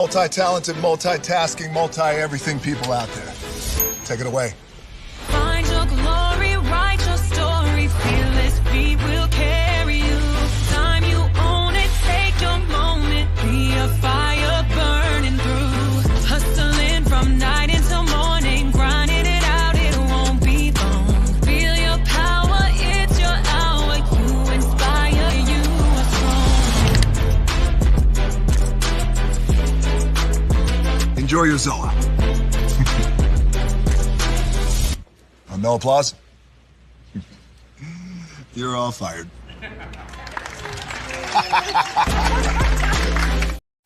Multi-talented, multitasking, multi-everything people out there. Take it away. Find your glory, write your story, fearless feet will carry you. Time you own it, take your moment, be a fire burning through. Hustling from night until morning, grinding it out, it won't be long. Feel your power, it's your hour, you inspire, you are strong. Enjoy your Zoa. No applause? You're all fired.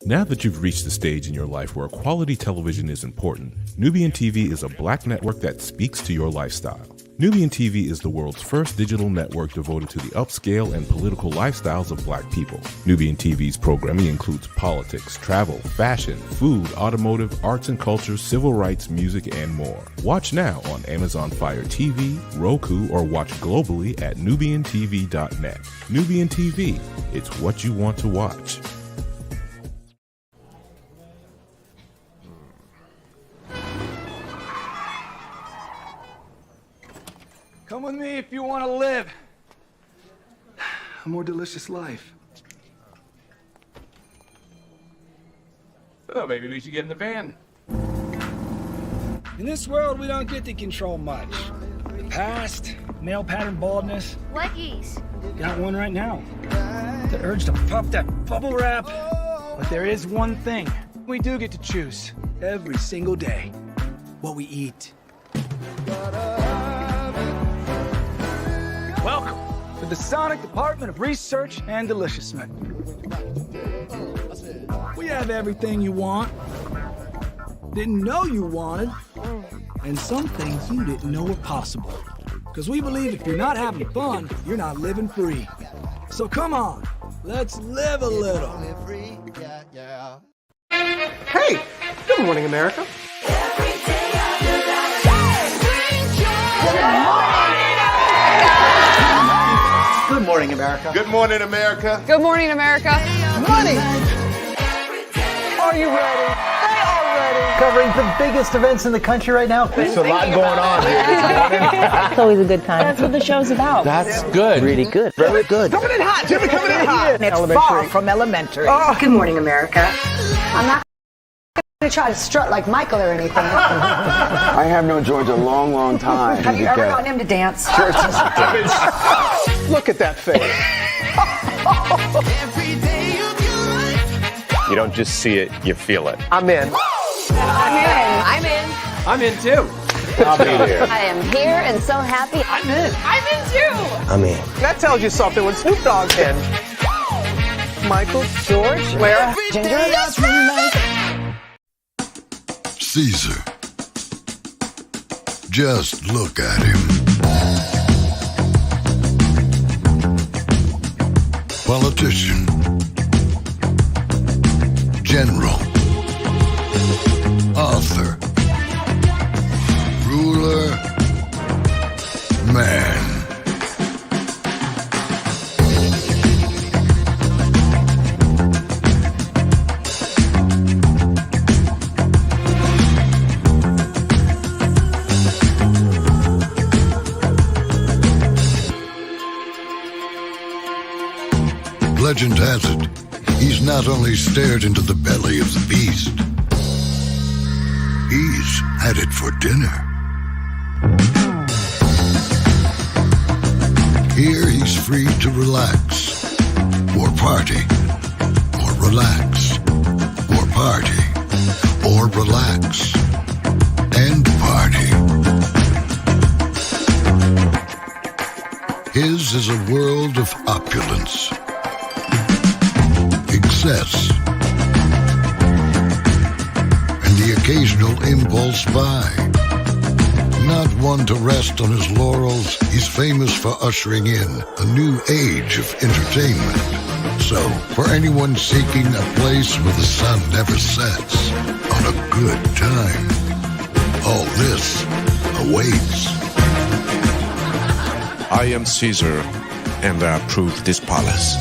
Now that you've reached the stage in your life where quality television is important, Nubian TV is a black network that speaks to your lifestyle. Nubian TV is the world's first digital network devoted to the upscale and political lifestyles of black people. Nubian TV's programming includes politics, travel, fashion, food, automotive, arts and culture, civil rights, music, and more. Watch now on Amazon Fire TV, Roku, or watch globally at nubiantv.net. Nubian TV, it's what you want to watch. Come with me if you want to live a more delicious life. Oh, maybe we should get in the van. In this world, we don't get to control much. The past, male pattern baldness. Leggies. Got one right now. The urge to pop that bubble wrap. But there is one thing we do get to choose every single day. What we eat. Welcome to the Sonic Department of Research and Deliciousment. We have everything you want, didn't know you wanted, and some things you didn't know were possible. Because we believe if you're not having fun, you're not living free. So come on, let's live a little. Hey, good morning, America. Good morning, America. Good morning, America. Good morning, America. Money! Are you ready? They are ready. Covering the biggest events in the country right now. There's a lot going on here. It's always a good time. That's what the show's about. That's good. Really good. Very good. Coming in hot, Jimmy, coming in hot. It's far from elementary. Good morning, America. I'm not gonna try to strut like Michael or anything. I have known George a long, long time. Have you ever gotten him to dance? Look at that face. You don't just see it, you feel it. I'm in. I'm in. I'm in too. I'll be there. I am here and so happy. I'm in. I'm in too. I'm in. That tells you something when Snoop Dogg's in. Michael, George, Lara, Ginger. Caesar. Just look at him. Politician. General. Author. Ruler. Man. Legend has it, he's not only stared into the belly of the beast, he's had it for dinner. Here he's free to relax, or party, or relax, or party, or relax, and party. His is a world of opulence, excess, and the occasional impulse buy. Not one to rest on his laurels, he's famous for ushering in a new age of entertainment. So, for anyone seeking a place where the sun never sets on a good time, all this awaits. I am Caesar, and I approve this palace.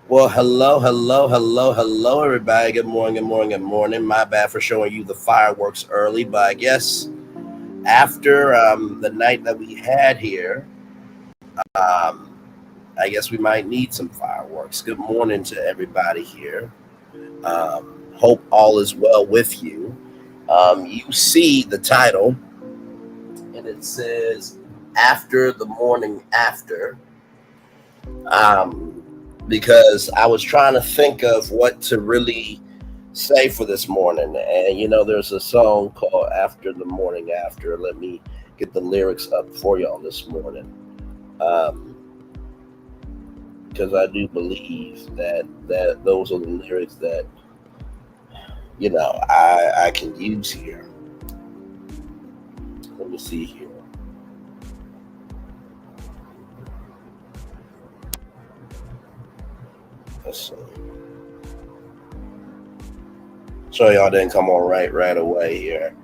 Well, hello, everybody. Good morning, good morning, good morning. My bad for showing you the fireworks early, but I guess after the night that we had here, um, I guess we might need some fireworks. Good morning to everybody here. Hope all is well with you. You see the title, and it says "After the Morning After." Um, because I was trying to think of what to really say for this morning. And there's a song called After the Morning After. Let me get the lyrics up for y'all this morning. Because I do believe that those are the lyrics that I can use here. Let me see here. Let's see. So y'all didn't come on right away here.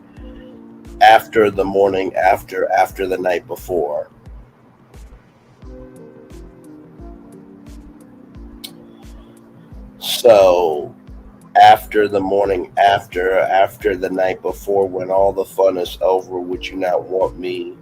After the morning after the night before. So after the morning after the night before, when all the fun is over, would you not want me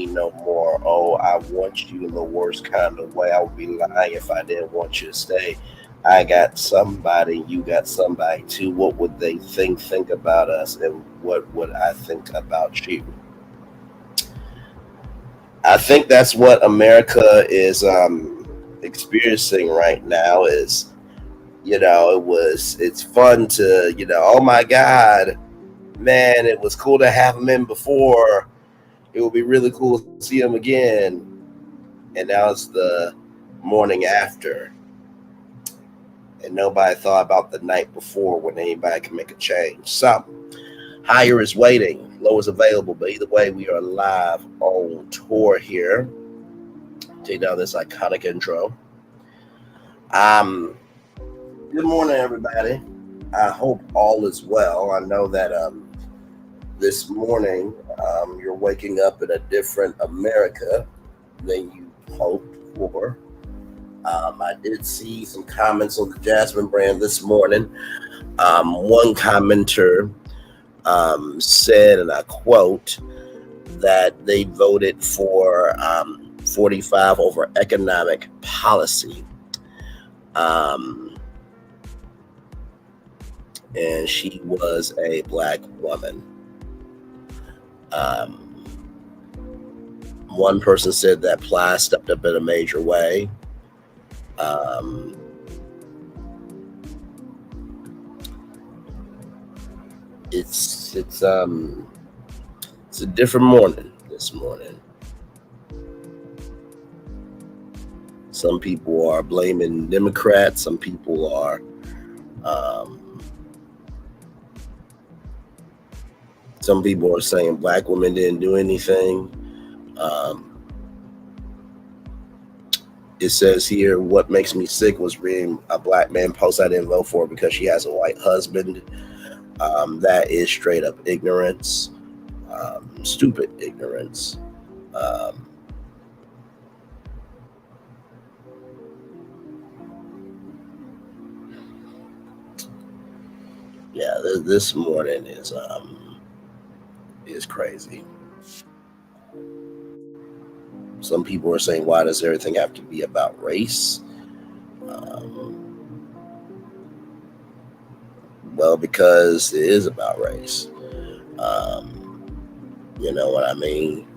no more? Oh, I want you in the worst kind of way. I would be lying if I didn't want you to stay. I got somebody, you got somebody too. What would they think about us, and what would I think about you? I think that's what America is experiencing right now. Is it's fun to oh my God, man, it was cool to have him in before. It would be really cool to see him again. And now it's the morning after. And nobody thought about the night before when anybody can make a change. So, higher is waiting, low is available. But either way, we are live on tour here. Take down this iconic intro. Good morning, everybody. I hope all is well. I know that this morning you're waking up in a different America than you hoped for. I did see some comments on the Jasmine brand this morning. One commenter said, and I quote, that they voted for 45 over economic policy. And she was a Black woman. One person said that Ply stepped up in a major way. It's a different morning this morning. Some people are blaming Democrats. Some people are saying Black women didn't do anything. It says here, what makes me sick was reading a Black man post I didn't vote for because she has a white husband. That is straight up ignorance, stupid ignorance. Yeah, this morning is crazy. Some people are saying, why does everything have to be about race? Well, because it is about race. You know what I mean?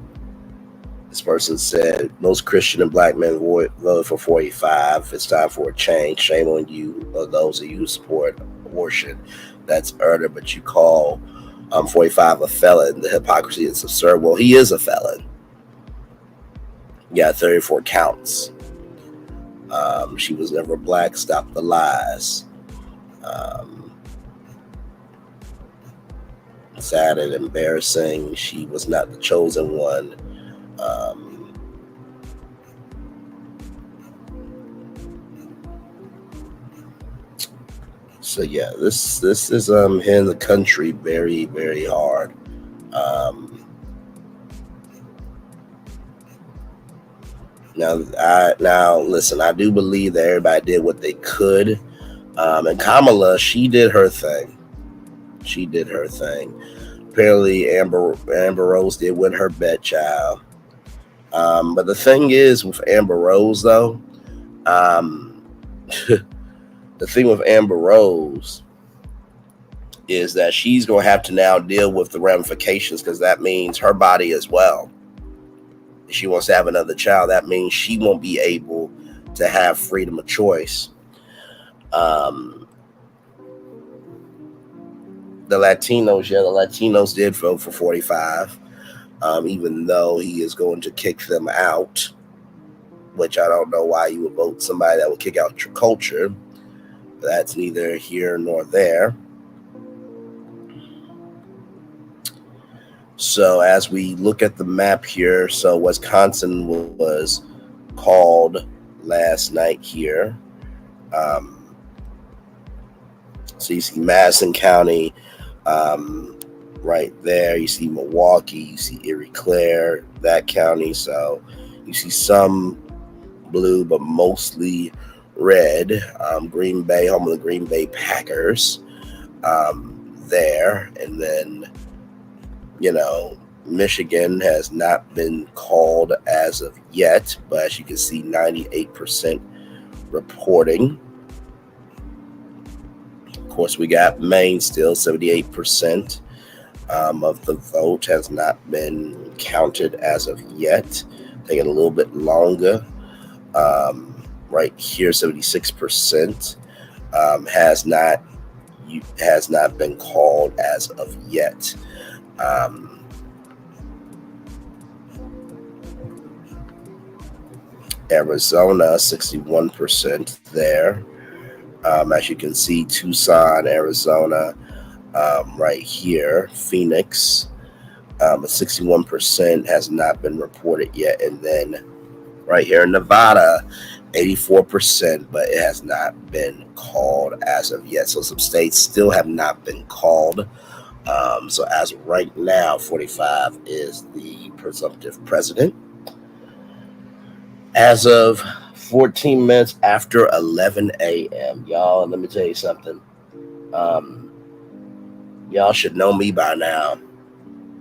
This person said, most Christian and Black men voted for 45. It's time for a change. Shame on you, or those of you who support abortion. That's murder, but you call 45 a felon. The hypocrisy is absurd. Well, he is a felon. Yeah, 34 counts. She was never Black. Stop the lies. Sad and embarrassing. She was not the chosen one. So yeah, this is hitting the country very, very hard. Now, listen. I do believe that everybody did what they could, and Kamala, she did her thing. She did her thing. Apparently, Amber Rose did win her bet, child. But the thing is with Amber Rose, though, the thing with Amber Rose is that she's going to have to now deal with the ramifications, because that means her body as well. If she wants to have another child, that means she won't be able to have freedom of choice. The Latinos did vote for 45, even though he is going to kick them out, which I don't know why you would vote somebody that would kick out your culture. That's neither here nor there. So as we look at the map here, so Wisconsin was called last night here. So you see Madison County right there. You see Milwaukee. You see Erie Claire, that county. So you see some blue, but mostly red. Green Bay, home of the Green Bay Packers there. And then, Michigan has not been called as of yet, but as you can see, 98% reporting. Of course, we got Maine still, 78% of the vote has not been counted as of yet. Taking a little bit longer. Right here, 76% has not been called as of yet. Arizona, 61% there. As you can see, Tucson, Arizona, right here. Phoenix, 61% has not been reported yet. And then right here in Nevada, 84%, but it has not been called as of yet. So some states still have not been called. So as of right now, 45 is the presumptive president. As of 14 minutes after 11 a.m., y'all, let me tell you something. Y'all should know me by now.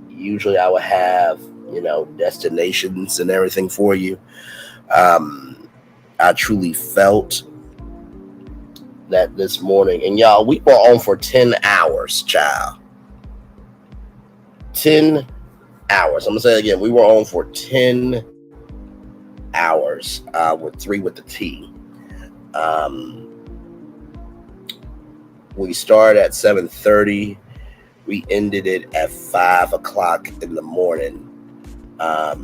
Usually I would have, destinations and everything for you. I truly felt that this morning, and y'all, we were on for 10 hours, child. 10 hours. I'm going to say it again. We were on for 10 hours with 3 with the T. We started at 7:30. We ended it at 5 o'clock in the morning. I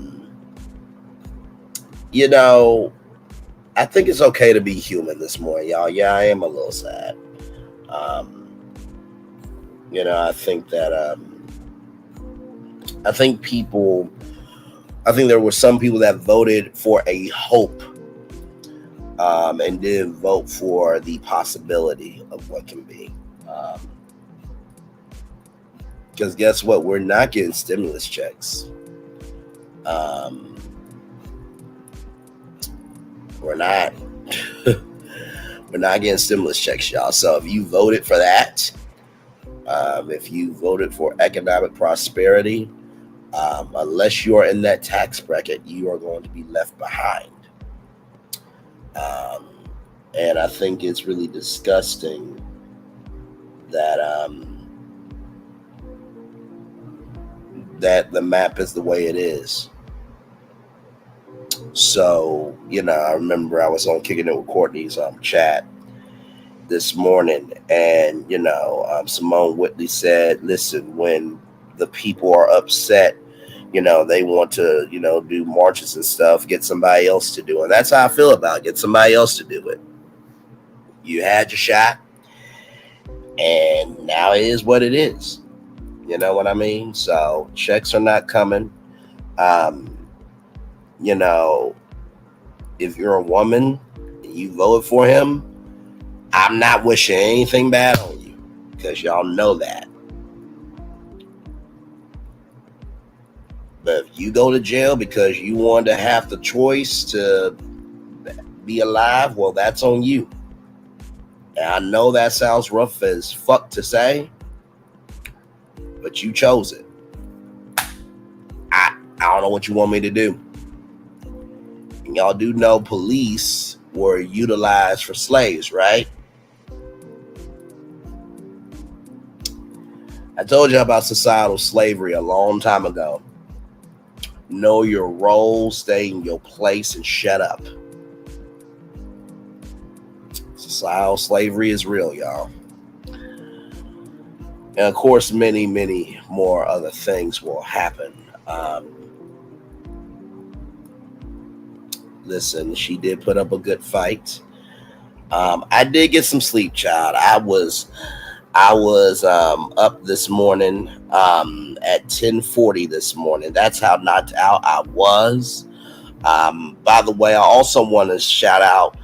think it's okay to be human this morning, y'all. Yeah, I am a little sad. I think that I think there were some people that voted for a hope and didn't vote for the possibility of what can be. Because guess what? We're not getting stimulus checks. We're not. We're not getting stimulus checks, y'all. So if you voted for that, if you voted for economic prosperity, unless you are in that tax bracket, you are going to be left behind. And I think it's really disgusting that that the map is the way it is. So, I remember I was on Kicking It with Courtney's chat this morning, and, Simone Whitley said, listen, when the people are upset, they want to, do marches and stuff, get somebody else to do it. And that's how I feel about it. Get somebody else to do it. You had your shot, and now it is what it is. You know what I mean? So checks are not coming. If you're a woman and you voted for him, I'm not wishing anything bad on you, because y'all know that. But if You go to jail because you wanted to have the choice to be alive. Well, that's on you. And I know that sounds rough as fuck to say, but you chose it. I don't know what you want me to do. And y'all do know police were utilized for slaves, right? I told you about societal slavery a long time ago. Know your role, stay in your place, and shut up. Societal slavery is real, y'all. And of course, many, many more other things will happen. Listen, she did put up a good fight. I did get some sleep, child. I was up this morning at 10:40 this morning. That's how knocked out I was. By the way, I also want to shout out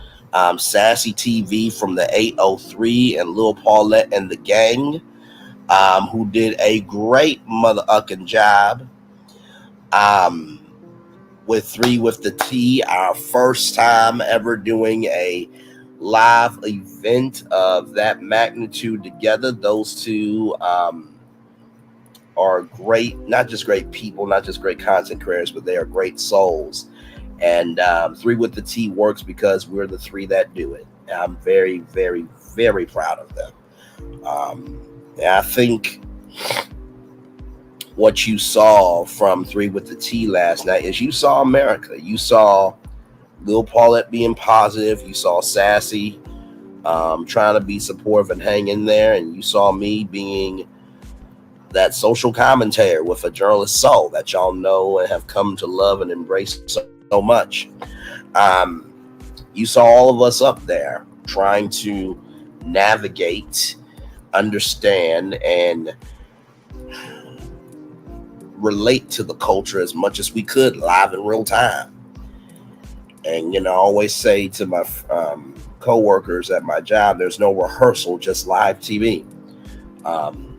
Sassy TV from the 803 and Lil Paulette and the gang, who did a great motherfucking job with 3 with the T, our first time ever doing a live event of that magnitude together. Those two are great, not just great people, not just great content creators, but they are great souls. And 3 with the T works because we're the 3 that do it. And I'm very, very, very proud of them. And I think what you saw from 3 with the T last night is you saw America. You saw Lil Paulette being positive. You saw Sassy trying to be supportive and hang in there. And you saw me being that social commentator with a journalist soul that y'all know and have come to love and embrace so much. You saw all of us up there trying to navigate, understand, and relate to the culture as much as we could live in real time. And, I always say to my co-workers at my job, there's no rehearsal, just live TV. And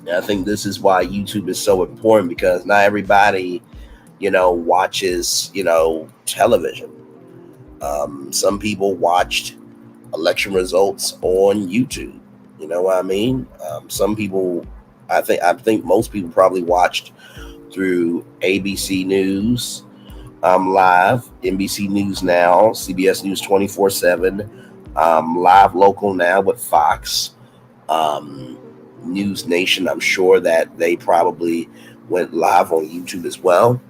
I think this is why YouTube is so important, because not everybody, watches, television. Some people watched election results on YouTube. You know what I mean? Some people, I think most people probably watched through ABC News live, NBC News Now, CBS News 24/7, live local now with Fox, News Nation. I'm sure that they probably went live on YouTube as well.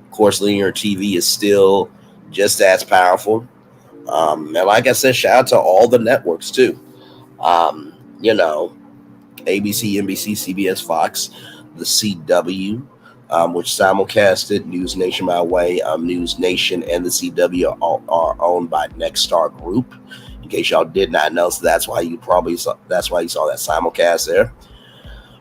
Of course, linear TV is still just as powerful. And like I said, shout out to all the networks too. ABC, NBC, CBS, Fox, the CW, which simulcasted News Nation my way. News Nation and the CW are owned by Nexstar Group. In case y'all did not know, so that's why you saw that simulcast there.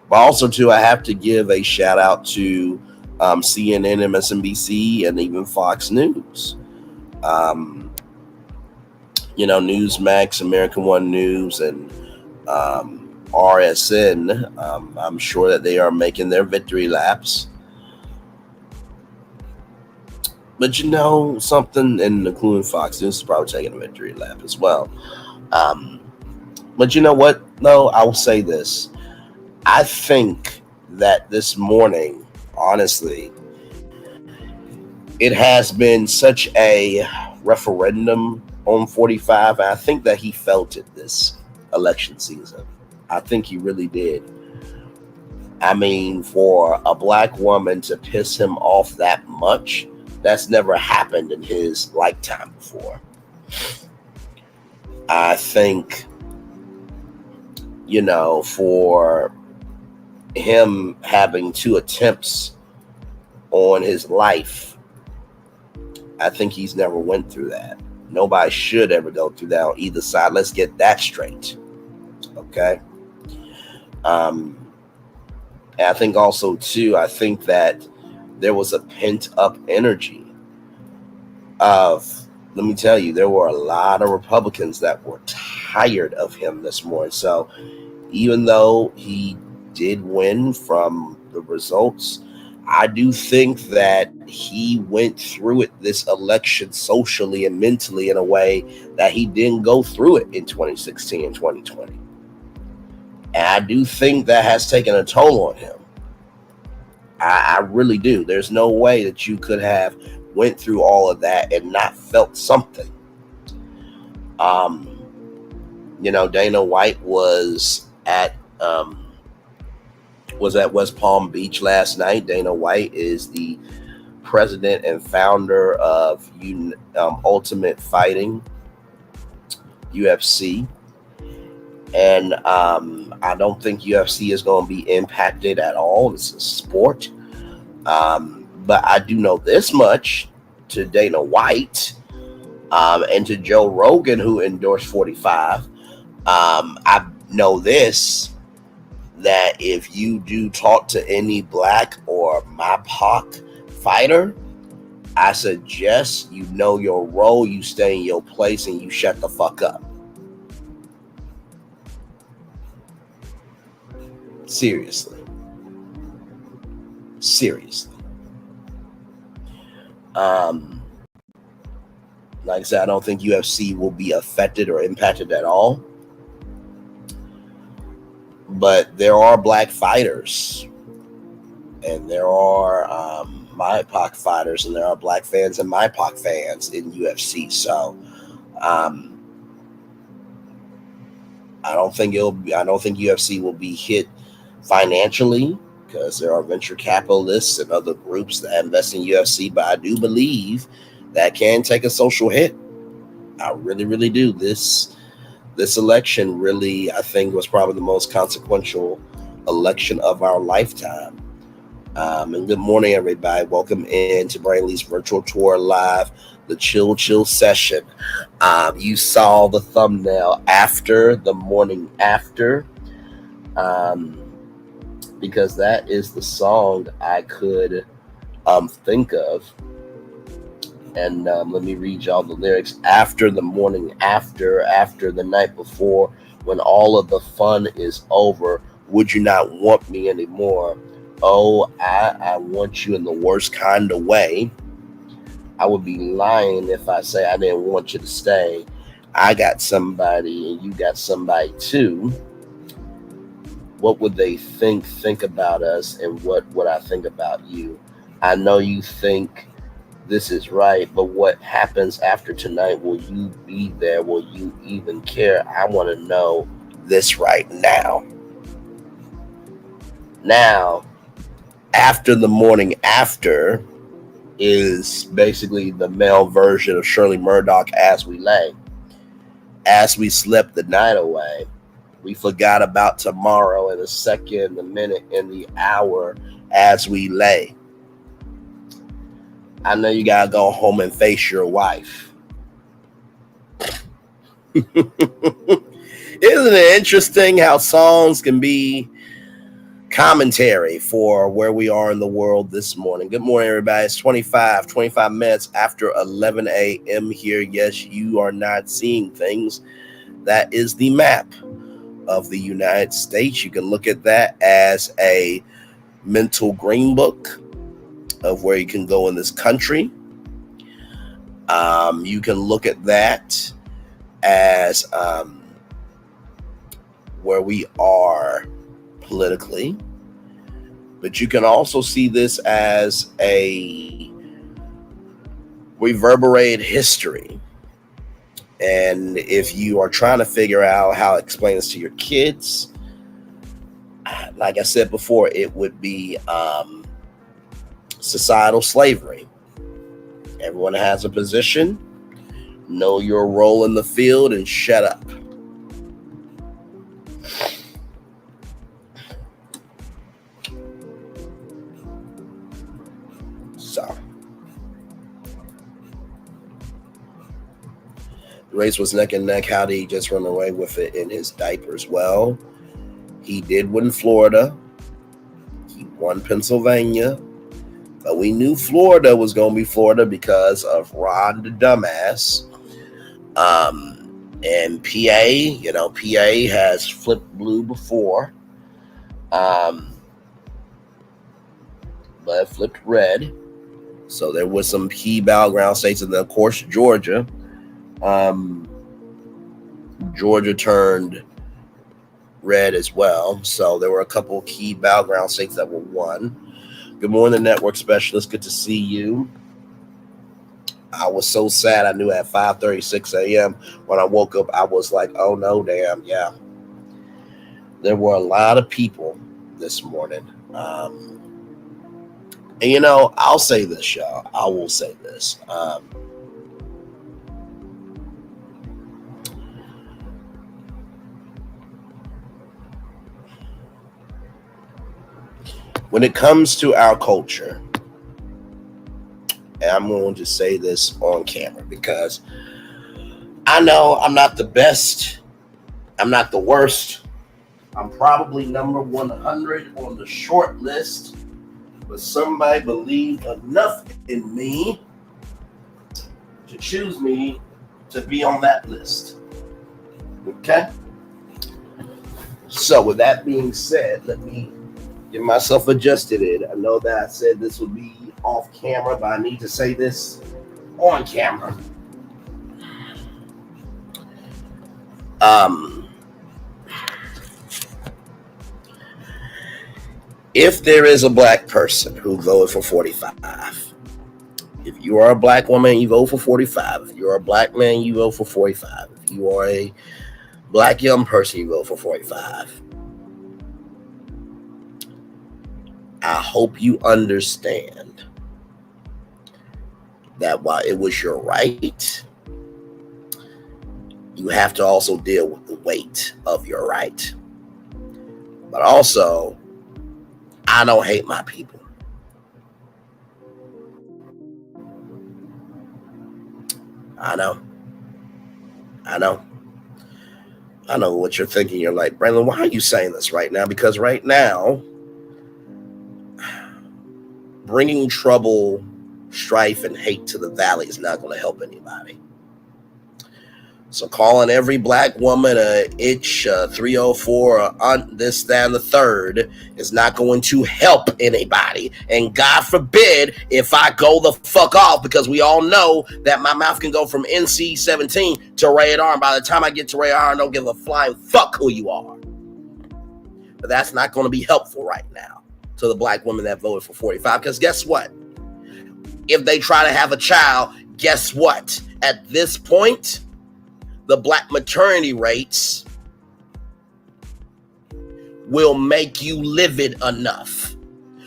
But also too, I have to give a shout out to CNN, MSNBC, and even Fox News. Newsmax, American One News, and RSN. I'm sure that they are making their victory laps. But something, and including Fox News is probably taking a victory lap as well. But you know what? No, I will say this. I think that this morning, honestly, it has been such a referendum on 45. And I think that he felt it this election season. I think he really did. I mean, for a black woman to piss him off that much, that's never happened in his lifetime before. I think, for him having 2 attempts on his life, I think he's never went through that. Nobody should ever go through that on either side. Let's get that straight. Okay? And I think also, too, I think that there was a pent-up energy of, let me tell you, there were a lot of Republicans that were tired of him this morning. So even though he did win from the results, I do think that he went through it, this election, socially and mentally in a way that he didn't go through it in 2016 and 2020. And I do think that has taken a toll on him. I really do. There's no way that you could have went through all of that and not felt something. Dana White was at West Palm Beach last night. Dana White is the president and founder of Ultimate Fighting, UFC. And I don't think UFC is going to be impacted at all. It's a sport. But I do know this much to Dana White and to Joe Rogan, who endorsed 45. I know this, that if you do talk to any black or MIPOC fighter, I suggest you know your role, you stay in your place, and you shut the fuck up. Seriously. Like I said, I don't think UFC will be affected or impacted at all. But there are black fighters, and there are MIPOC fighters, and there are black fans and MIPOC fans in UFC. So I don't think UFC will be hit financially, because there are venture capitalists and other groups that invest in UFC. But I do believe that can take a social hit. I really, really do. This election really, I think, was probably the most consequential election of our lifetime. And good morning, everybody. Welcome in to Braylon's virtual tour live, the Chill session. You saw the thumbnail after the morning after, because that is the song I could think of. And let me read y'all the lyrics. After the morning after the night before, when all of the fun is over, would you not want me anymore? Oh, I want you in the worst kind of way. I would be lying if I say I didn't want you to stay. I got somebody and you got somebody too. What would they think about us, and what would I think about you? I know you think this is right, but what happens after tonight? Will you be there? Will you even care? I want to know this right now. Now, after the morning after is basically the male version of Shirley Murdoch, As We Lay. As we slept the night away, we forgot about tomorrow in a second, the minute, and the hour as we lay. I know you gotta go home and face your wife. Isn't it interesting how songs can be commentary for where we are in the world this morning? Good morning, everybody. It's 25 minutes after 11 a.m. here. Yes, you are not seeing things. That is the map of the United States. You can look at that as a mental green book of where you can go in this country. You can look at that as where we are politically, but you can also see this as a reverberated history. And if you are trying to figure out how to explain this to your kids, like I said before, it would be societal slavery. Everyone has a position. Know your role in the field and shut up. So, the race was neck and neck. How did he just run away with it in his diapers? Well, he did win Florida. He won Pennsylvania. But we knew Florida was going to be Florida because of Ron the dumbass. And PA, PA has flipped blue before. but it flipped red. So there was some key battleground states, and then of course Georgia. Georgia turned red as well. So there were a couple of key battleground states that were won. Good morning, network specialist. Good to see you. I was so sad. I knew at 5:36 a.m. when I woke up, I was like, oh no, damn, yeah. There were a lot of people this morning. And you know, I'll say this, y'all. I will say this. When it comes to our culture, and I'm going to say this on camera because I know I'm not the best. I'm not the worst. I'm probably number 100 on the short list, but somebody believed enough in me to choose me to be on that list. Okay? So with that being said, let me get myself adjusted in. I know that I said this would be off camera, but I need to say this on camera. If there is a black person who voted for 45, if you are a black woman, you vote for 45. If you're a black man, you vote for 45. If you are a black young person, you vote for 45. I hope you understand that while it was your right, you have to also deal with the weight of your right. But also, I don't hate my people. I know what you're thinking. You're like, Braylon, why are you saying this right now? Because right now, bringing trouble, strife, and hate to the valley is not going to help anybody. So calling every black woman a itch, 304, or this, that, and the third is not going to help anybody. And God forbid if I go the fuck off, because we all know that my mouth can go from NC-17 to rated R. And by the time I get to rated R, I don't give a flying fuck who you are. But that's not going to be helpful right now to the black women that voted for 45. Because guess what? If they try to have a child, guess what? At this point, the black maternity rates will make you livid enough.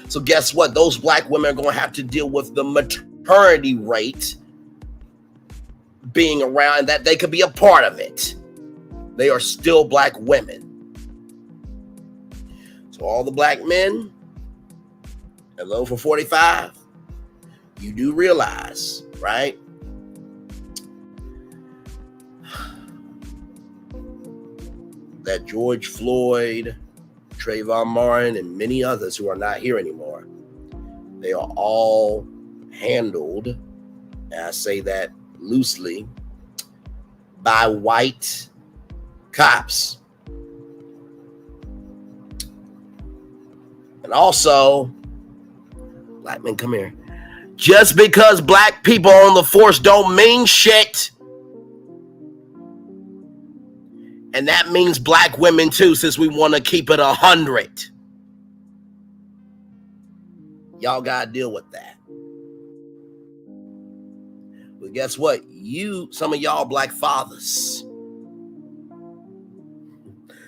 So guess what? Those black women are going to have to deal with the maternity rate being around, that they could be a part of it. They are still black women. So all the black men that vote for 45, you do realize, right? That George Floyd, Trayvon Martin, and many others who are not here anymore, they are all handled, and I say that loosely, by white cops. And also, black men, come here. Just because black people on the force don't mean shit. And that means black women too, since we want to keep it 100. Y'all gotta deal with that. But guess what? Some of y'all black fathers,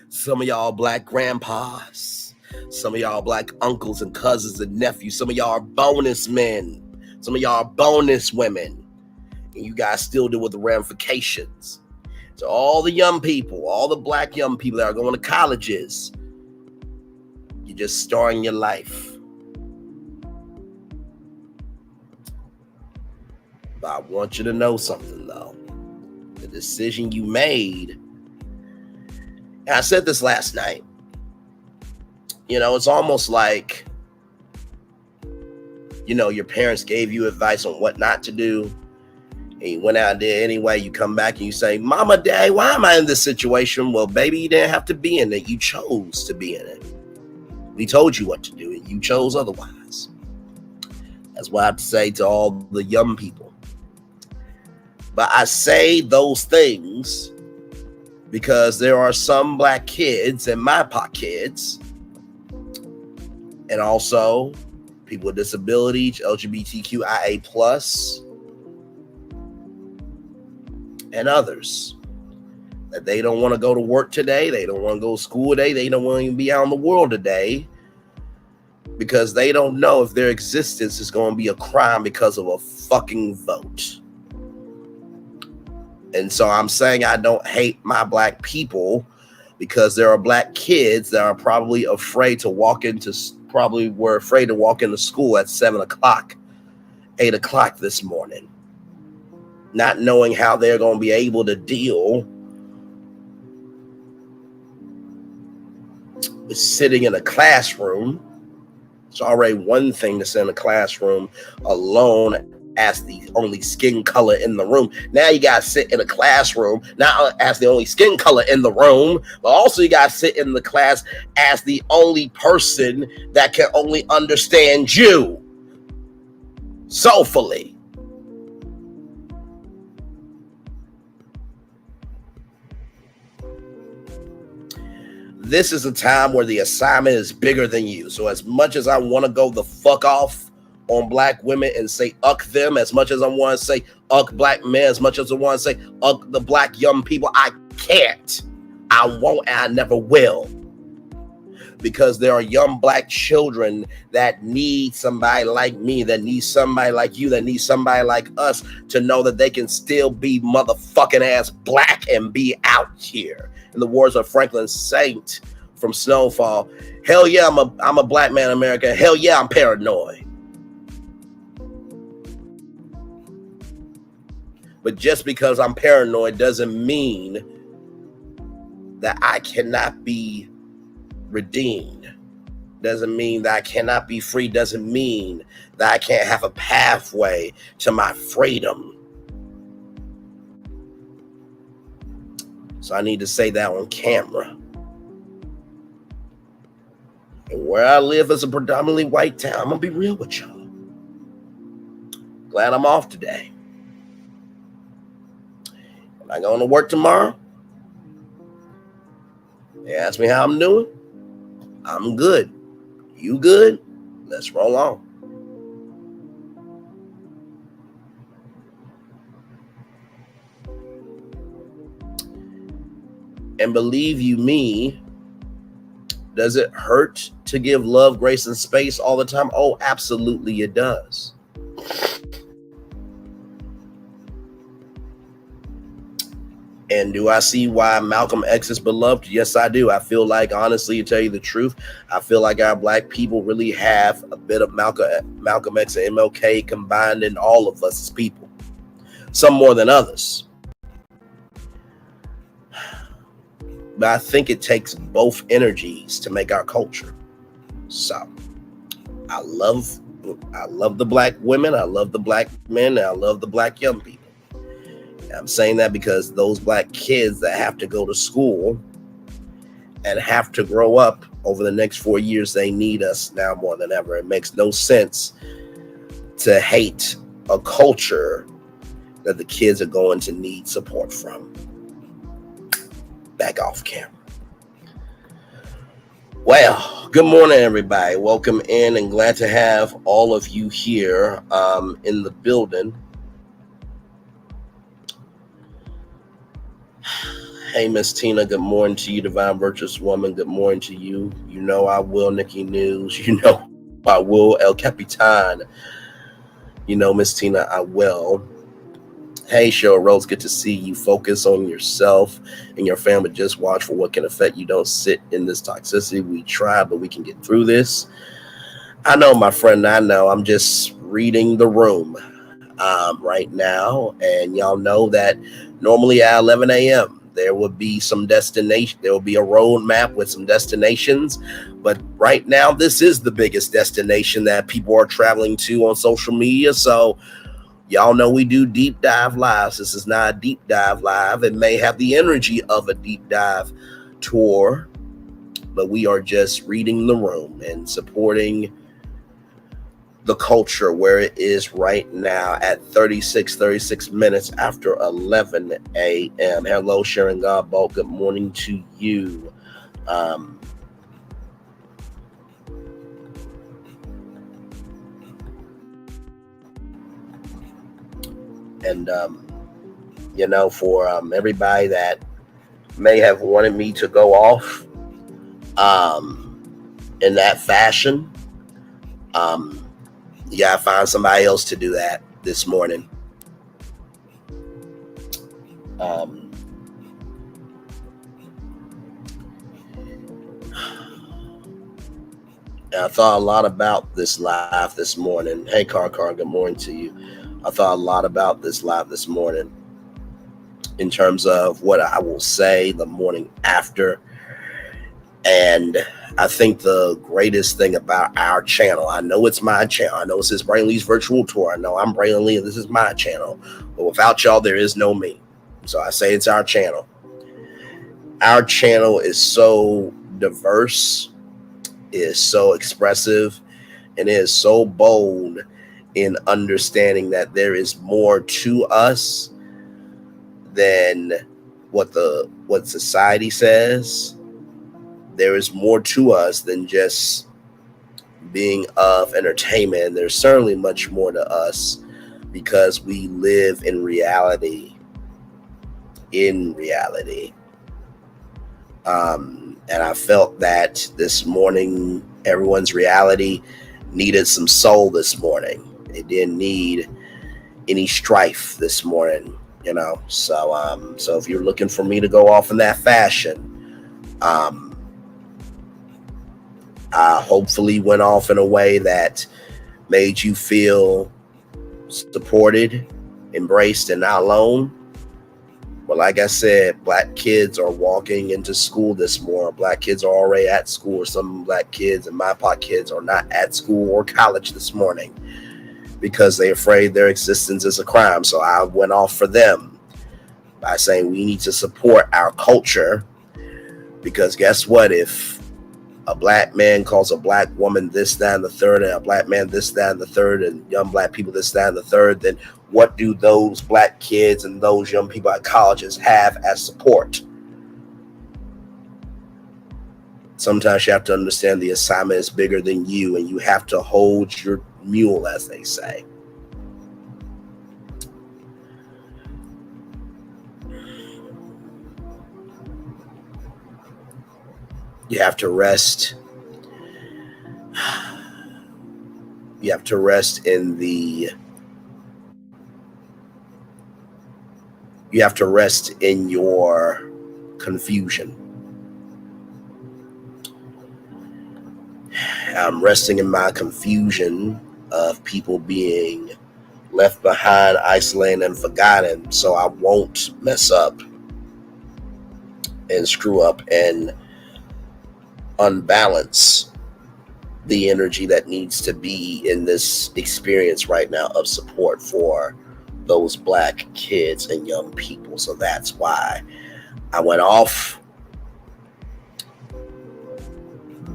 some of y'all black grandpas, some of y'all black uncles and cousins and nephews, some of y'all are bonus men, some of y'all are bonus women, and you guys still deal with the ramifications. So all the young people, all the black young people that are going to colleges, you're just starting your life. But I want you to know something, though. The decision you made, and I said this last night, it's almost like, your parents gave you advice on what not to do. And you went out there anyway, you come back and you say, Mama, Dad, why am I in this situation? Well, baby, you didn't have to be in it. You chose to be in it. We told you what to do and you chose otherwise. That's what I have to say to all the young people. But I say those things because there are some black kids and MyPOC kids, and also people with disabilities, LGBTQIA+, and others, that they don't want to go to work today, they don't want to go to school today, they don't want to even be out in the world today, because they don't know if their existence is going to be a crime because of a fucking vote. And so I'm saying I don't hate my black people, because there are black kids that are probably afraid to walk into, were afraid to walk into school at 7 o'clock, 8 o'clock this morning, not knowing how they're going to be able to deal with sitting in a classroom. It's already one thing to sit in a classroom alone as the only skin color in the room. Now you got to sit in a classroom, not as the only skin color in the room, but also you got to sit in the class as the only person that can only understand you soulfully. This is a time where the assignment is bigger than you. So as much as I want to go the fuck off on black women and say uck them, as much as I want to say uck black men, as much as I want to say uck the black young people, I can't. I won't, and I never will. Because there are young black children that need somebody like me, that need somebody like you, that need somebody like us to know that they can still be motherfucking ass black and be out here. In the words of Franklin Saint from Snowfall, hell yeah, I'm a black man in America. Hell yeah, I'm paranoid. But just because I'm paranoid doesn't mean that I cannot be redeemed. Doesn't mean that I cannot be free. Doesn't mean that I can't have a pathway to my freedom. So I need to say that on camera. And where I live is a predominantly white town. I'm going to be real with y'all. Glad I'm off today. Am I going to work tomorrow? They ask me how I'm doing. I'm good. You good? Let's roll on. And believe you me, does it hurt to give love, grace, and space all the time? Oh, absolutely it does. And do I see why Malcolm X is beloved? Yes, I do. I feel like, honestly, to tell you the truth, I feel like our black people really have a bit of Malcolm X and MLK combined in all of us as people. Some more than others. But I think it takes both energies to make our culture. So I love the black women, I love the black men, and I love the black young people. And I'm saying that because those black kids that have to go to school and have to grow up over the next 4 years, they need us now more than ever. It makes no sense to hate a culture that the kids are going to need support from. Back off camera. Well, good morning, everybody. Welcome in, and glad to have all of you here in the building. Hey, Miss Tina, good morning to you, Divine Virtuous Woman. Good morning to you. You know I will, Nikki News. You know I will, El Capitan. You know, Miss Tina, I will. Hey, Cheryl Rose, good to see you. Focus on yourself and your family. Just watch for what can affect you. Don't sit in this toxicity. We try, but we can get through this. I know, my friend, I know. I'm just reading the room right now. And y'all know that normally at 11 a.m., there will be some destination. There will be a roadmap with some destinations. But right now, this is the biggest destination that people are traveling to on social media. So y'all know we do deep dive lives. This is not a deep dive live. It may have the energy of a deep dive tour, but we are just reading the room and supporting the culture where it is right now at 36 minutes after 11 a.m. Hello, Sharon Godbolt. Good morning to you. And for everybody that may have wanted me to go off in that fashion, you gotta find somebody else to do that this morning. And I thought a lot about this live this morning. Hey, Car, good morning to you. I thought a lot about this live this morning in terms of what I will say the morning after. And I think the greatest thing about our channel, I know it's my channel. I know it says Braylon Lee's Virtual Tour. I know I'm Braylon Lee and this is my channel. But without y'all, there is no me. So I say it's our channel. Our channel is so diverse, is so expressive, and is so bold in understanding that there is more to us than what society says. There is more to us than just being of entertainment. There's certainly much more to us because we live in reality. And I felt that this morning, everyone's reality needed some soul this morning. It didn't need any strife this morning, So if you're looking for me to go off in that fashion, I hopefully went off in a way that made you feel supported, embraced, and not alone. But like I said, Black kids are walking into school this morning. Black kids are already at school. Some Black kids and MyPot kids are not at school or college this morning because they're afraid their existence is a crime. So I went off for them by saying we need to support our culture, because guess what? If a Black man calls a Black woman this, that, and the third, and a Black man this, that, and the third, and young Black people this, that, and the third, then what do those Black kids and those young people at colleges have as support? Sometimes you have to understand the assignment is bigger than you, and you have to hold your mule, as they say. You have to rest. You have to rest in your confusion. I'm resting in my confusion of people being left behind, isolated, and forgotten, so I won't mess up and screw up and unbalance the energy that needs to be in this experience right now of support for those Black kids and young people. So that's why I went off,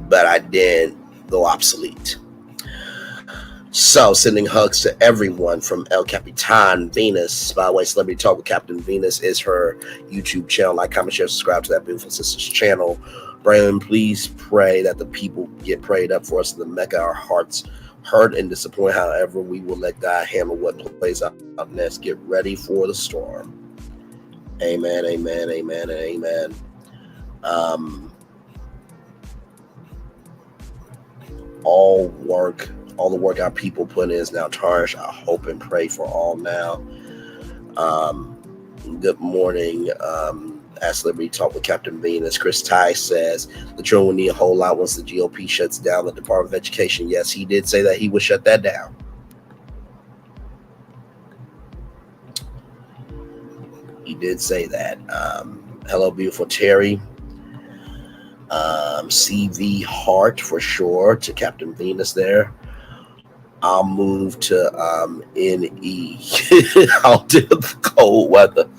but I didn't go obsolete. So sending hugs to everyone from El Capitan Venus. By the way, Celebrity Talk with Captain Venus is her YouTube channel. Like, comment, share, subscribe to that beautiful sister's channel. Braylon, please pray that the people get prayed up for us in the Mecca. Our hearts hurt and disappointed. However, we will let God handle what plays out next. Get ready for the storm. Amen, amen, amen, and amen. All the work our people put in is now tarnished. I hope and pray for all now. Good morning. At Celebrity Talk with Captain Venus. Chris Ty says the children will need a whole lot once the GOP shuts down the Department of Education. Yes, he did say that he would shut that down. He did say that. Hello, beautiful Terry. CV Hart for sure to Captain Venus there. I'll move to NE. I'll do the cold weather.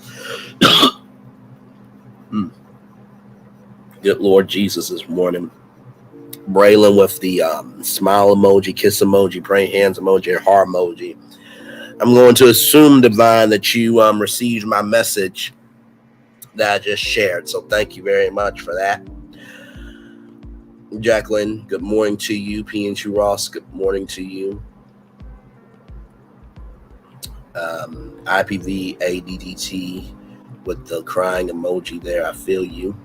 Good Lord Jesus this morning. Braylon with the smile emoji, kiss emoji, praying hands emoji, and heart emoji. I'm going to assume, Divine, that you received my message that I just shared. So thank you very much for that. Jacqueline, good morning to you. PNG Ross, good morning to you. IPV ADDT with the crying emoji there. I feel you.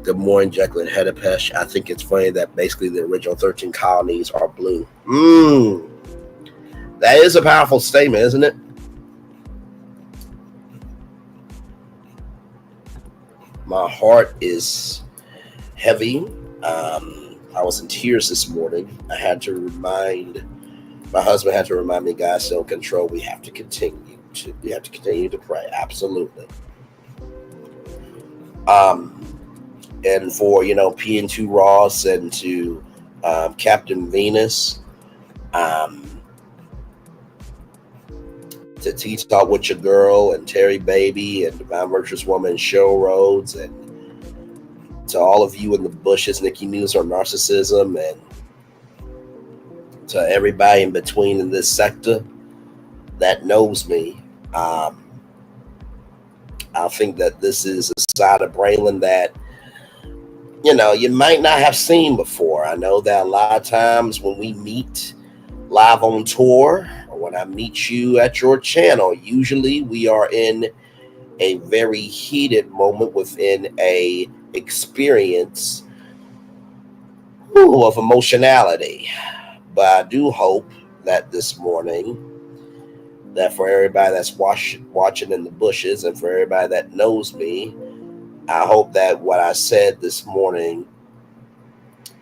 Good morning, Jacqueline Hedepesh. I think it's funny that basically the original 13 colonies are blue. That is a powerful statement, isn't it? My heart is heavy. I was in tears this morning. My husband had to remind me, guys, still control. We have to continue to pray. Absolutely. And for, PN2 Ross and to Captain Venus, to T-Talk with your girl and Terry Baby and Divine Virtuous Woman Cheryl Rhodes, and to all of you in the bushes, Nikki News or Narcissism, and to everybody in between in this sector that knows me. I think that this is a side of Braylon that, you might not have seen before. I know that a lot of times when we meet live on tour, or when I meet you at your channel, usually we are in a very heated moment within a experience of emotionality. But I do hope that this morning, that for everybody that's watching in the bushes and for everybody that knows me, I hope that what I said this morning,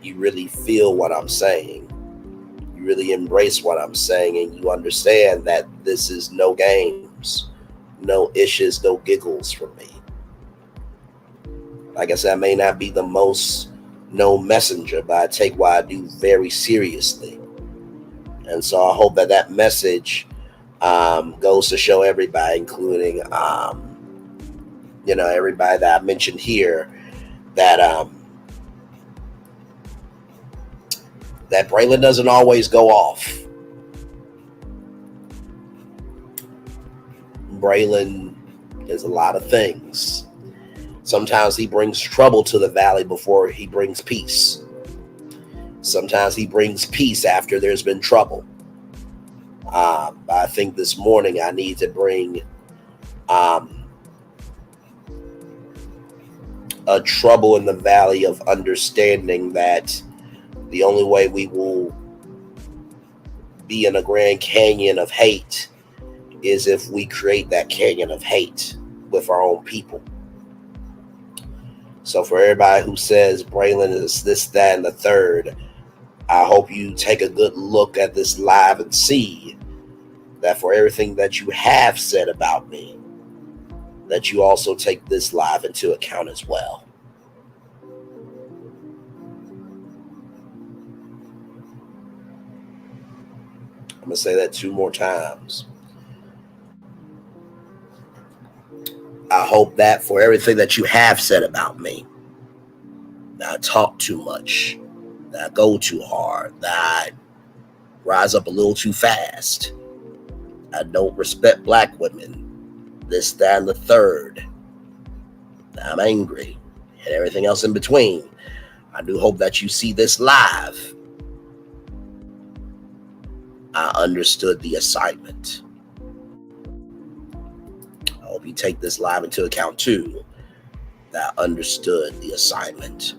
you really feel what I'm saying. You really embrace what I'm saying, and you understand that this is no games, no issues, no giggles for me. Like I said, I may not be the most known messenger, but I take what I do very seriously. And so I hope that that message goes to show everybody, including, everybody that I mentioned here, that that Braylon doesn't always go off. Braylon is a lot of things. Sometimes he brings trouble to the valley before he brings peace. Sometimes he brings peace after there's been trouble. I think this morning I need to bring a trouble in the valley of understanding that the only way we will be in a Grand Canyon of hate is if we create that canyon of hate with our own people. So for everybody who says Braylon is this, that, and the third, I hope you take a good look at this live and see that for everything that you have said about me, that you also take this live into account as well. I'm going to say that 2 more times. I hope that for everything that you have said about me, that I talk too much, that I go too hard, that I rise up a little too fast, I don't respect black women, this, that, and the third, that I'm angry, and everything else in between. I do hope that you see this live. I understood the assignment. I hope you take this live into account too, that I understood the assignment.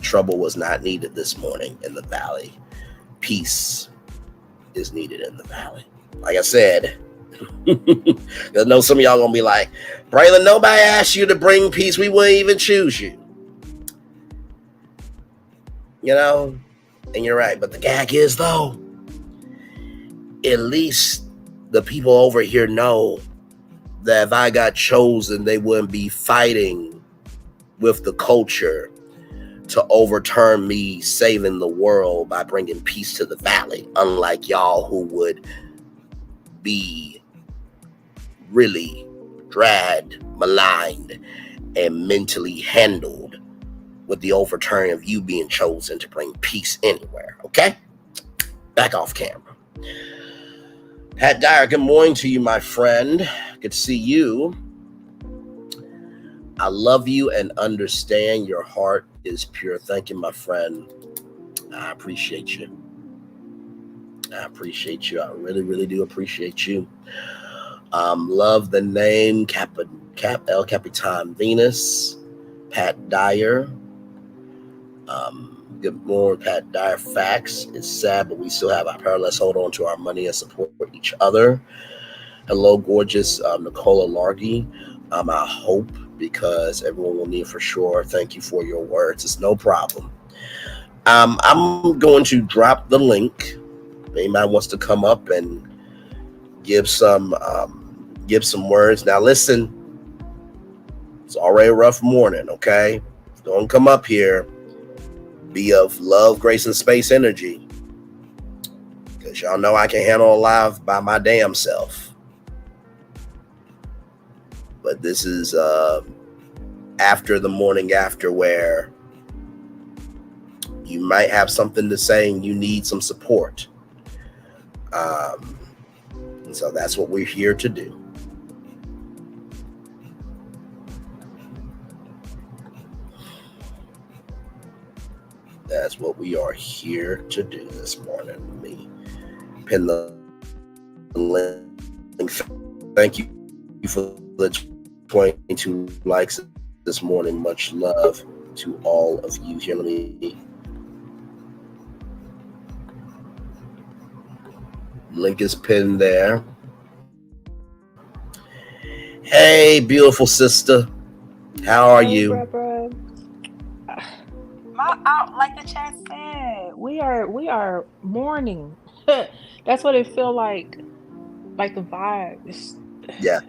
Trouble was not needed this morning in the valley. Peace is needed in the valley. Like I said, I know some of y'all gonna be like, Braylon, nobody asked you to bring peace. We wouldn't even choose you. And you're right. But the gag is, though, at least the people over here know that if I got chosen, they wouldn't be fighting with the culture to overturn me saving the world by bringing peace to the valley. Unlike y'all who would be really dragged, maligned, and mentally handled with the overturning of you being chosen to bring peace anywhere. Okay? Back off camera. Pat Dyer, good morning to you, my friend. Good to see you. I love you and understand your heart is pure. Thank you, my friend. I appreciate you. I appreciate you. I really, really do appreciate you. Love the name El Capitan Venus. Pat Dyer. Good morning, Pat Dyer. Facts. It's sad, but we still have our power. Let's hold on to our money and support each other. Hello, gorgeous Nicola Largy. I hope, because everyone will need for sure. Thank you for your words. It's no problem. I'm going to drop the link. If anybody wants to come up and give some words. Now, listen. It's already a rough morning, okay? Don't come up here. Be of love, grace, and space energy. Because y'all know I can handle a live by my damn self. But this is after the morning after, where you might have something to say and you need some support. And so that's what we're here to do. That's what we are here to do this morning. Let me pin the link. Thank you for the 22 likes this morning. Much love to all of you here. Let me. Link is pinned there. Hey, beautiful sister. How are you? Like the chat said, we are mourning. That's what it feel like the vibe. Yeah.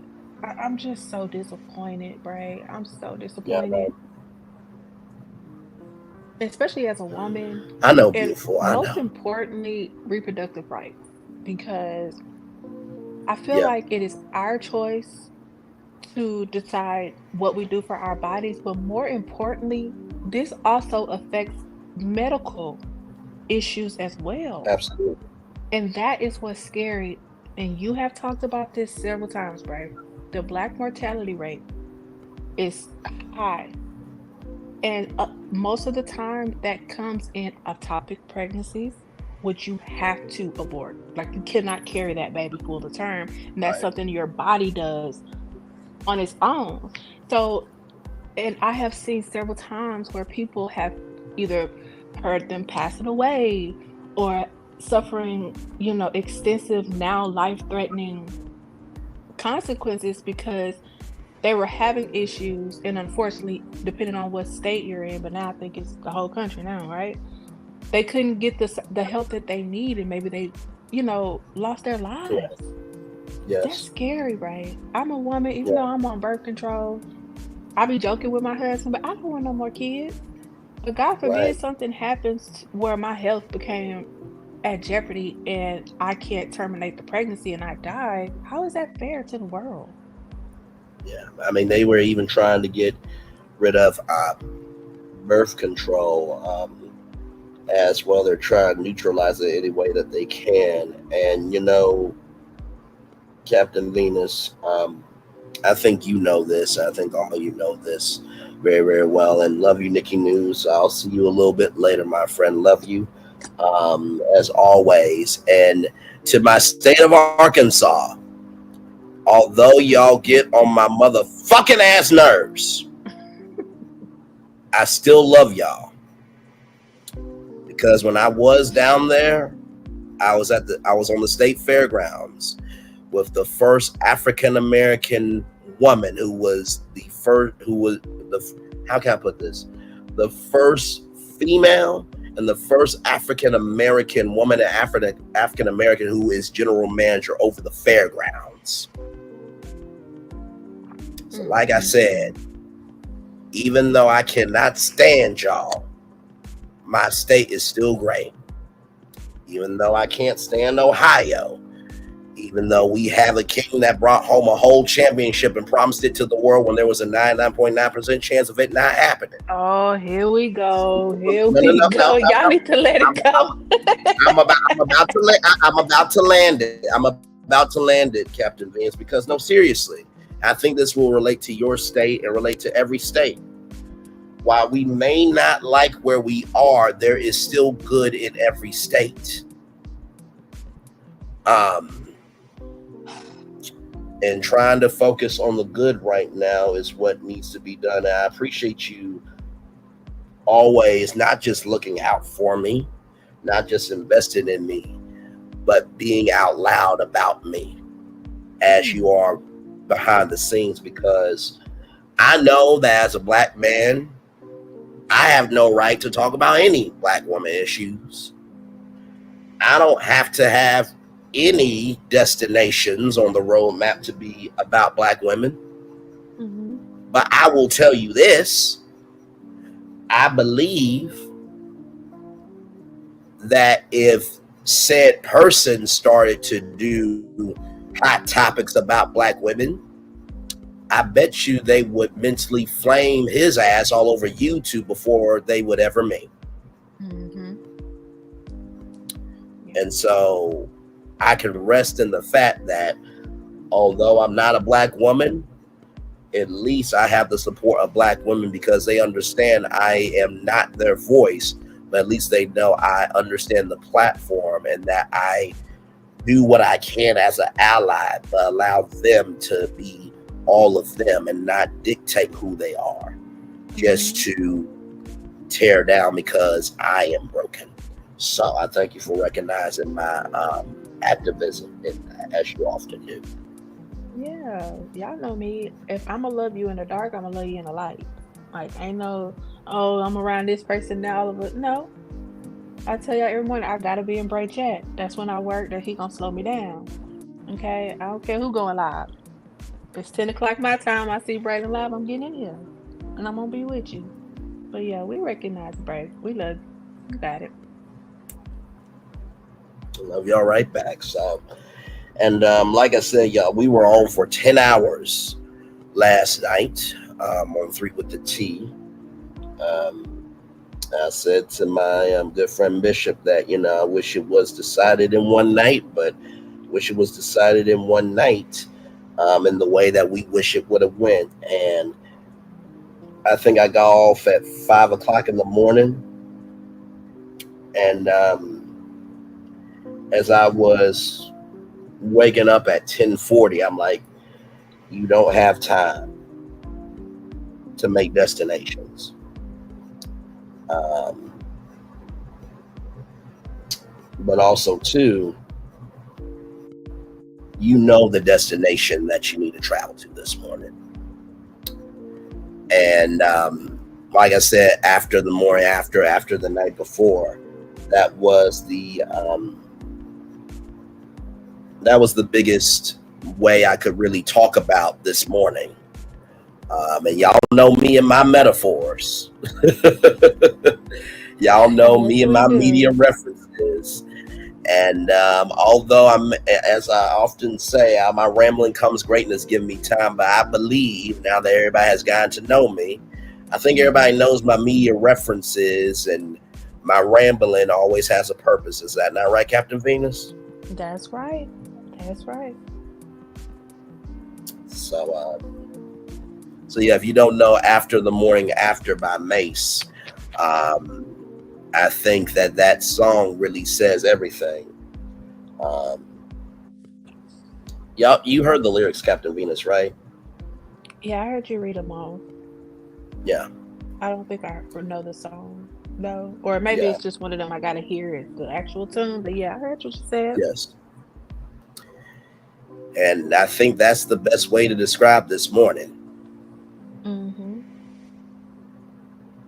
I'm just so disappointed, Bray. I'm so disappointed. Yeah, especially as a woman. I know, And beautiful. I most know. importantly, reproductive rights, because I feel like it is our choice to decide what we do for our bodies, but more importantly, this also affects medical issues as well. Absolutely. And that is what's scary. And you have talked about this several times, Bray. The Black mortality rate is high. And most of the time that comes in ectopic pregnancies, which you have to abort. Like, you cannot carry that baby full of term. And that's something your body does on its own. So, and I have seen several times where people have either heard them passing away or suffering, extensive, now life-threatening consequences because they were having issues, and unfortunately, depending on what state you're in, but now I think it's the whole country now, right? They couldn't get the help that they need, and maybe they, lost their lives. Yes. That's scary, right? I'm a woman, even though I'm on birth control. I be joking with my husband, but I don't want no more kids. But God forbid something happens where my health became at jeopardy and I can't terminate the pregnancy and I die. How is that fair to the world? Yeah, I mean, they were even trying to get rid of birth control as well. They're trying to neutralize it any way that they can. And, Captain Venus, I think you know this. I think all of you know this very, very well. And love you, Nikki News. I'll see you a little bit later, my friend. Love you as always. And to my state of Arkansas, although y'all get on my motherfucking ass nerves, I still love y'all. Because when I was down there, I was on the state fairgrounds with the first African American woman who was the how can I put this? The first female and the first African American woman and African American who is general manager over the fairgrounds. So like I said, even though I cannot stand y'all, my state is still great. Even though I can't stand Ohio, Even though we have a king that brought home a whole championship and promised it to the world when there was a 99.9% chance of it not happening. Oh, here we go. Here No, we go. Y'all need to let it go. I'm about to land it. I'm about to land it, Captain Vince, because no, seriously, I think this will relate to your state and relate to every state. While we may not like where we are, there is still good in every state. And trying to focus on the good right now is what needs to be done. And I appreciate you always not just looking out for me, not just investing in me, but being out loud about me as you are behind the scenes, because I know that as a black man, I have no right to talk about any black woman issues. I don't have to have any destinations on the roadmap to be about black women. Mm-hmm. But I will tell you this. I believe that if said person started to do hot topics about black women, I bet you they would mentally flame his ass all over YouTube before they would ever me. Mm-hmm. And so I can rest in the fact that although I'm not a black woman, at least I have the support of black women, because they understand I am not their voice, but at least they know I understand the platform and that I do what I can as an ally, but allow them to be all of them and not dictate who they are just to tear down because I am broken. So I thank you for recognizing my activism in that, as you often do. Yeah, y'all know me. If I'm gonna love you in the dark, I'm gonna love you in the light. Like, ain't no, oh, I'm around this person now. All of it. No, I tell y'all every morning I gotta be in Bray chat. That's when I work. That he gonna slow me down. Okay, I don't care who going live. If it's 10 o'clock my time, I see Braylon live. I'm getting in here, and I'm gonna be with you. But yeah, we recognize Bray. We love you. You got it. Love y'all right back. So, and like I said, y'all, we were on for 10 hours last night on 3 with the T. I said to my good friend Bishop that, I wish it was decided in one night, but wish it was decided in one night in the way that we wish it would have went. And I think I got off at 5 o'clock in the morning. And as I was waking up at 10:40, I'm like, you don't have time to make destinations. But also, too, the destination that you need to travel to this morning. And like I said, after the morning after the night before, that was the biggest way I could really talk about this morning. And y'all know me and my metaphors. Y'all know me and my media references. And although as I often say, my rambling comes greatness, give me time. But I believe now that everybody has gotten to know me, I think everybody knows my media references, and my rambling always has a purpose. Is that not right, Captain Venus? That's right. That's right. So yeah, if you don't know After the Morning After by Mace, I think that song really says everything. Y'all, you heard the lyrics, Captain Venus, right? Yeah, I heard you read them all. Yeah. I don't think I know the song, though. Or maybe it's just one of them I gotta hear it, the actual tune. But yeah, I heard what you said. Yes. And I think that's the best way to describe this morning. Mm-hmm.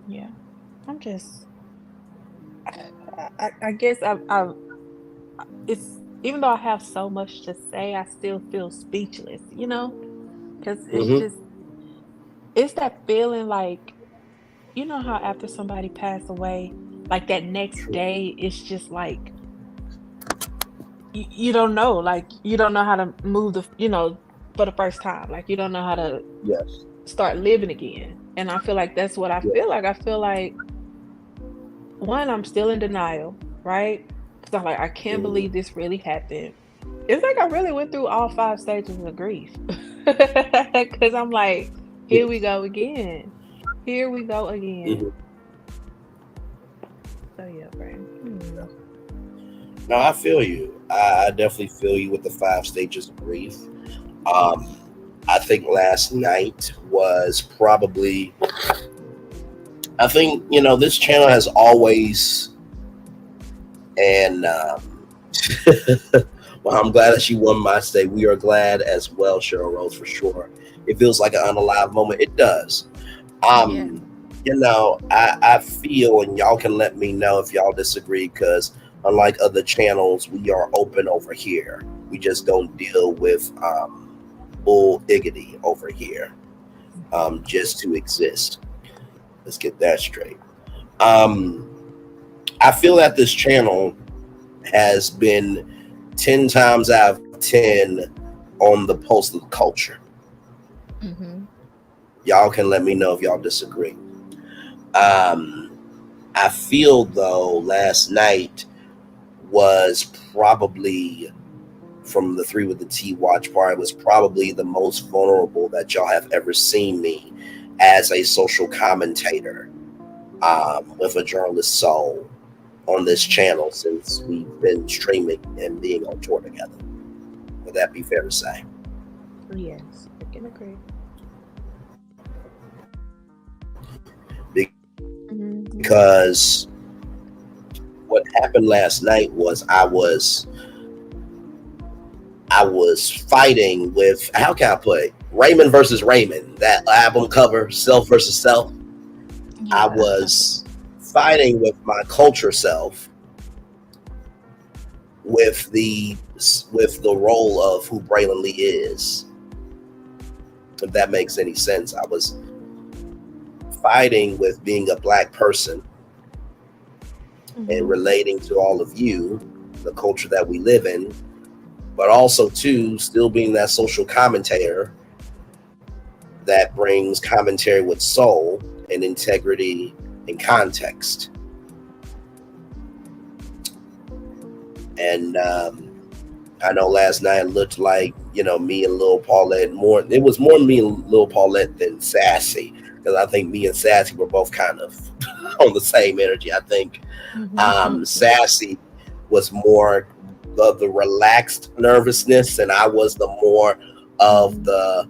Yeah. I'm just... I guess it's, even though I have so much to say, I still feel speechless, because it's it's that feeling like, how after somebody passed away, like that next day, it's just like you don't know, like you don't know how to move for the first time. Like you don't know how to Yes. start living again. And I feel like that's what I Yeah. feel like. I feel like one, I'm still in denial, right? Because I'm like, I can't believe this really happened. It's like I really went through all 5 stages of grief. Because I'm like, here we go again. Here we go again. So yeah, Brain. No, I feel you. I definitely feel you with the 5 stages of grief. I think last night was probably. I think this channel has always, and well, I'm glad that she won my state. We are glad as well, Cheryl Rose, for sure. It feels like an unalive moment. It does. I feel, and y'all can let me know if y'all disagree, because unlike other channels, we are open over here. We just don't deal with bull diggity over here, just to exist. Let's get that straight. I feel that this channel has been 10 times out of 10 on the pulse of culture. Y'all can let me know if y'all disagree. I feel though last night was probably, from the 3 with the T watch party, was probably the most vulnerable that y'all have ever seen me as a social commentator with a journalist soul on this channel since we've been streaming and being on tour together. Would that be fair to say? Yes, I can agree. Because what happened last night was I was fighting with, how can I put it? Raymond versus Raymond, that album cover, Self versus Self. I was fighting with my culture self with the role of who Braylon Lee is. If that makes any sense. I was fighting with being a Black person and relating to all of you, the culture that we live in, but also too still being that social commentator that brings commentary with soul and integrity and context. And I know last night it looked like, me and Lil Paulette it was more me and Lil Paulette than Sassy, because I think me and Sassy were both kind of on the same energy. I think Sassy was more the relaxed nervousness, and I was the more of the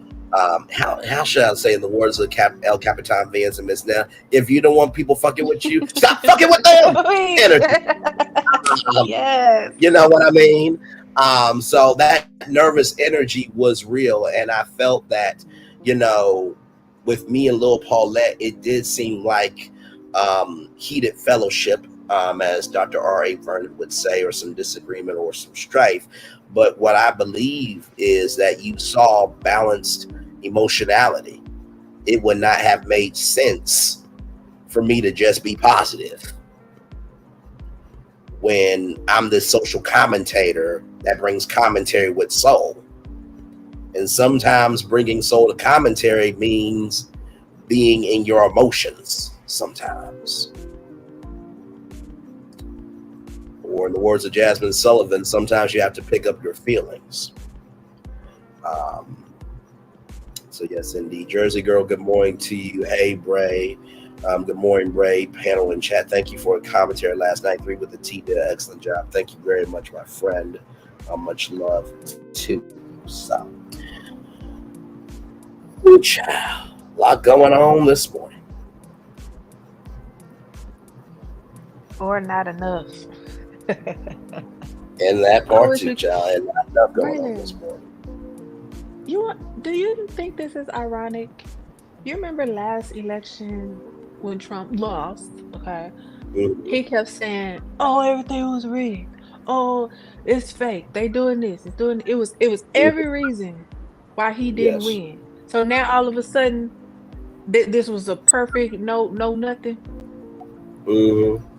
how should I say, in the words of El Capitan Vance and Miss Now, if you don't want people fucking with you, stop fucking with them. Energy. Yes. You know what I mean? So that nervous energy was real, and I felt that, with me and Lil Paulette, it did seem like heated fellowship, as Dr. R.A. Vernon would say, or some disagreement or some strife. But what I believe is that you saw balanced emotionality. It would not have made sense for me to just be positive when I'm this social commentator that brings commentary with soul. And sometimes bringing soul to commentary means being in your emotions sometimes. Or in the words of Jasmine Sullivan, sometimes you have to pick up your feelings. So yes, indeed. Jersey Girl, good morning to you. Hey, Bray. Good morning, Bray. Panel and chat. Thank you for a commentary last night. 3 with the T did an excellent job. Thank you very much, my friend. Much love to you. So, child. A lot going on this morning. Or not enough. And that part too, child. And not enough going on this morning. Do you think this is ironic? You remember last election when Trump lost? Okay. He kept saying, "Oh, everything was rigged. Oh, it's fake. They doing this. It's doing." It was every reason why he didn't win. So now all of a sudden, this was a perfect no nothing.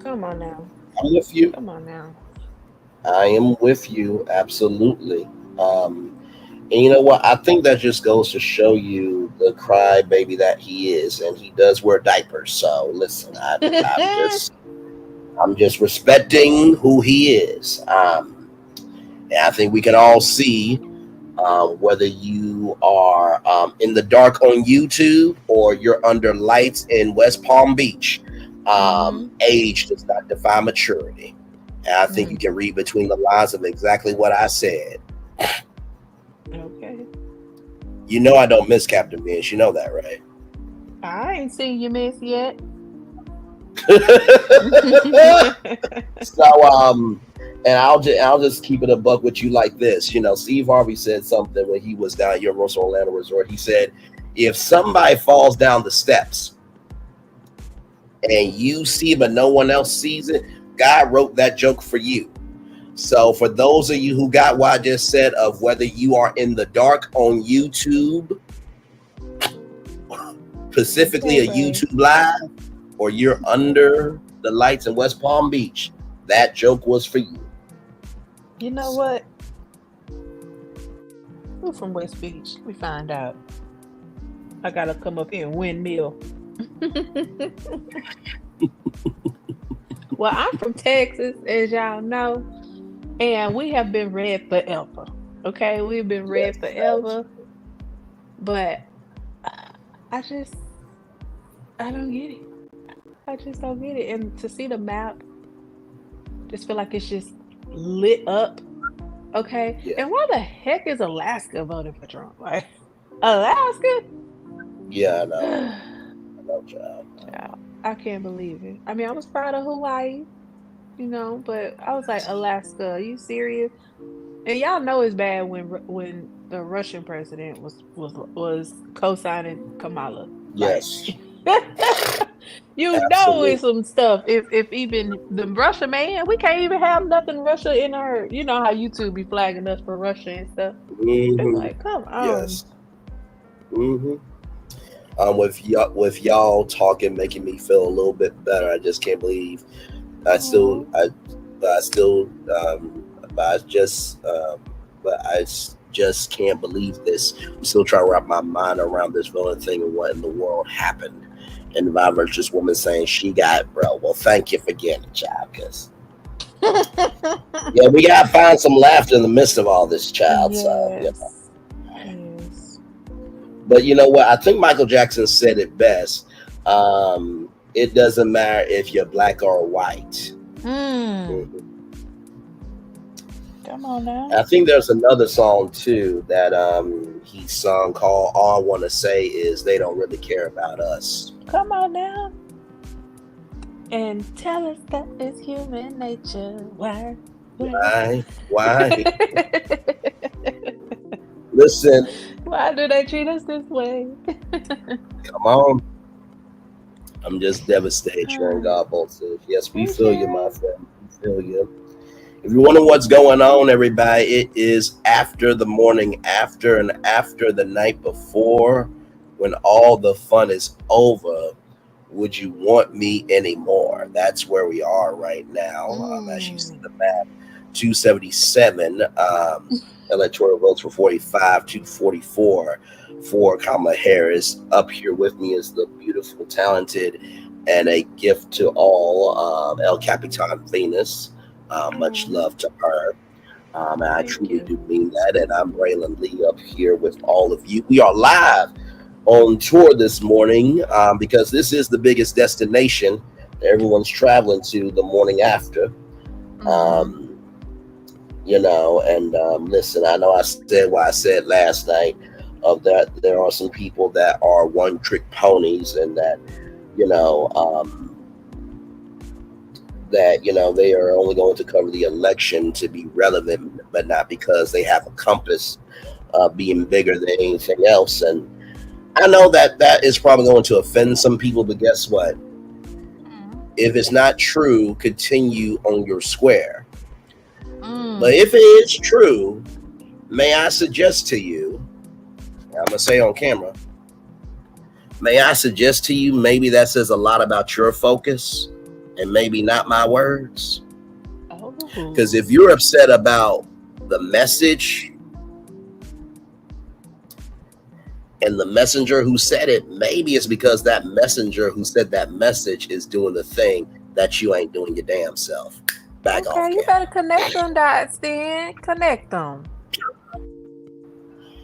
Come on now. I'm with you. Come on now. I am with you absolutely. And you know what? I think that just goes to show you the crybaby that he is, and he does wear diapers. So listen, I'm just respecting who he is. And I think we can all see whether you are in the dark on YouTube or you're under lights in West Palm Beach. Age does not define maturity. And I think you can read between the lines of exactly what I said. Okay. You know I don't miss Captain Bench. You know that, right? I ain't seen you miss yet. So and I'll just keep it a buck with you like this. You know, Steve Harvey said something when he was down at Universal Orlando Resort. He said, if somebody falls down the steps and you see but no one else sees it, God wrote that joke for you. So for those of you who got what I just said of whether you are in the dark on YouTube, specifically a YouTube Live, or you're under the lights in West Palm Beach, that joke was for you. You know what? Who's from West Beach? We find out. I gotta come up here and windmill. Well, I'm from Texas, as y'all know, and we have been red forever. Okay, we've been red forever, but I don't get it. I just don't get it. And to see the map, just feel like it's just lit up. Okay, and why the heck is Alaska voting for Trump? Like, Alaska? Yeah, I know. I know, child. I can't believe it. I mean, I was proud of Hawaii, you know, but I was like, Alaska, are you serious? And y'all know it's bad when the Russian president was co-signing Kamala. Yes. You know it's some stuff. If even the Russia, man, we can't even have nothing Russia in our. You know how YouTube be flagging us for Russia and stuff. It's like, come on. Yes. With y'all talking, making me feel a little bit better. I just can't believe. I just can't believe this. I'm still trying to wrap my mind around this villain thing and what in the world happened. And the virtuous woman saying she got it, bro. Well, thank you for getting it, child. Because yeah, we gotta find some laughter in the midst of all this, child. Yes. So, you know. Yes. But you know what? I think Michael Jackson said it best. It doesn't matter if you're black or white. Come on now. I think there's another song too that he sung called "All I Want to Say Is They Don't Really Care About Us." Come on now. And tell us that it's human nature. Why? Listen. Why do they treat us this way? Come on. I'm just devastated. God both says, yes, we feel you, my friend. We feel you. If you wonder what's going on, everybody, it is after the morning after and after the night before, when all the fun is over. Would you want me anymore? That's where we are right now. As you see the map, 277 electoral votes for 45, 244 for Kamala Harris. Up here with me is the beautiful, talented, and a gift to all, El Capitan Venus. Much love to her. And I truly do mean that. And I'm Braylon Lee up here with all of you. We are live on tour this morning because this is the biggest destination everyone's traveling to the morning after. You know, and listen, I know I said what I said last night of that there are some people that are one-trick ponies and that, you know, they are only going to cover the election to be relevant, but not because they have a compass being bigger than anything else. And I know that that is probably going to offend some people, but guess what? If it's not true, continue on your square. But if it is true, may I suggest to you, I'm going to say on camera, may I suggest to you, maybe that says a lot about your focus and maybe not my words. Because if you're upset about the message and the messenger who said it, maybe it's because that messenger who said that message is doing the thing that you ain't doing your damn self. Back off. Okay, you better connect them dots then. Connect them.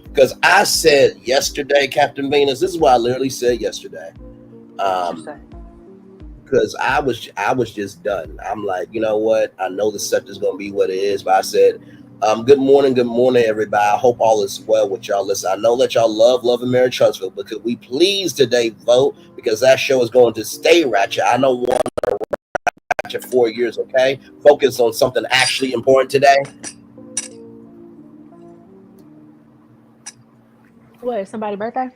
Because I said yesterday, Captain Venus, this is what I literally said yesterday. Because I was just done. I'm like, you know what? I know the subject is going to be what it is, but I said, good morning, everybody. I hope all is well with y'all. Listen, I know that y'all love and Mary Huntsville, but could we please today vote? Because that show is going to stay ratchet. I don't want to ratchet 4 years, okay? Focus on something actually important today. What, somebody's birthday?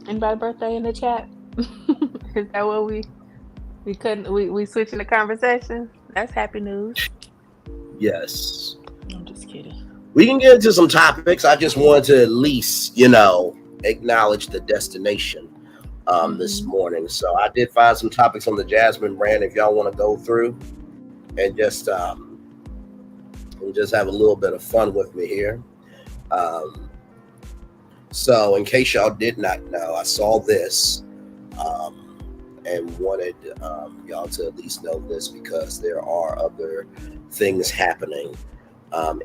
Anybody birthday in the chat? Is that what we switching the conversation? That's happy news. Yes. I'm just kidding. We can get into some topics. I just wanted to at least, acknowledge the destination this morning. So I did find some topics on the Jasmine brand if y'all want to go through and just have a little bit of fun with me here. So in case y'all did not know, I saw this and wanted y'all to at least know this because there are other things happening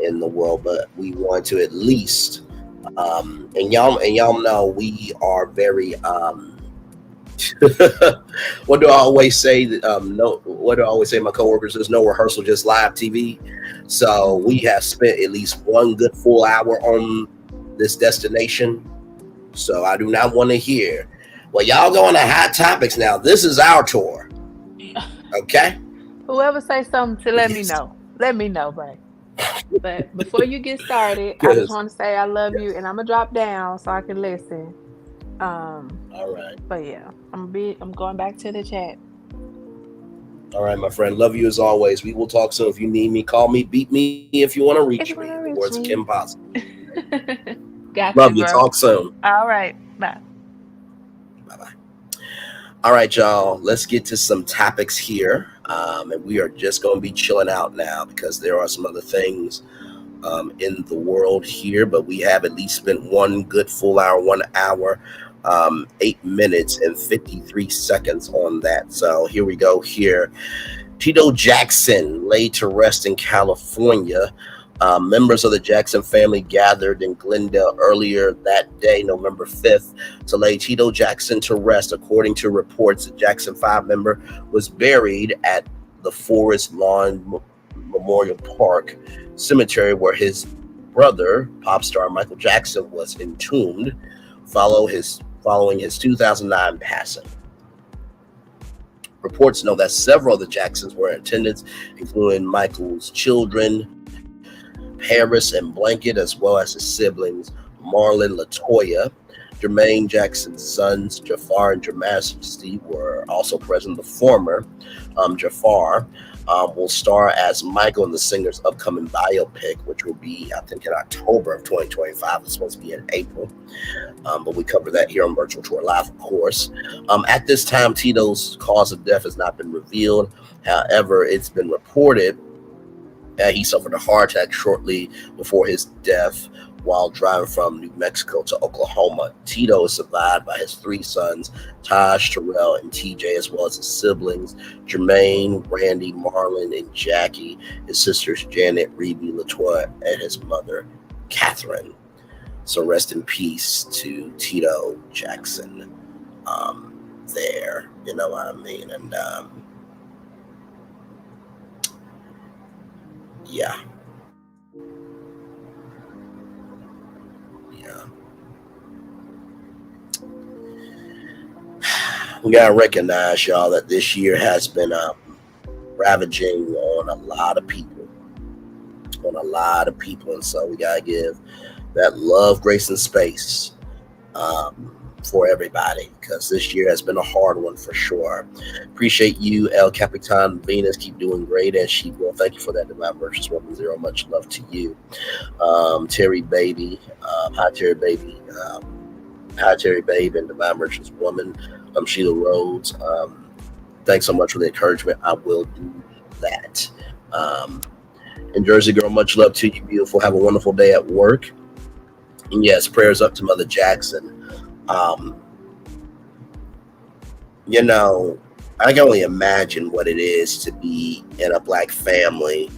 in the world, but we want to at least and y'all know we are very what do I always say? What do I always say? My coworkers, there's no rehearsal, just live TV. So we have spent at least one good full hour on this destination. So I do not want to hear, well, y'all going to hot topics now. This is our tour. Okay? Whoever say something to let me know. Let me know, right? But before you get started, I just want to say I love you, and I'm gonna drop down so I can listen. All right. But yeah, I'm going back to the chat. All right, my friend. Love you as always. We will talk soon. If you need me, call me, beat me if you want to reach me. The words of Kim Possible. Love you. Talk soon. All right. Bye. Bye-bye. All right, y'all. Let's get to some topics here. And we are just going to be chilling out now because there are some other things in the world here. But we have at least spent one good full hour, 1 hour, 8 minutes and 53 seconds on that. So here we go here. Tito Jackson laid to rest in California. Members of the Jackson family gathered in Glendale earlier that day, November 5th, to lay Tito Jackson to rest. According to reports, the Jackson 5 member was buried at the Forest Lawn Memorial Park Cemetery, where his brother, pop star Michael Jackson, was entombed following his 2009 passing. Reports know that several of the Jacksons were in attendance, including Michael's children, Paris and Blanket, as well as his siblings, Marlon, LaToya. Jermaine Jackson's sons, Jafar and Jermaine, were also present. The former, Jafar, will star as Michael in the singer's upcoming biopic, which will be, I think, in October of 2025. It's supposed to be in April. But we cover that here on Virtual Tour Live, of course. At this time, Tito's cause of death has not been revealed. However, it's been reported that he suffered a heart attack shortly before his death while driving from New Mexico to Oklahoma. Tito is survived by his 3 sons, Taj, Terrell, and TJ, as well as his siblings, Jermaine, Randy, Marlon, and Jackie, his sisters, Janet, Rebe, LaToya, and his mother, Catherine. So rest in peace to Tito Jackson there, you know what I mean? And yeah. We gotta recognize, y'all, that this year has been ravaging on a lot of people. And so we gotta give that love, grace, and space for everybody, because this year has been a hard one for sure. Appreciate you, El Capitan Venus. Keep doing great, as she will. Thank you for that, Divine Versus 1-0. Much love to you. Terry Baby. Hi, Terry Baby. Hi, Terry Babe and Divine Merchants Woman. Sheila Rhodes. Thanks so much for the encouragement. I will do that. Um, and Jersey girl, much love to you, beautiful. Have a wonderful day at work. And yes, prayers up to Mother Jackson. Um, you know, I can only imagine what it is to be in a black family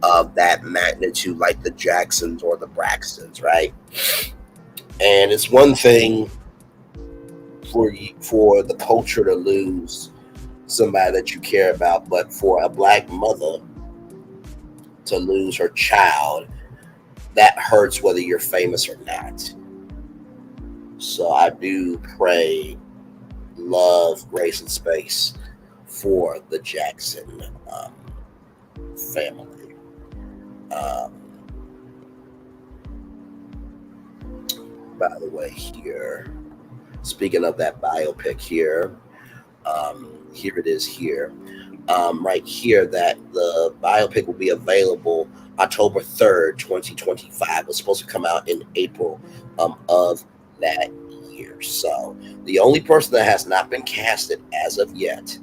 of that magnitude, like the Jacksons or the Braxtons, right? And it's one thing for the culture to lose somebody that you care about, but for a black mother to lose her child, that hurts whether you're famous or not. So I do pray love, grace, and space for the Jackson family. Um, by the way, here, speaking of that biopic here, here it is here. Right here, that the biopic will be available October 3rd, 2025. It was supposed to come out in April of that year. So the only person that has not been casted as of yet,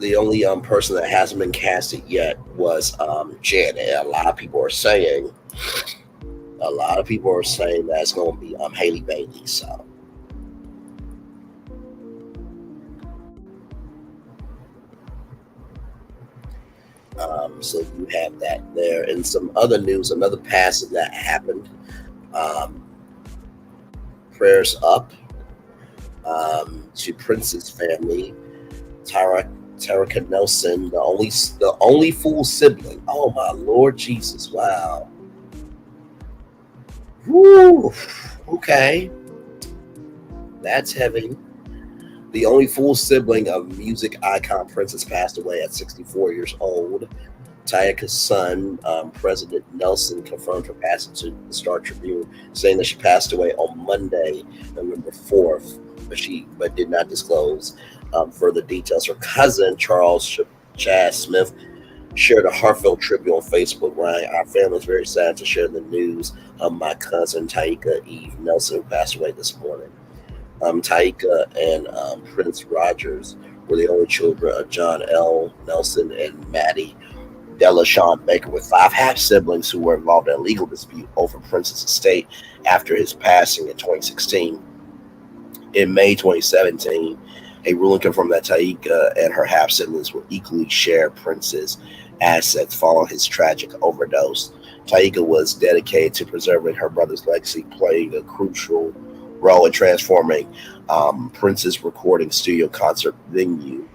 the only person that hasn't been casted yet was Janet. A lot of people are saying that it's going to be Haley Bailey. So you have that there. And some other news, another passing that happened. Prayers up to Prince's family. Tarika Nelson, the only full sibling. Oh my Lord Jesus! Wow. Woo. Okay, that's heavy. The only full sibling of music icon Prince passed away at 64 years old. Tayaka's son, President Nelson, confirmed her passing to the Star Tribune, saying that she passed away on Monday, November 4th, but did not disclose further details. Her cousin, Charles Chaz Smith, shared a heartfelt tribute on Facebook. Ryan, our family is very sad to share the news of my cousin, Taika Eve Nelson, who passed away this morning. Taika and Prince Rogers were the only children of John L. Nelson and Maddie Della Sean Baker, with 5 half-siblings who were involved in a legal dispute over Prince's estate after his passing in 2016. In May 2017, a ruling confirmed that Taika and her half-siblings will equally share Prince's assets following his tragic overdose. Taika was dedicated to preserving her brother's legacy, playing a crucial role in transforming Prince's recording studio concert venue,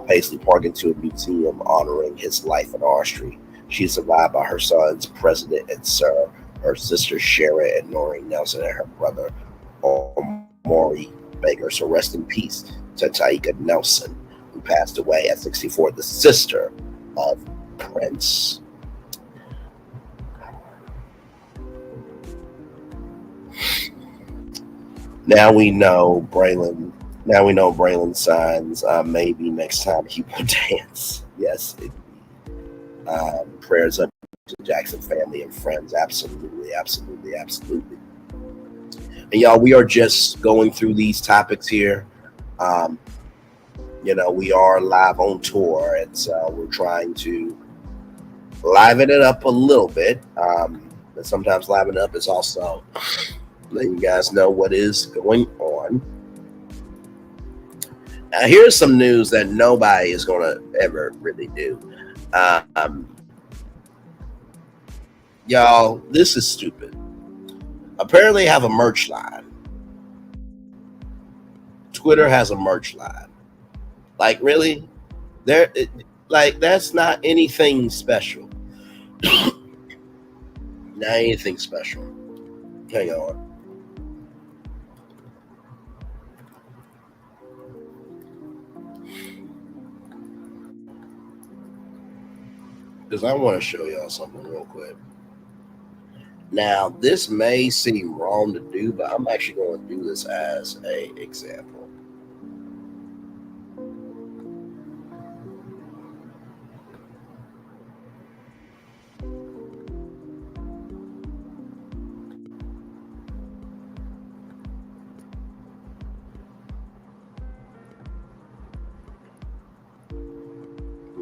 Paisley Park, into a museum honoring his life and artistry. She is survived by her sons, President and Sir, her sister Sharon and Noreen Nelson, and her brother Maury Baker. So rest in peace to Taika Nelson, who passed away at 64, the sister of Prince. Now we know Braylon signs. Maybe next time he will dance. Yes. Prayers up to Jackson family and friends. Absolutely, absolutely, absolutely. And y'all, we are just going through these topics here. We are live on tour, and so we're trying to liven it up a little bit. But sometimes liven up is also letting you guys know what is going on. Now, here's some news that nobody is going to ever really do. Y'all, this is stupid. Apparently, they have a merch line. Twitter has a merch line. Like, really? That's not anything special. Not anything special. Hang on. Because I want to show y'all something real quick. Now, this may seem wrong to do, but I'm actually going to do this as an example.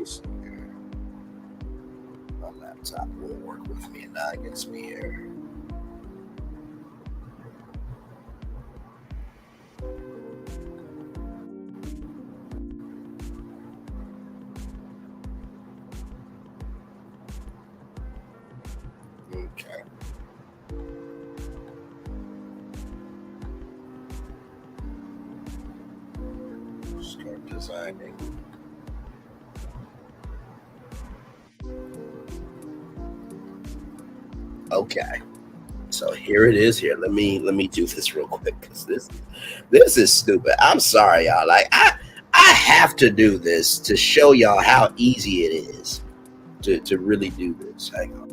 me see here. My laptop won't work with me, and now it gets me here. Okay. Start designing. Okay. So here it is here. Let me do this real quick because this is stupid. I'm sorry, y'all. Like I have to do this to show y'all how easy it is to really do this. Hang on.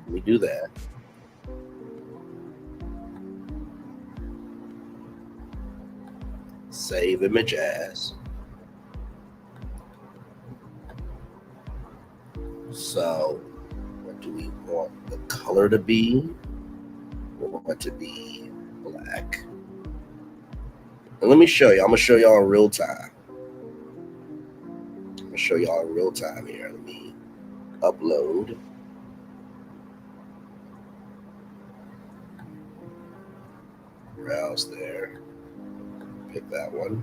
Let me do that. Save image as. So what do we want the color to be? We want it to be black. And let me show you. I'm gonna show y'all in real time. I'm gonna show y'all in real time here. Let me upload. Browse there. Pick that one.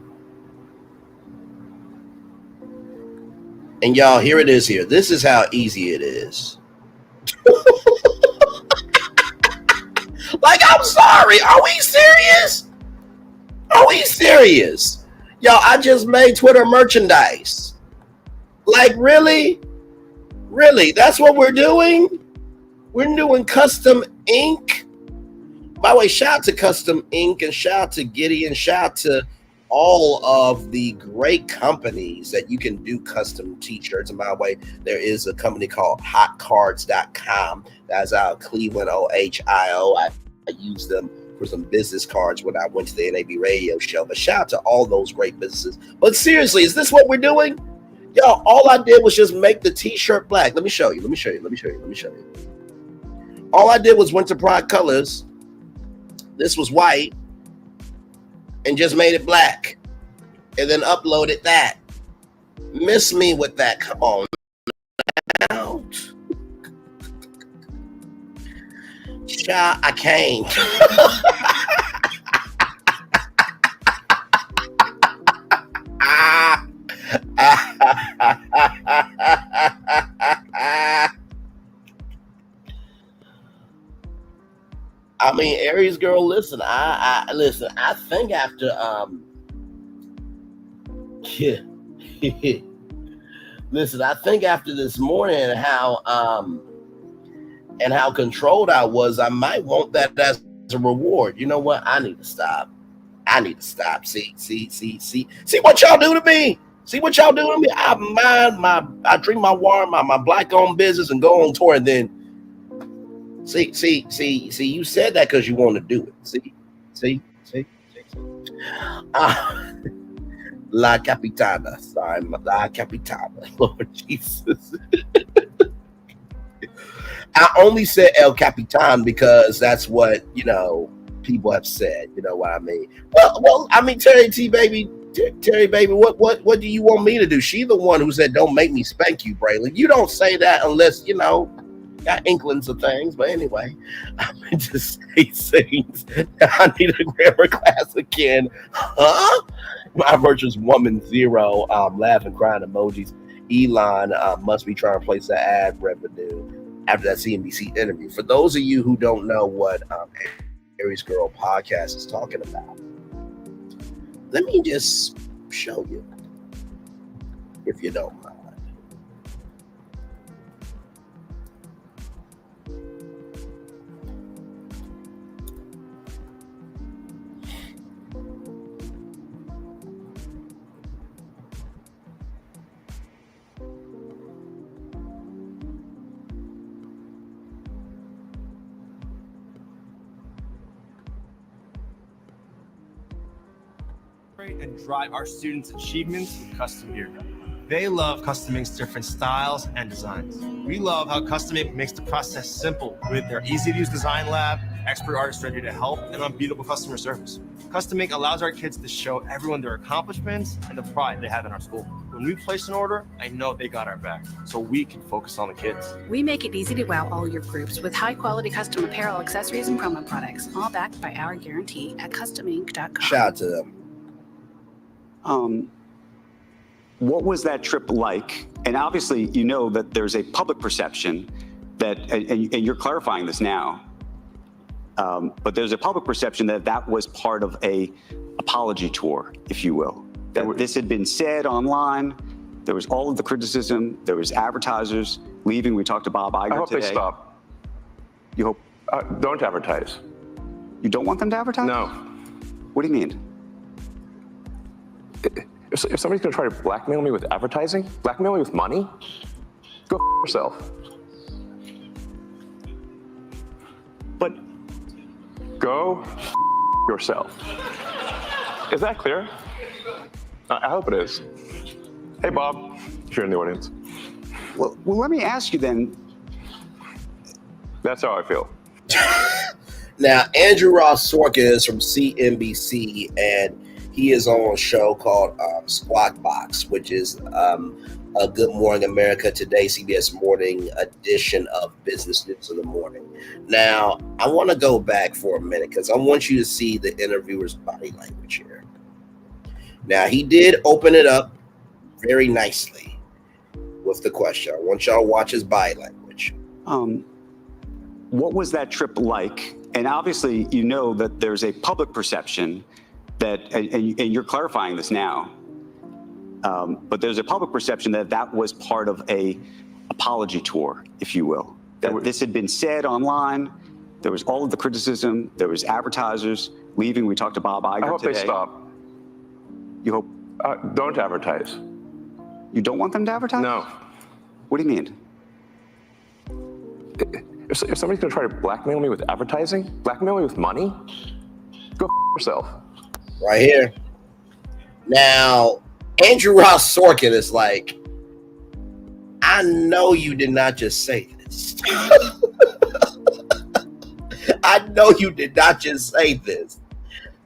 And y'all, here it is here. This is how easy it is. Like, I'm sorry. Are we serious? Are we serious? Y'all, I just made Twitter merchandise. Like, really? Really? That's what we're doing? We're doing custom ink? By the way, shout out to Custom Ink and shout out to Giddy and shout out to all of the great companies that you can do custom t-shirts. And by the way, there is a company called hotcards.com. That's out of Cleveland, Ohio. I used them for some business cards when I went to the NAB radio show. But shout out to all those great businesses. But seriously, is this what we're doing? Y'all, all I did was just make the t-shirt black. Let me show you. All I did was went to Pride Colors. This was white and just made it black and then uploaded that. Miss me with that. Come on out. Child, I can't. I mean, Aries girl, listen. I listen. I think after listen. I think after this morning and how controlled I was, I might want that as a reward. You know what? I need to stop. See what y'all do to me. I drink my water, my black-owned business, and go on tour, and then. See, you said that because you want to do it. See. La Capitana. Sorry, La Capitana. Lord Jesus. I only said El Capitan because that's what, people have said. You know what I mean? Well, I mean, Terry baby, what do you want me to do? She the one who said, don't make me spank you, Braylon. You don't say that unless, got inklings of things, but anyway, I meant to say things. I need a grammar class again. Huh? My virtuous woman 0, laughing, crying emojis. Elon must be trying to place that ad revenue after that CNBC interview. For those of you who don't know what Aries Girl podcast is talking about, let me just show you, if you don't mind. And drive our students' achievements with custom gear. They love Custom Ink's different styles and designs. We love how Custom Ink makes the process simple with their easy-to-use design lab, expert artists ready to help, and unbeatable customer service. Custom Ink allows our kids to show everyone their accomplishments and the pride they have in our school. When we place an order, I know they got our back, so we can focus on the kids. We make it easy to wow all your groups with high-quality custom apparel, accessories, and promo products, all backed by our guarantee at customink.com. Shout out to them. What was that trip like? And obviously, you know that there's a public perception that, and you're clarifying this now, but there's a public perception that that was part of a apology tour, if you will. That this had been said online. There was all of the criticism. There was advertisers leaving. We talked to Bob Iger today. I hope they stop. You hope? Don't advertise. You don't want them to advertise? No. What do you mean? If somebody's going to try to blackmail me with advertising, blackmail me with money, go yourself. But go yourself. Is that clear? I hope it is. Hey, Bob, if you're in the audience. Well, let me ask you then. That's how I feel. Now, Andrew Ross Sorkin is from CNBC, and he is on a show called Squawk Box, which is a Good Morning America Today, CBS Morning edition of Business News in the Morning. Now, I want to go back for a minute because I want you to see the interviewer's body language here. Now, he did open it up very nicely with the question. I want y'all to watch his body language. What was that trip like? And obviously, you know that there's a public perception that, and you're clarifying this now, but there's a public perception that that was part of a apology tour, if you will. That this had been said online. There was all of the criticism. There was advertisers leaving. We talked to Bob Iger today. I hope they stop. You hope? Don't advertise. You don't want them to advertise? No. What do you mean? If somebody's going to try to blackmail me with advertising, blackmail me with money, go yourself. Right here. Now, Andrew Ross Sorkin is like, I know you did not just say this. I know you did not just say this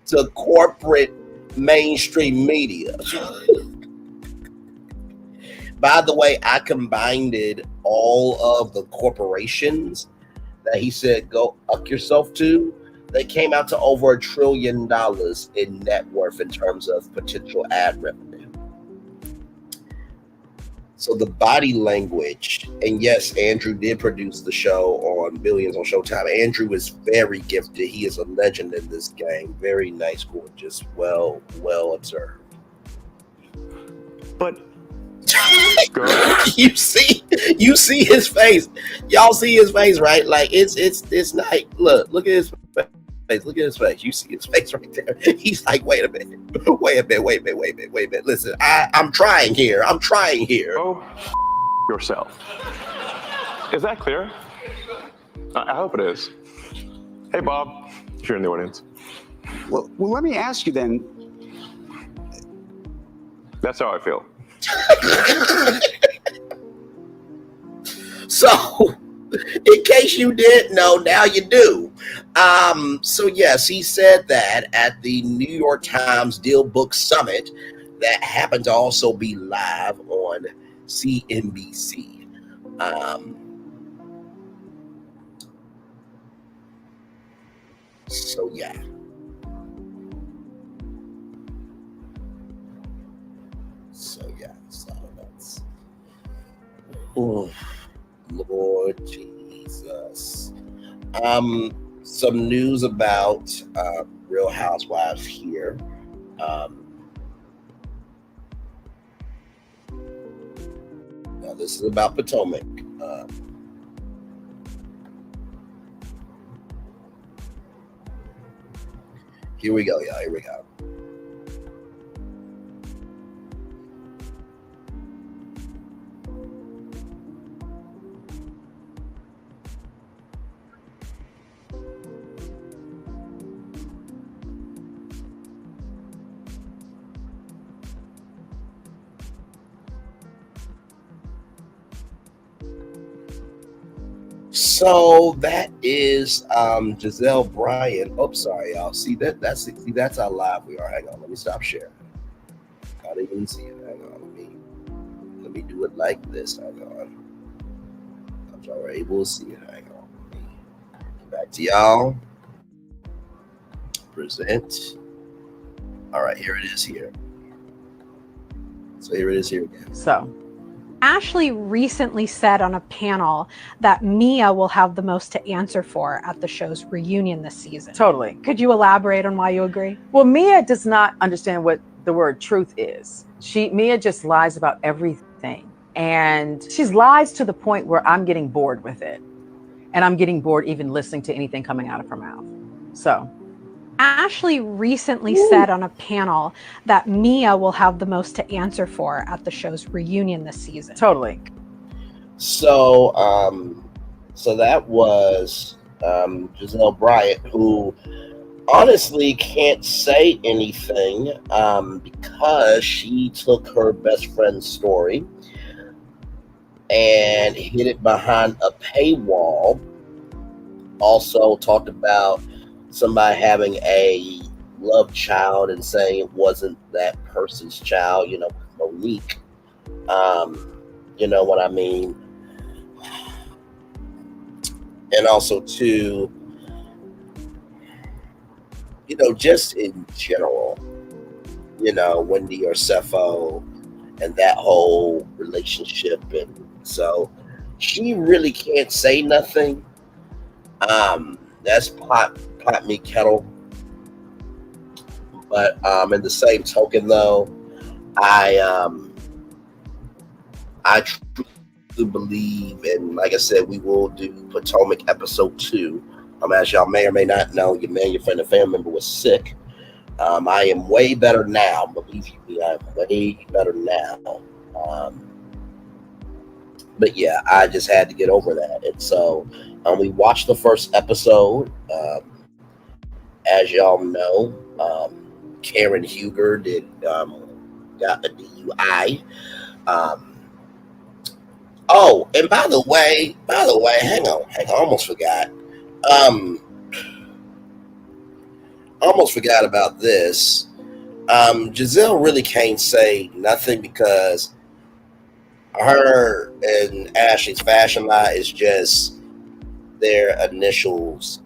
to corporate mainstream media. By the way, I combined all of the corporations that he said go uck yourself to. They came out to over $1 trillion in net worth in terms of potential ad revenue. So the body language, and yes, Andrew did produce the show on Billions on Showtime. Andrew is very gifted. He is a legend in this game. Very nice, gorgeous, well observed. But you see his face. Y'all see his face, right? Like it's not. Look at his face. Look at his face. You see his face right there. He's like, wait a minute. Listen, I'm trying here. Go yourself. Is that clear? I hope it is. Hey, Bob, if you're in the audience. Well, let me ask you then. That's how I feel. So, in case you didn't know, now you do. So yes, he said that at the New York Times Deal Book Summit that happened to also be live on CNBC. So yeah. So that's Lord Jesus. Some news about Real Housewives here. Now this is about Potomac. Here we go, y'all. Here we go. So that is Giselle Bryant. Oh, sorry, y'all. See that's how live we are. Hang on, let me stop sharing. I didn't even see it. Hang on, let me do it like this. Hang on. I'm y'all are able to see it. Hang on. Let me get back to y'all. Present. All right, here it is here. So here it is here again. So Ashley recently said on a panel that Mia will have the most to answer for at the show's reunion this season. Totally. Could you elaborate on why you agree? Well, Mia does not understand what the word truth is. Mia just lies about everything. And she's lies to the point where I'm getting bored with it. And I'm getting bored even listening to anything coming out of her mouth. So Ashley recently said on a panel that Mia will have the most to answer for at the show's reunion this season. Totally. So so that was Giselle Bryant, who honestly can't say anything because she took her best friend's story and hid it behind a paywall. Also talked about somebody having a love child and saying it wasn't that person's child, you know, Monique. You know what I mean? And also too, you know, just in general, you know, Wendy or Cepho and that whole relationship. And so she really can't say nothing. That's pot me kettle. But in the same token though, I truly believe, and like I said, we will do Potomac episode 2. As y'all may or may not know, your friend and family member was sick. I am way better now. Believe me, I'm way better now. But yeah, I just had to get over that. And so we watched the first episode. As y'all know, Karen Huger got a DUI. Oh, and by the way, hang on, I almost forgot. Almost forgot about this. Giselle really can't say nothing because her and Ashley's fashion line is just their initials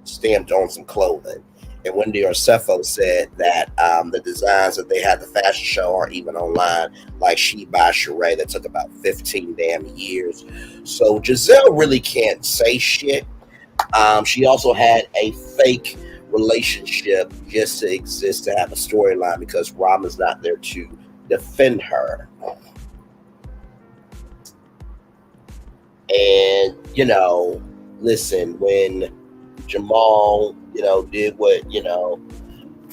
stamped on some clothing. And Wendy Cepho said that the designs that they had at the fashion show aren't even online, like She by Sheree, that took about 15 damn years. So Giselle really can't say shit. She also had a fake relationship just to exist, to have a storyline, because Robin's not there to defend her. And, you know, listen, when Jamal, you know, did what, you know,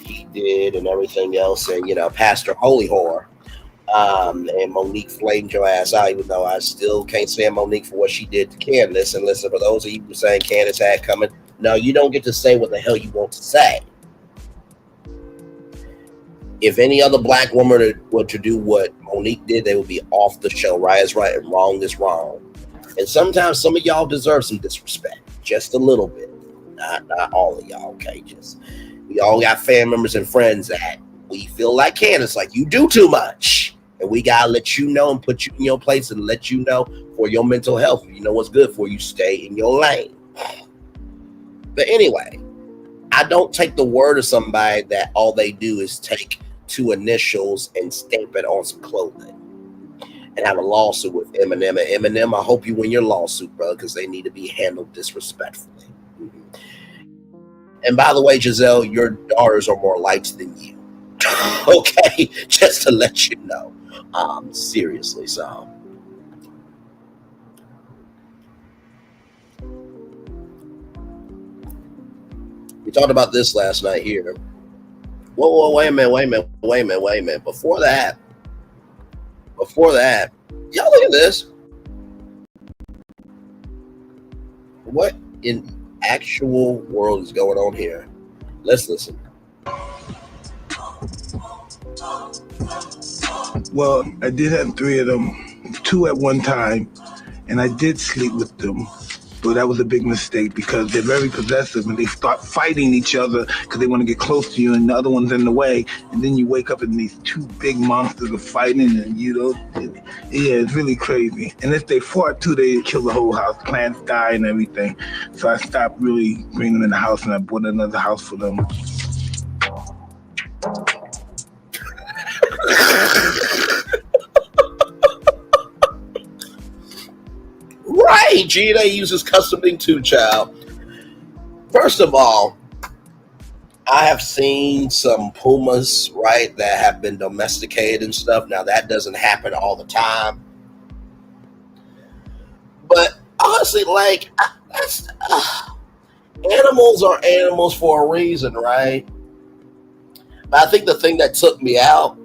he did and everything else, and, you know, Pastor Holy Whore, and Monique flamed your ass out, even though I still can't stand Monique for what she did to Candace. And listen, for those of you who saying Candace had coming, no, you don't get to say what the hell you want to say. If any other black woman were to do what Monique did, they would be off the show. Right is right and wrong is wrong. And sometimes some of y'all deserve some disrespect, just a little bit. Not all of y'all, okay? Just we all got family members and friends that we feel like Candace, like you do too much. And we gotta let you know and put you in your place and let you know for your mental health. You know what's good for you, stay in your lane. But anyway, I don't take the word of somebody that all they do is take 2 initials and stamp it on some clothing and have a lawsuit with Eminem. And Eminem, I hope you win your lawsuit, brother, because they need to be handled disrespectfully. And by the way, Giselle, your daughters are more lights than you. Okay, just to let you know. Seriously, so. We talked about this last night here. Whoa, wait a minute. Before that, y'all look at this. What in actual world is going on here? Let's listen. Well, I did have 3 of them, 2 at one time, and I did sleep with them. But that was a big mistake because they're very possessive and they start fighting each other because they want to get close to you and the other one's in the way. And then you wake up and these two big monsters are fighting and it's really crazy. And if they fought too, they kill the whole house. Plants die and everything. So I stopped really bringing them in the house and I bought another house for them. Right, Gina uses customing too, child. First of all, I have seen some pumas, right, that have been domesticated and stuff. Now, that doesn't happen all the time. But honestly, like, animals are animals for a reason, right? But I think the thing that took me out,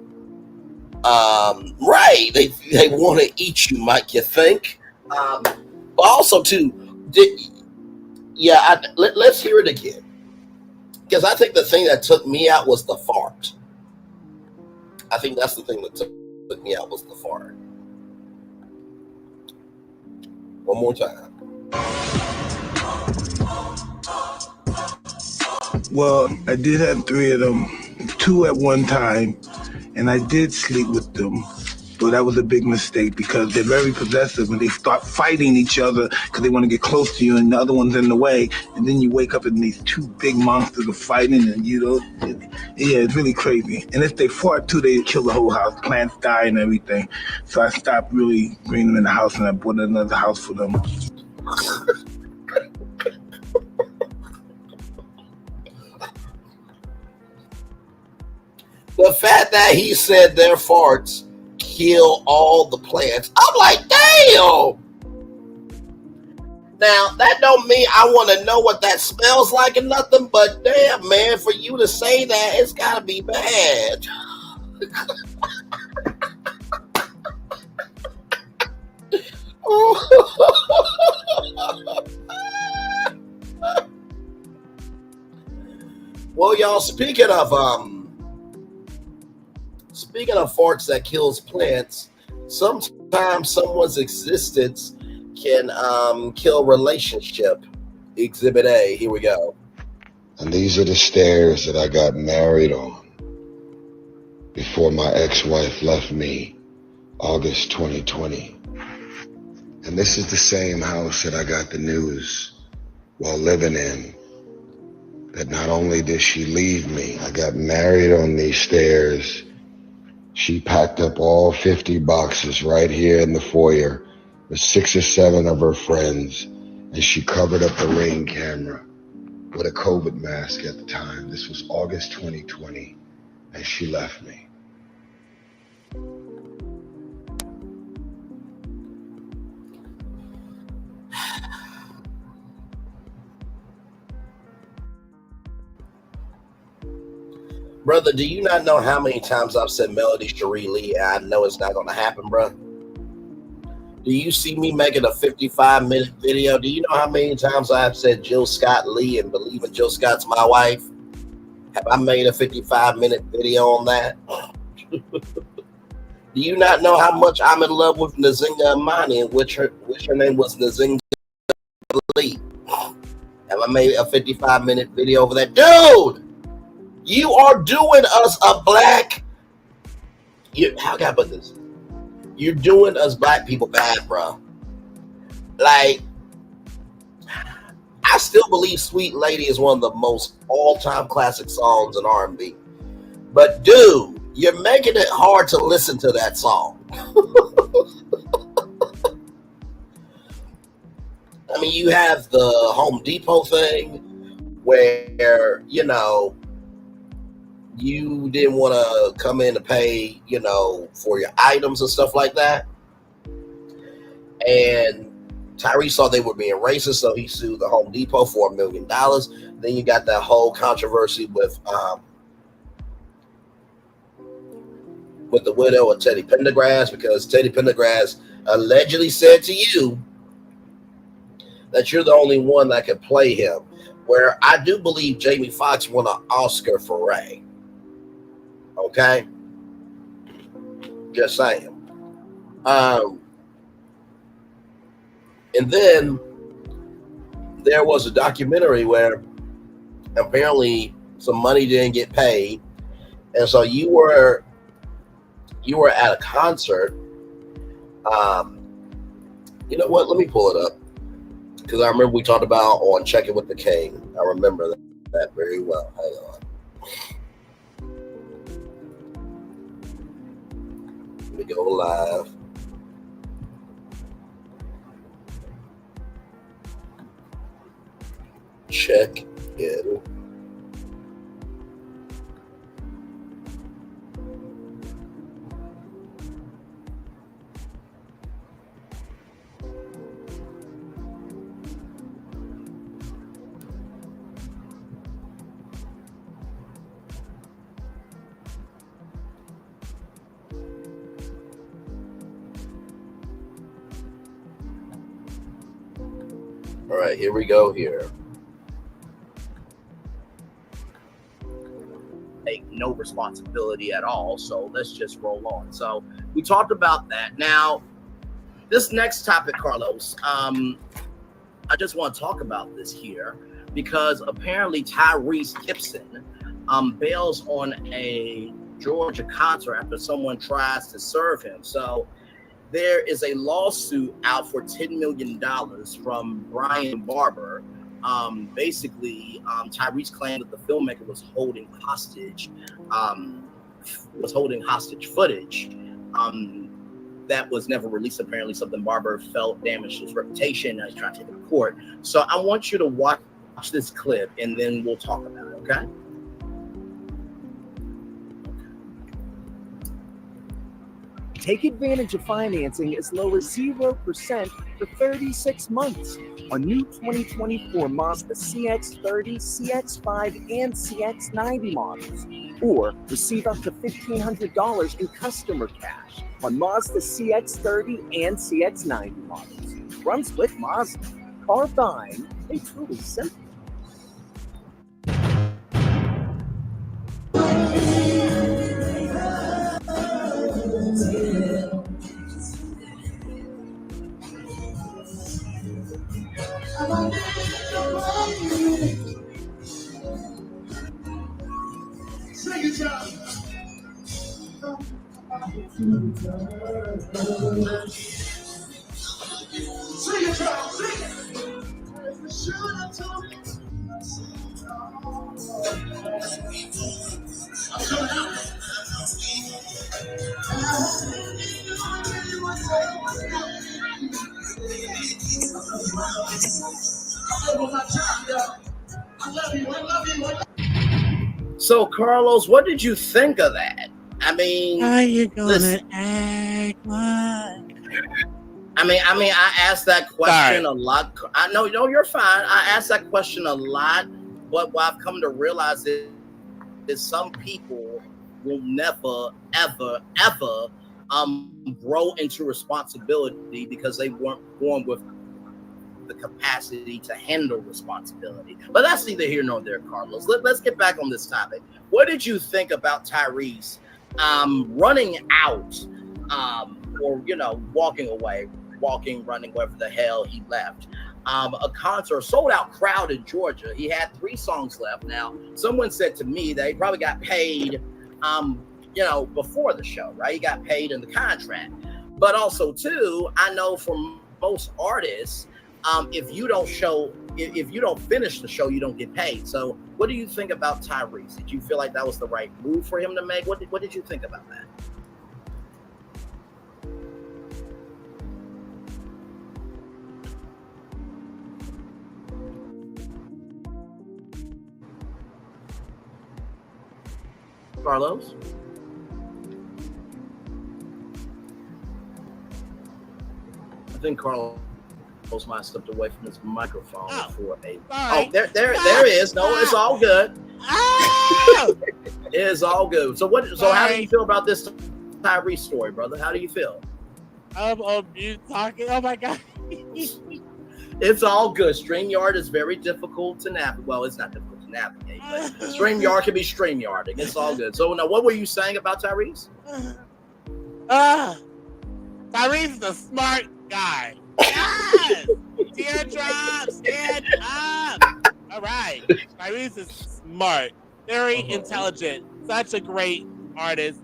right, they want to eat you, Mike, you think? But also, too, let's hear it again. Because I think the thing that took me out was the fart. I think that's the thing that took me out was the fart. One more time. Well, I did have 3 of them, 2 at one time, and I did sleep with them. But that was a big mistake because they're very possessive and they start fighting each other because they want to get close to you and the other one's in the way. And then you wake up and these 2 big monsters are fighting and it's really crazy. And if they fought too, they kill the whole house. Plants die and everything. So I stopped really bringing them in the house and I bought another house for them. The fact that he said their farts kill all the plants, I'm like, damn. Now, that don't mean I want to know what that smells like or nothing, but damn, man, for you to say that, it's got to be bad. Well, y'all, speaking of farts that kills plants, sometimes someone's existence can kill a relationship. Exhibit A, here we go. And these are the stairs that I got married on before my ex-wife left me, August 2020. And this is the same house that I got the news while living in, that not only did she leave me, I got married on these stairs. She packed up all 50 boxes right here in the foyer with 6 or 7 of her friends, and she covered up the Ring camera with a COVID mask at the time. This was August 2020, and she left me. Brother, do you not know how many times I've said Melody Cherie Lee? I know it's not going to happen, bro. Do you see me making a 55-minute video? Do you know how many times I've said Jill Scott Lee and believing Jill Scott's my wife? Have I made a 55-minute video on that? Do you not know how much I'm in love with Nzinga Amani, and which her name was Nzinga Lee? Have I made a 55-minute video over that? Dude! You are doing us a black... how can I put this? You're doing us black people bad, bro. Like, I still believe Sweet Lady is one of the most all-time classic songs in R&B. But, dude, you're making it hard to listen to that song. I mean, you have the Home Depot thing where, you didn't want to come in to pay, for your items and stuff like that. And Tyrese thought they were being racist, so he sued the Home Depot for $1 million. Then you got that whole controversy with the widow of Teddy Pendergrass, because Teddy Pendergrass allegedly said to you that you're the only one that could play him. Where I do believe Jamie Foxx won an Oscar for Ray. Okay? Just saying. And then there was a documentary where apparently some money didn't get paid, and so you were at a concert. You know what? Let me pull it up because I remember we talked about on Checking with the King. I remember that very well. Hang on. Let me go live. Check in. All right, here we go here. Take no responsibility at all, so let's just roll on. So we talked about that. Now, this next topic, Carlos, I just want to talk about this here because apparently Tyrese Gibson bails on a Georgia concert after someone tries to serve him. So there is a lawsuit out for $10 million from Brian Barber. Basically, Tyrese claimed that the filmmaker was holding hostage footage that was never released. Apparently, something Barber felt damaged his reputation. Now he's trying to take it to court. So I want you to watch this clip, and then we'll talk about it. Okay? Take advantage of financing as low as 0% for 36 months on new 2024 Mazda CX-30, CX-5, and CX-90 models. Or receive up to $1,500 in customer cash on Mazda CX-30 and CX-90 models. Runs with Mazda. Car buying is truly simple. So, Carlos, what did you think of that? I mean, how you gonna listen, act like? I asked that question a lot. I know, you're fine. I asked that question a lot, but what I've come to realize is some people will never, ever, ever grow into responsibility because they weren't born with the capacity to handle responsibility. But that's neither here nor there, Carlos. Let's get back on this topic. What did you think about Tyrese running out or, walking away, running, wherever the hell he left? A concert, sold out crowd in Georgia. He had 3 songs left. Now, someone said to me that he probably got paid, before the show, right? He got paid in the contract. But also, too, I know for most artists, if you don't finish the show, you don't get paid. So what do you think about Tyrese? Did you feel like that was the right move for him to make? What did you think about that? Carlos? I think Carlos might have stepped away from his microphone for a. Oh, there it is. No, it's all good. It is all good. So how do you feel about this Tyrese story, brother? How do you feel? I'm on mute talking. Oh my god. It's all good. StreamYard is very difficult to navigate. Well, it's not difficult to navigate, but StreamYard can be StreamYarding. It's all good. So now, what were you saying about Tyrese? Tyrese is a smart guy. Yes! Teardrop, stand up. All right. Tyrese is smart, very intelligent, such a great artist,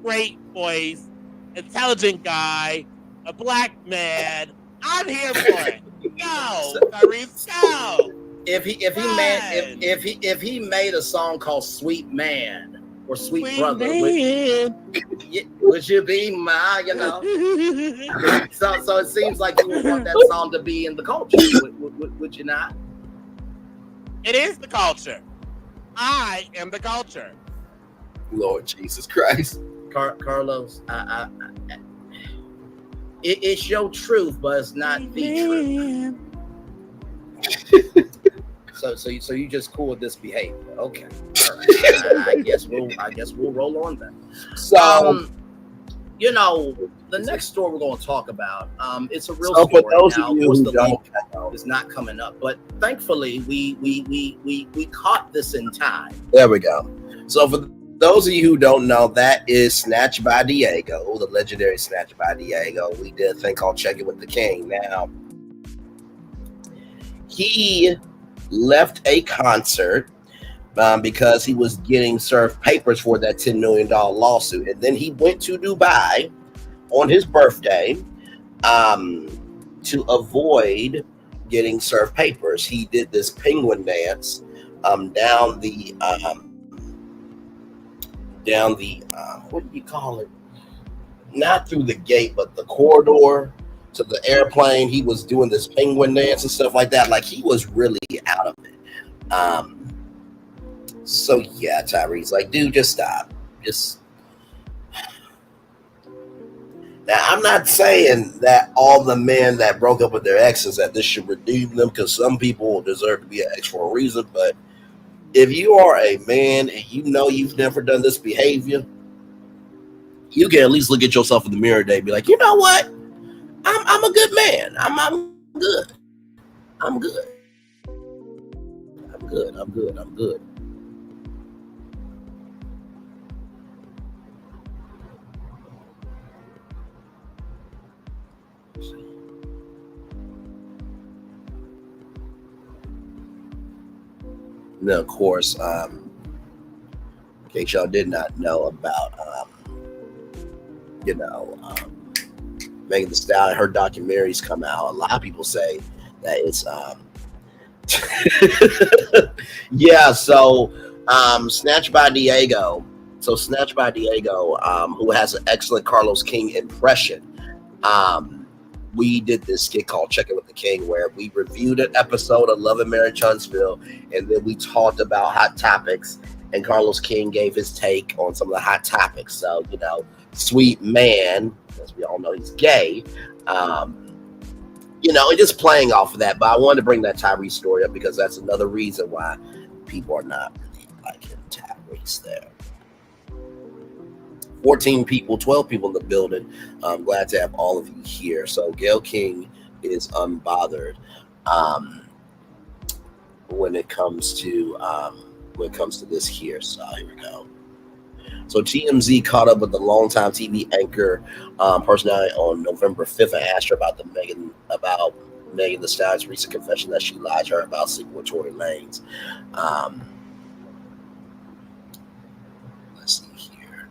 great voice, intelligent guy, a black man. I'm here for it. Go, Tyrese, go. If he made a song called Sweet Man or Sweet Brother, would you be my, so it seems like you would want that song to be in the culture, would you not? It is the culture. I am the culture. Lord Jesus Christ. Carlos, it's your truth, but it's not the truth. So you just cool with this behavior? Okay, all right. I guess we'll roll on then. So, the next story we're going to talk about, it's a real so story. for those now, of you who don't know, it's not coming up, but thankfully we caught this in time. there we go. So for those of you who don't know, that is Snatch by Diego, the legendary Snatch by Diego. We did a thing called Check It With the King. Now, he left a concert because he was getting served papers for that $10 million lawsuit. And then he went to Dubai on his birthday to avoid getting served papers. He did this penguin dance down the what do you call it? Not through the gate, but the corridor to the airplane. He was doing this penguin dance and stuff like that. Like, he was really out of it. So yeah, Tyrese, like, dude, just stop. Just now, I'm not saying that all the men that broke up with their exes that this should redeem them, because some people deserve to be an ex for a reason. But if you are a man and you know you've never done this behavior, you can at least look at yourself in the mirror today and be like, you know what? I'm a good man. I'm good. I'm good. I'm good. I'm good. I'm good. Now, of course, in case y'all did not know about, Megan Thee Stallion, her documentaries come out. A lot of people say that it's, yeah. So, Snatch by Diego. So, Snatch by Diego, who has an excellent Carlos King impression. We did this skit called Check It With the King, where we reviewed an episode of Love and Marriage Huntsville, and then we talked about hot topics, and Carlos King gave his take on some of the hot topics. So, Sweet Man, as we all know, he's gay. And just playing off of that. But I wanted to bring that Tyrese story up because that's another reason why people are not really liking Tyrese there. 14 people, 12 people in the building. I'm glad to have all of you here. So Gayle King is unbothered when it comes to this here. So here we go. So TMZ caught up with the longtime TV anchor personality on November 5th and asked her about Megan Thee Stallion's recent confession that she lied to her about sleeping with Tory Lanez. Let's see here.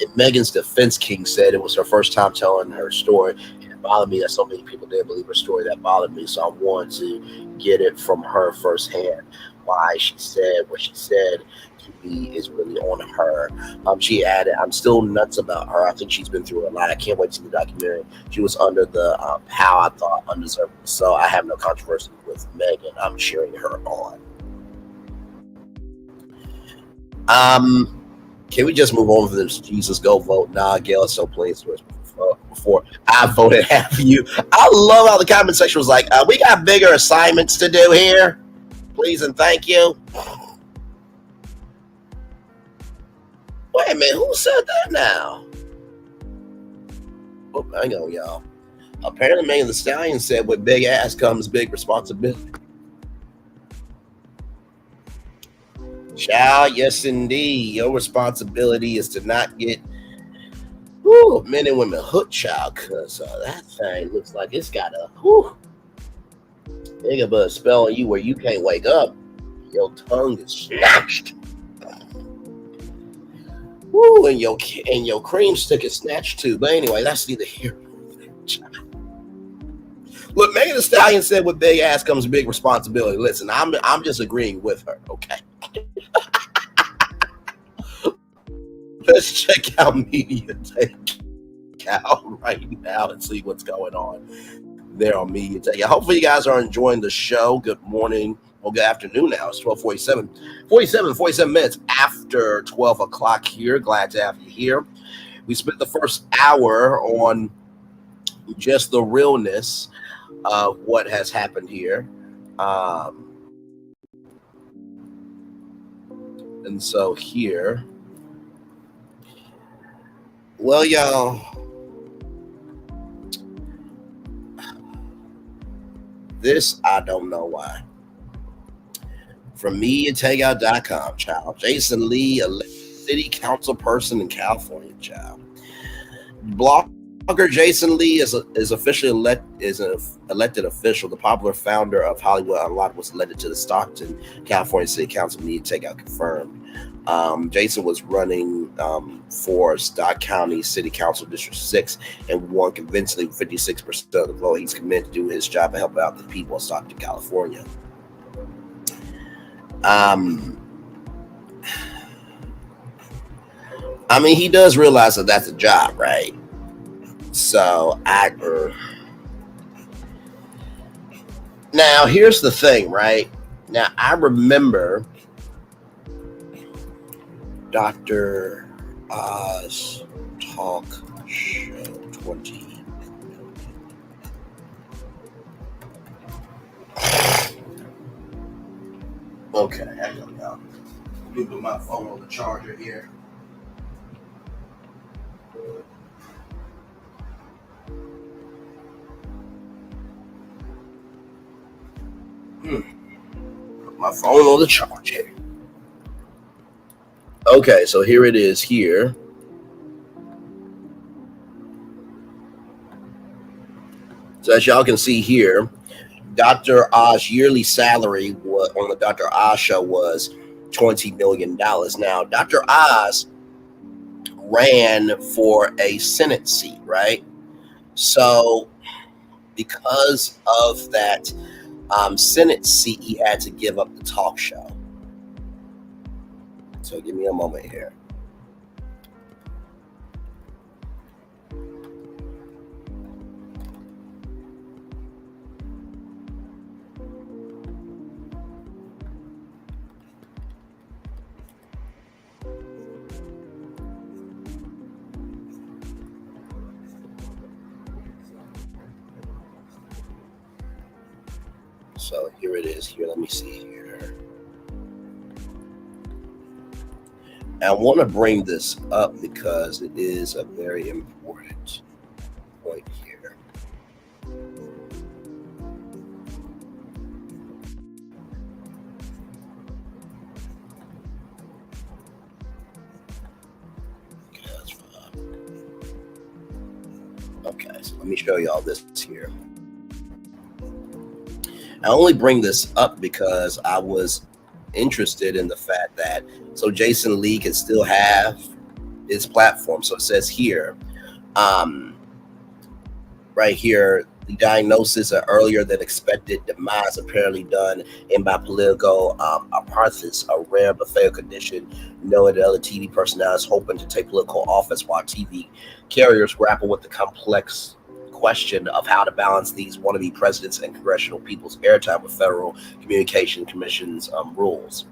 In Megan's defense, King said it was her first time telling her story. And it bothered me that so many people didn't believe her story. That bothered me, so I wanted to get it from her firsthand. Why she said what she said to me is really on her. She added, I'm still nuts about her. I think she's been through a lot. I can't wait to see the documentary. She was under the how I thought undeserved. So I have no controversy with Megan. I'm cheering her on. Can we just move on from this? Jesus, go vote. Nah, Gayle is so pleased with before I voted half of you. I love how the comment section was like, we got bigger assignments to do here. Please and thank you. Wait a minute, who said that now? Oh, hang on, y'all. Apparently, Megan Thee Stallion said, with big ass comes big responsibility. Child, yes indeed. Your responsibility is to not get men and women hooked, child, because that thing looks like it's got a Nigga, but a spell on you where you can't wake up. Your tongue is snatched. Woo, and your cream stick is snatched too. But anyway, that's neither here nor there. Look, Megan Thee Stallion said, "With big ass comes big responsibility." Listen, I'm just agreeing with her. Okay. Let's check out Media Takeout right now and see what's going on there on Media Takeout. Hopefully, you guys are enjoying the show. Good morning. Well, good afternoon now. It's 12:47. 47 minutes after 12 o'clock here. Glad to have you here. We spent the first hour on just the realness of what has happened here. And so here, well, y'all, this, I don't know why. From MediaTakeout.com, child. Jason Lee, a city council person in California, child. Blogger Jason Lee is officially an elected official. The popular founder of Hollywood Unlocked was elected to the Stockton, California City Council. Media Takeout confirmed. Jason was running for Stock County City Council District 6 and won convincingly 56% of the vote. He's committed to do his job and help out the people of Stockton, California. I mean, he does realize that that's a job, right? So now here's the thing, right? Now I remember Dr. Oz Talk Show 20. Okay, I don't know. Let me put my phone on the charger here. Put my phone on the charger. Okay, so here it is here. So as y'all can see here, Dr. Oz's yearly salary on the Dr. Oz show was $20 million. Now, Dr. Oz ran for a Senate seat, right? So because of that Senate seat, he had to give up the talk show. So give me a moment here. So here it is. Here, let me see here. I want to bring this up because it is a very important point here. Okay, that's fine. Okay, so let me show y'all this here. I only bring this up because I was interested in the fact that so Jason Lee can still have his platform. So it says here, right here, the diagnosis of earlier than expected demise apparently done in by political arthritis, a rare but fatal condition. Knowing that other TV personalities hoping to take political office while TV carriers grapple with the complex question of how to balance these wannabe presidents and congressional people's airtime with Federal Communication Commission's rules.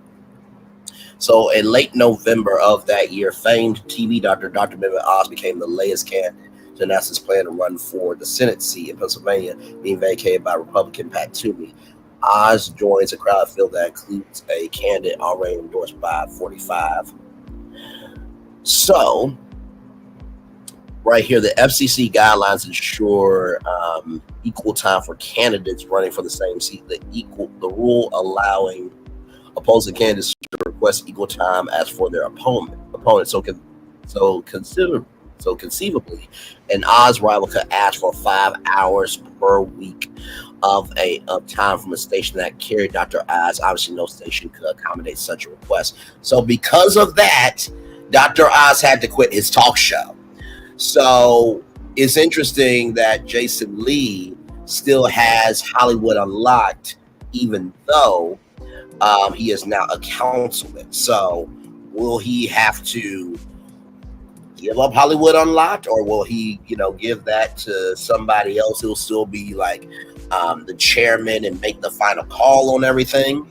So in late November of that year, famed TV doctor Dr. Mehmet Oz became the latest candidate to announce his plan to run for the Senate seat in Pennsylvania, being vacated by Republican Pat Toomey. Oz joins a crowd field that includes a candidate already endorsed by 45. So right here, the FCC guidelines ensure equal time for candidates running for the same seat. The rule allowing opposing candidates to request equal time as for their opponent. So conceivably, an Oz rival could ask for 5 hours per week of time from a station that carried Dr. Oz. Obviously, no station could accommodate such a request. So because of that, Dr. Oz had to quit his talk show. So it's interesting that Jason Lee still has Hollywood Unlocked, even though he is now a councilman. So will he have to give up Hollywood Unlocked, or will he, give that to somebody else who'll still be like the chairman and make the final call on everything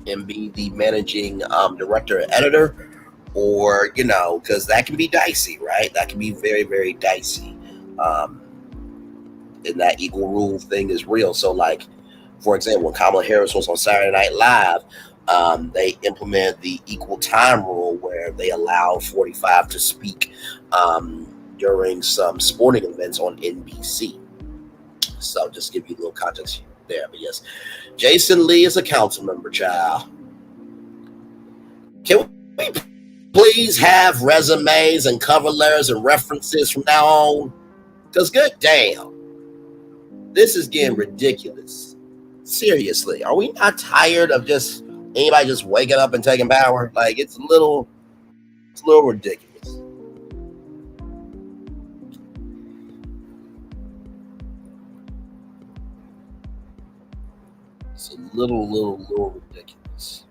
and be the managing director and editor? Or, because that can be dicey, right? That can be very, very dicey. And that equal rule thing is real. So, like, for example, when Kamala Harris was on Saturday Night Live, they implemented the equal time rule where they allowed 45 to speak during some sporting events on NBC. So just give you a little context there. But yes, Jason Lee is a council member, child. Can we please have resumes and cover letters and references from now on? Because good damn, this is getting ridiculous. Seriously, are we not tired of just anybody just waking up and taking power? Like, it's a little ridiculous. It's a little ridiculous.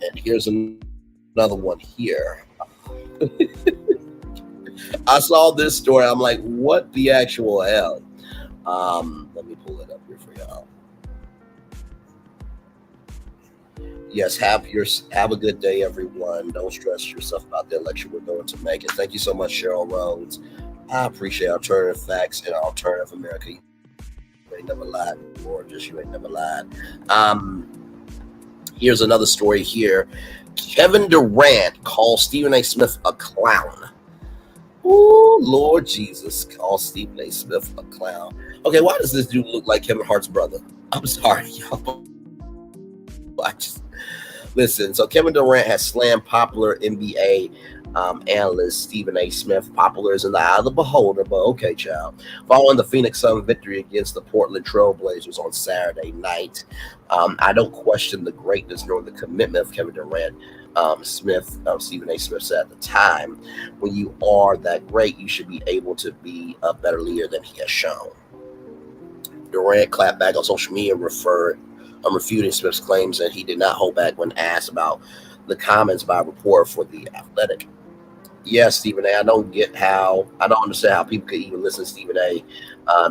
And here's another one here. I saw this story. I'm like, what the actual hell? Let me pull it up here for y'all. Yes, have a good day, everyone. Don't stress yourself about the election we're going to make it. Thank you so much, Cheryl Rhodes. I appreciate alternative facts and alternative America. You ain't never lied, or just you ain't never lied. Here's another story here. Kevin Durant calls Stephen A. Smith a clown. Oh, Lord Jesus, call Stephen A. Smith a clown. Okay, why does this dude look like Kevin Hart's brother? I'm sorry, y'all. Listen, so Kevin Durant has slammed popular NBA analyst Stephen A. Smith. Popular is in the eye of the beholder, but okay, child. Following the Phoenix Suns victory against the Portland Trail Blazers on Saturday night, I don't question the greatness nor the commitment of Kevin Durant. Stephen A. Smith said at the time, when you are that great, you should be able to be a better leader than he has shown. Durant clapped back on social media and refuting Smith's claims that he did not hold back when asked about the comments by a reporter for The Athletic. Yes, Stephen A., I don't understand how people could even listen to Stephen A.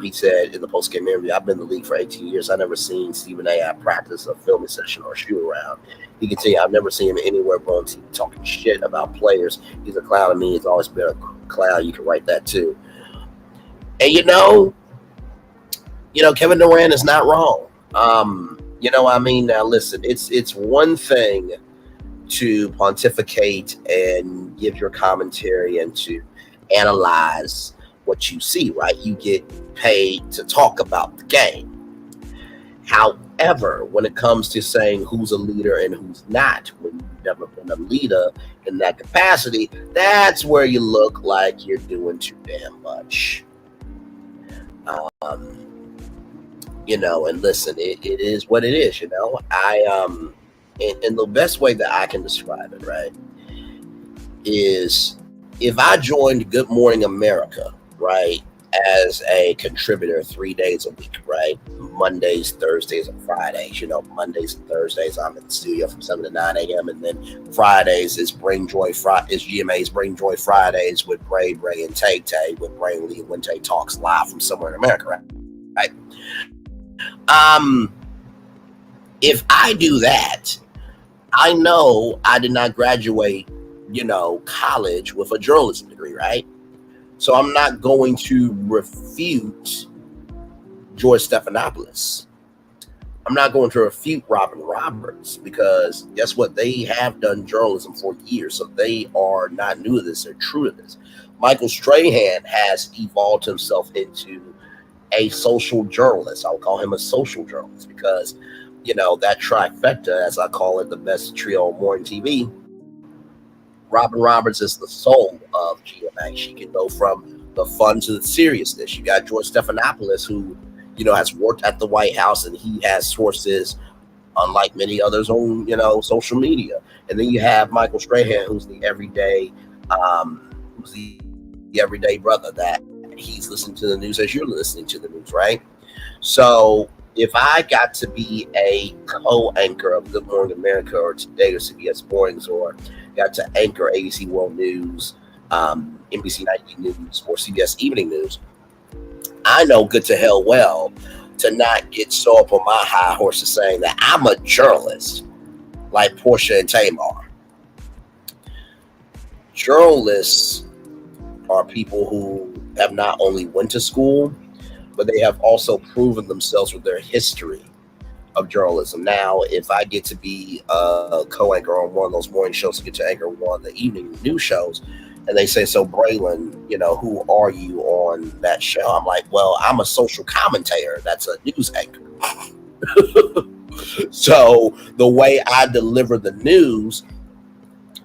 He said in the post-game interview, I've been in the league for 18 years. I've never seen Stephen A. at practice, a filming session, or a shoot around. He continued, I've never seen him anywhere but on TV talking shit about players. He's a clown to me. He's always been a clown. You can write that too. And Kevin Durant is not wrong. Now listen, it's one thing to pontificate and give your commentary and to analyze what you see, right? You get paid to talk about the game. However, when it comes to saying who's a leader and who's not, when you've never been a leader in that capacity, that's where you look like you're doing too damn much. And listen, it is what it is, and the best way that I can describe it, right, is if I joined Good Morning America, right, as a contributor 3 days a week, right, Mondays, Thursdays, and Fridays. Mondays and Thursdays I'm in the studio from 7 to 9 a.m. and then Fridays is GMA's Bring Joy Fridays with Bray and Tay with Bray Lee when Tay talks live from somewhere in America, right? If I do that, I know I did not graduate, college with a journalism degree, right? So I'm not going to refute George Stephanopoulos. I'm not going to refute Robin Roberts, because guess what? They have done journalism for years, so they are not new to this. They're true to this. Michael Strahan has evolved himself into a social journalist. I would call him a social journalist because, that trifecta, as I call it, the best trio on morning TV, Robin Roberts is the soul of GMA. She can go from the fun to the seriousness. You got George Stephanopoulos, who, you know, has worked at the White House, and he has sources unlike many others on, you know, social media. And then you have Michael Strahan, who's the everyday brother that he's listening to the news as you're listening to the news, right? So if I got to be a co-anchor of Good Morning America or Today or CBS Mornings, or got to anchor ABC World News, NBC Nightly News, or CBS Evening News, I know good to hell well to not get so up on my high horse of saying that I'm a journalist like Portia and Tamar. Journalists are people who have not only went to school, but they have also proven themselves with their history of journalism. Now, if I get to be a co-anchor on one of those morning shows, to get to anchor one of the evening news shows, and they say, so Braylon, you know, who are you on that show? I'm like, well, I'm a social commentator. That's a news anchor. So the way I deliver the news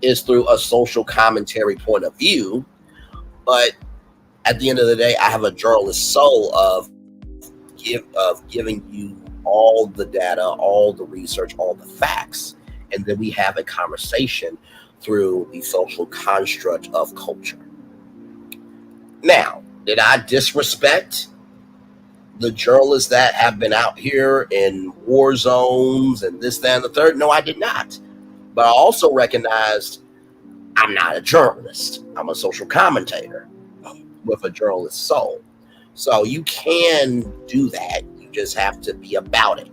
is through a social commentary point of view. But at the end of the day, I have a journalist soul of giving you all the data, all the research, all the facts. And then we have a conversation through the social construct of culture. Now, did I disrespect the journalists that have been out here in war zones and this, that, and the third? No, I did not. But I also recognized I'm not a journalist. I'm a social commentator with a journalist's soul. So you can do that. You just have to be about it.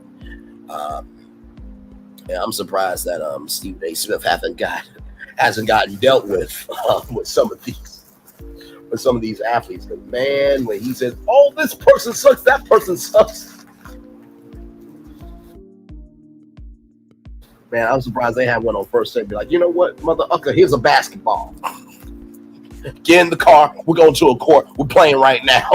Yeah, I'm surprised that Stephen A. Smith hasn't gotten dealt with some of these athletes. But man, when he says, "Oh, this person sucks, that person sucks," man, I'm surprised they had one on First Take. Be like, you know what, mother ucker, here's a basketball. Get in the car. We're going to a court. We're playing right now.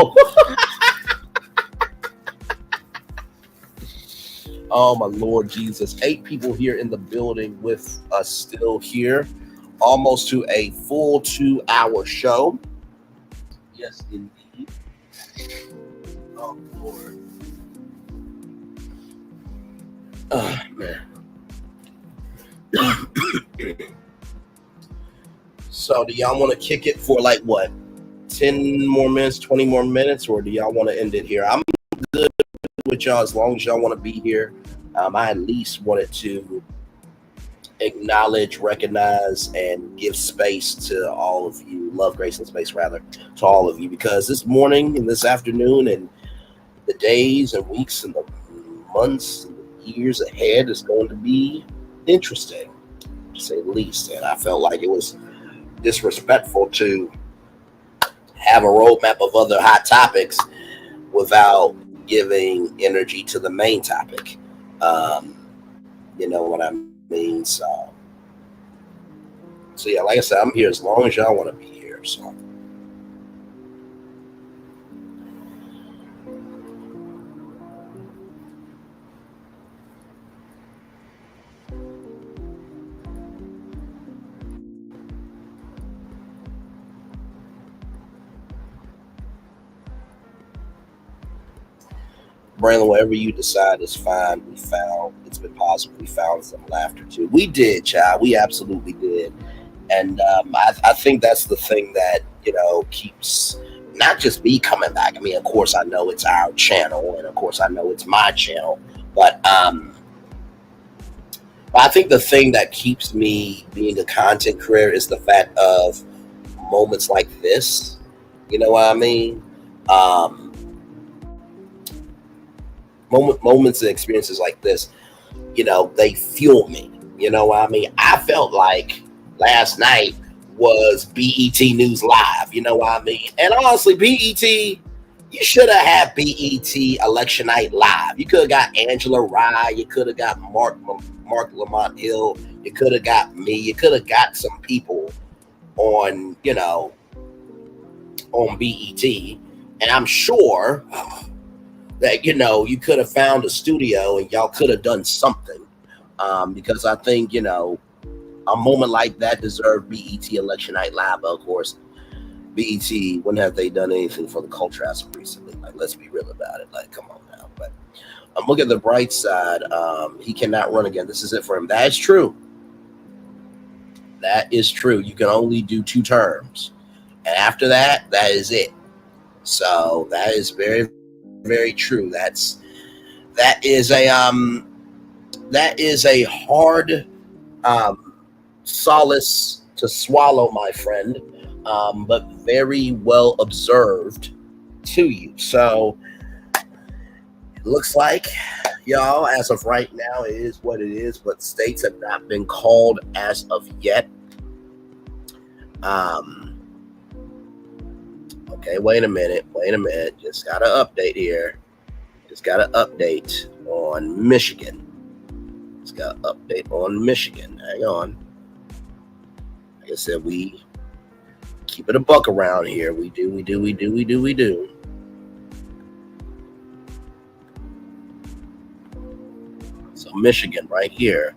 Oh, my Lord Jesus. 8 people here in the building with us still here. Almost to a full 2-hour show. Yes, indeed. Oh, Lord. Oh, man. So do y'all want to kick it for like what, 10 more minutes, 20 more minutes, or do y'all want to end it here? I'm good with y'all as long as y'all want to be here. I at least wanted to acknowledge, recognize, and give space to all of you, love, grace, and space rather, to all of you, because this morning and this afternoon and the days and weeks and the months and the years ahead is going to be interesting, to say the least. And I felt like it was disrespectful to have a roadmap of other hot topics without giving energy to the main topic. You know what I mean? So yeah, like I said, I'm here as long as y'all want to be here. So Braylon, whatever you decide is fine. It's been positive. We found some laughter too. We did, child. We absolutely did. And I think that's the thing that, you know, keeps not just me coming back. I mean, of course, I know it's our channel, and of course, I know it's my channel. But I think the thing that keeps me being a content creator is the fact of moments like this. You know what I mean? Moments and experiences like this, you know, they fuel me. You know what I mean? I felt like last night was BET News Live. You know what I mean? And honestly, BET, you should have had BET Election Night Live. You could have got Angela Rye. You could have got Mark Lamont Hill. You could have got me. You could have got some people on, you know, on BET. And I'm sure that, you know, you could have found a studio and y'all could have done something, because I think, you know, a moment like that deserved BET Election Night Live. But of course, BET, when have they done anything for the culture as of recently? Like, let's be real about it. Like, come on now. But look at the bright side. He cannot run again. This is it for him. That is true. That is true. You can only do 2 terms. And after that, that is it. So that is very, very true. That is a hard solace to swallow, my friend, but very well observed to you. So it looks like, y'all, as of right now, it is what it is, but states have not been called as of yet. Okay, wait a minute. Just got an update here. Just got an update on Michigan. Hang on. Like I said, we keep it a buck around here. We do. So Michigan right here.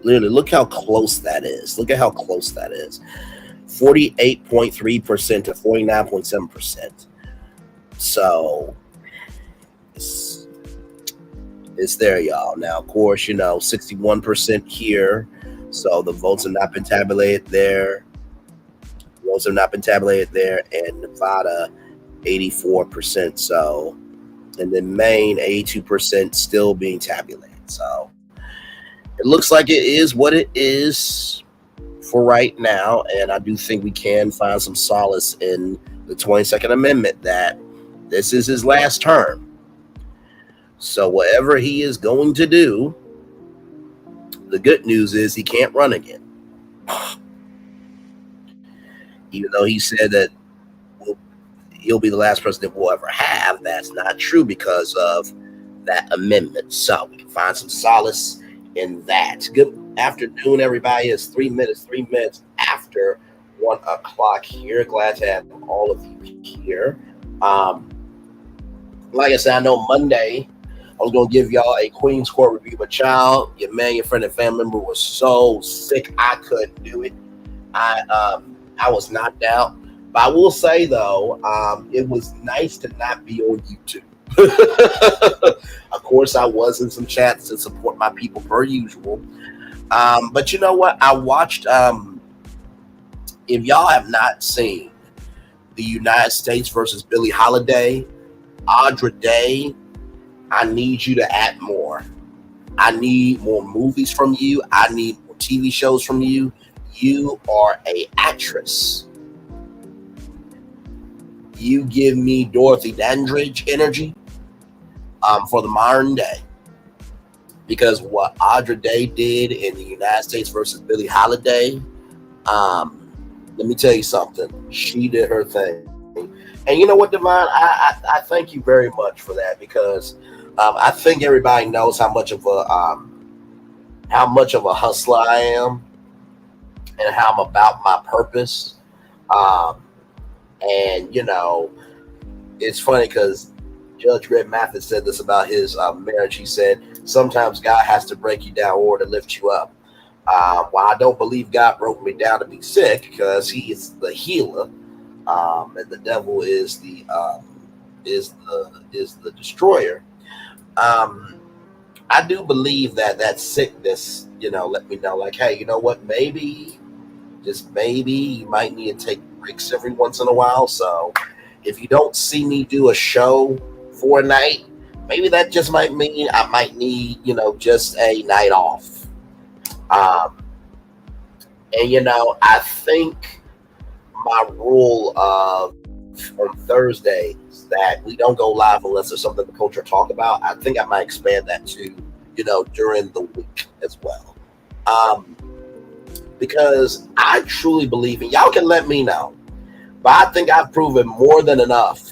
Literally, look how close that is. 48.3% to 49.7%. So it's there, y'all. Now, of course, 61% here. So the votes have not been tabulated there. And Nevada, 84%. So, and then Maine, 82% still being tabulated. So it looks like it is what it is for right now. And I do think we can find some solace in the 22nd Amendment that this is his last term. So whatever he is going to do, the good news is he can't run again. Even though he said that he'll be the last president we'll ever have, that's not true because of that amendment. So we can find some solace in that. Good afternoon, everybody. It's 3 minutes after 1 o'clock here. Glad to have all of you here. Like I said, I know Monday I was going to give y'all a Queen's Court review, but child, your friend, and family member was so sick I couldn't do it. I was knocked out. But I will say, though, it was nice to not be on YouTube. Of course, I was in some chats to support my people per usual. But you know what? I watched, if y'all have not seen the United States versus Billie Holiday, Audra Day, I need you to add more. I need more movies from you. I need more TV shows from you. You are an actress. You give me Dorothy Dandridge energy for the modern day. Because what Audra Day did in the United States versus Billie Holiday, let me tell you something. She did her thing. And you know what, Divine? I thank you very much for that, because I think everybody knows how much of a hustler I am and how I'm about my purpose. And it's funny because Judge Red Mathis said this about his marriage. He said, sometimes God has to break you down in order to lift you up. While I don't believe God broke me down to be sick, because he is the healer, and the devil is the destroyer. I do believe that sickness, let me know, like, hey, you know what? Maybe, just maybe, you might need to take breaks every once in a while. So if you don't see me do a show for a night, maybe that just might mean I might need, just a night off. And I think my rule of on Thursdays that we don't go live unless there's something the culture talk about, I think I might expand that to, during the week as well. Because I truly believe, and y'all can let me know, but I think I've proven more than enough.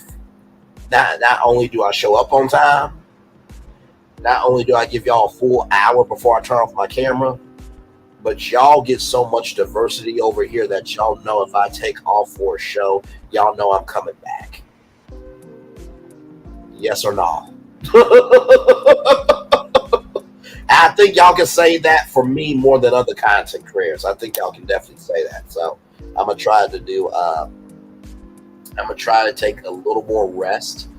Not only do I show up on time, not only do I give y'all a full hour before I turn off my camera, but y'all get so much diversity over here that y'all know if I take off for a show, y'all know I'm coming back. Yes or no? I think y'all can say that for me more than other content creators. I think y'all can definitely say that. So I'm gonna try to do. I'm gonna try to take a little more rest.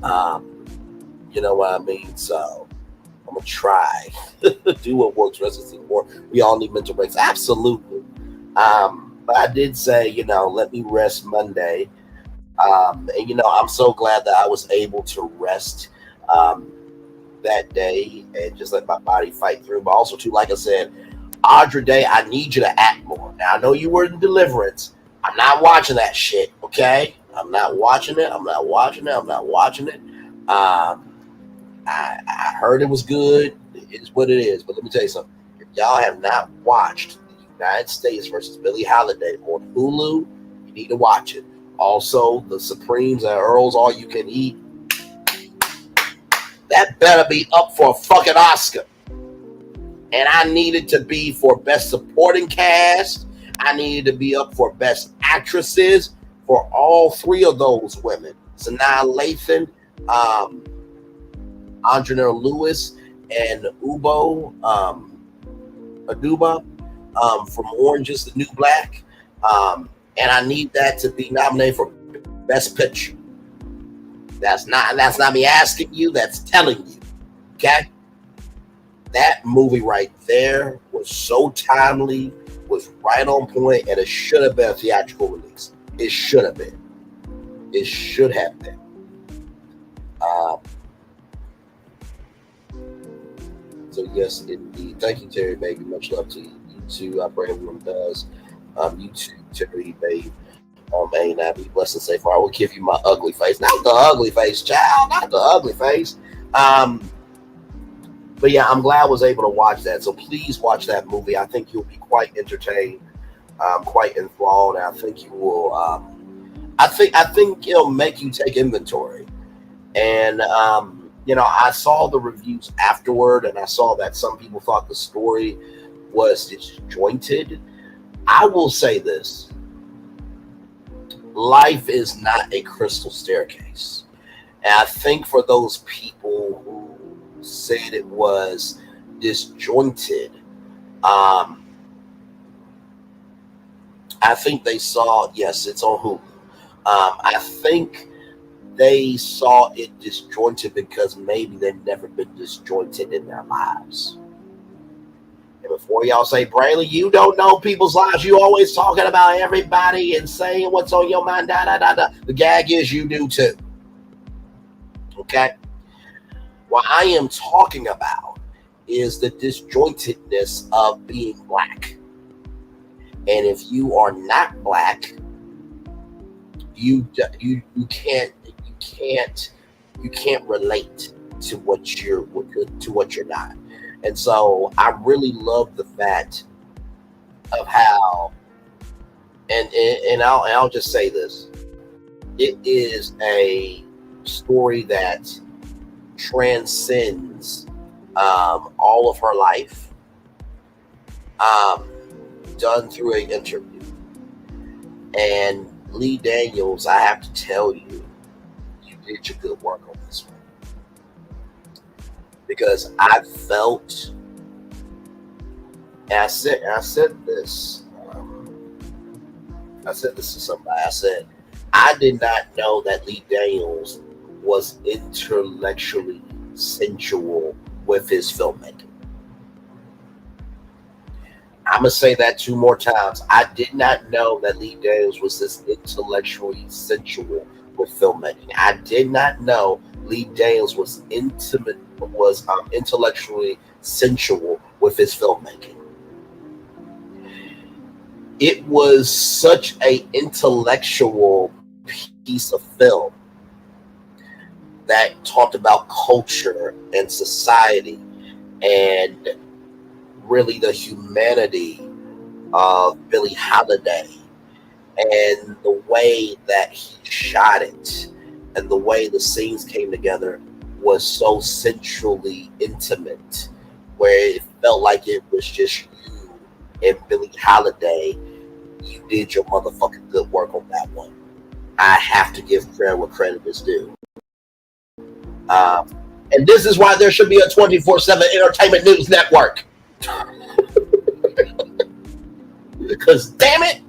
You know what I mean? So I'm gonna try do what works. Rest is more. We all need mental breaks. Absolutely. But I did say, let me rest Monday. And I'm so glad that I was able to rest that day and just let my body fight through. But also, too, like I said, Audra Day, I need you to act more. Now, I know you were in Deliverance. I'm not watching that shit, okay? I'm not watching it. I'm not watching it. I heard it was good. It is what it is. But let me tell you something. If y'all have not watched the United States versus Billie Holiday on Hulu, you need to watch it. Also, the Supremes and Earls All You Can Eat. That better be up for a fucking Oscar. And I needed to be for Best Supporting Cast. I needed to be up for Best Actresses for all three of those women. Sanaa Lathan, Andrea Lewis, and Aduba from Orange is the New Black. And I need that to be nominated for Best Picture. That's not me asking you, that's telling you. Okay? That movie right there was so timely, was right on point, and it should have been a theatrical release. It should have been. It should have been. So yes, indeed. Thank you, Terry, baby. Much love to you too. I pray everyone does. You too, Terry, baby. May not be blessed and safe. I will give you my ugly face. Not the ugly face, child. Not the ugly face. But yeah, I'm glad I was able to watch that. So please watch that movie. I think you'll be quite entertained, quite enthralled. And I think you will. I think it'll make you take inventory. And I saw the reviews afterward, and I saw that some people thought the story was disjointed. I will say this. Life is not a crystal staircase. And I think for those people who said it was disjointed, I think they saw, yes, it's on Hulu. I think they saw it disjointed because maybe they've never been disjointed in their lives. And before y'all say, Braylon, you don't know people's lives. You always talking about everybody and saying what's on your mind. The gag is you do too. Okay? What I am talking about is the disjointedness of being black. And if you are not black, you can't relate to what you're not. And so I really love the fact of how, and I'll just say this, it is a story that transcends all of her life, done through an interview. And Lee Daniels, I have to tell you, you did your good work on this one. Because I felt, and I said this to somebody. I said, I did not know that Lee Daniels was intellectually sensual with his filmmaking. I'm going to say that 2 more times. I did not know that Lee Daniels was this intellectually sensual with filmmaking. I did not know Lee Daniels was intellectually sensual with his filmmaking. It was such an intellectual piece of film that talked about culture and society and really the humanity of Billie Holiday, and the way that he shot it and the way the scenes came together was so sensually intimate, where it felt like it was just you and Billie Holiday. You did your motherfucking good work on that one. I have to give credit where credit is due. And this is why there should be a 24/7 entertainment news network. Because damn it,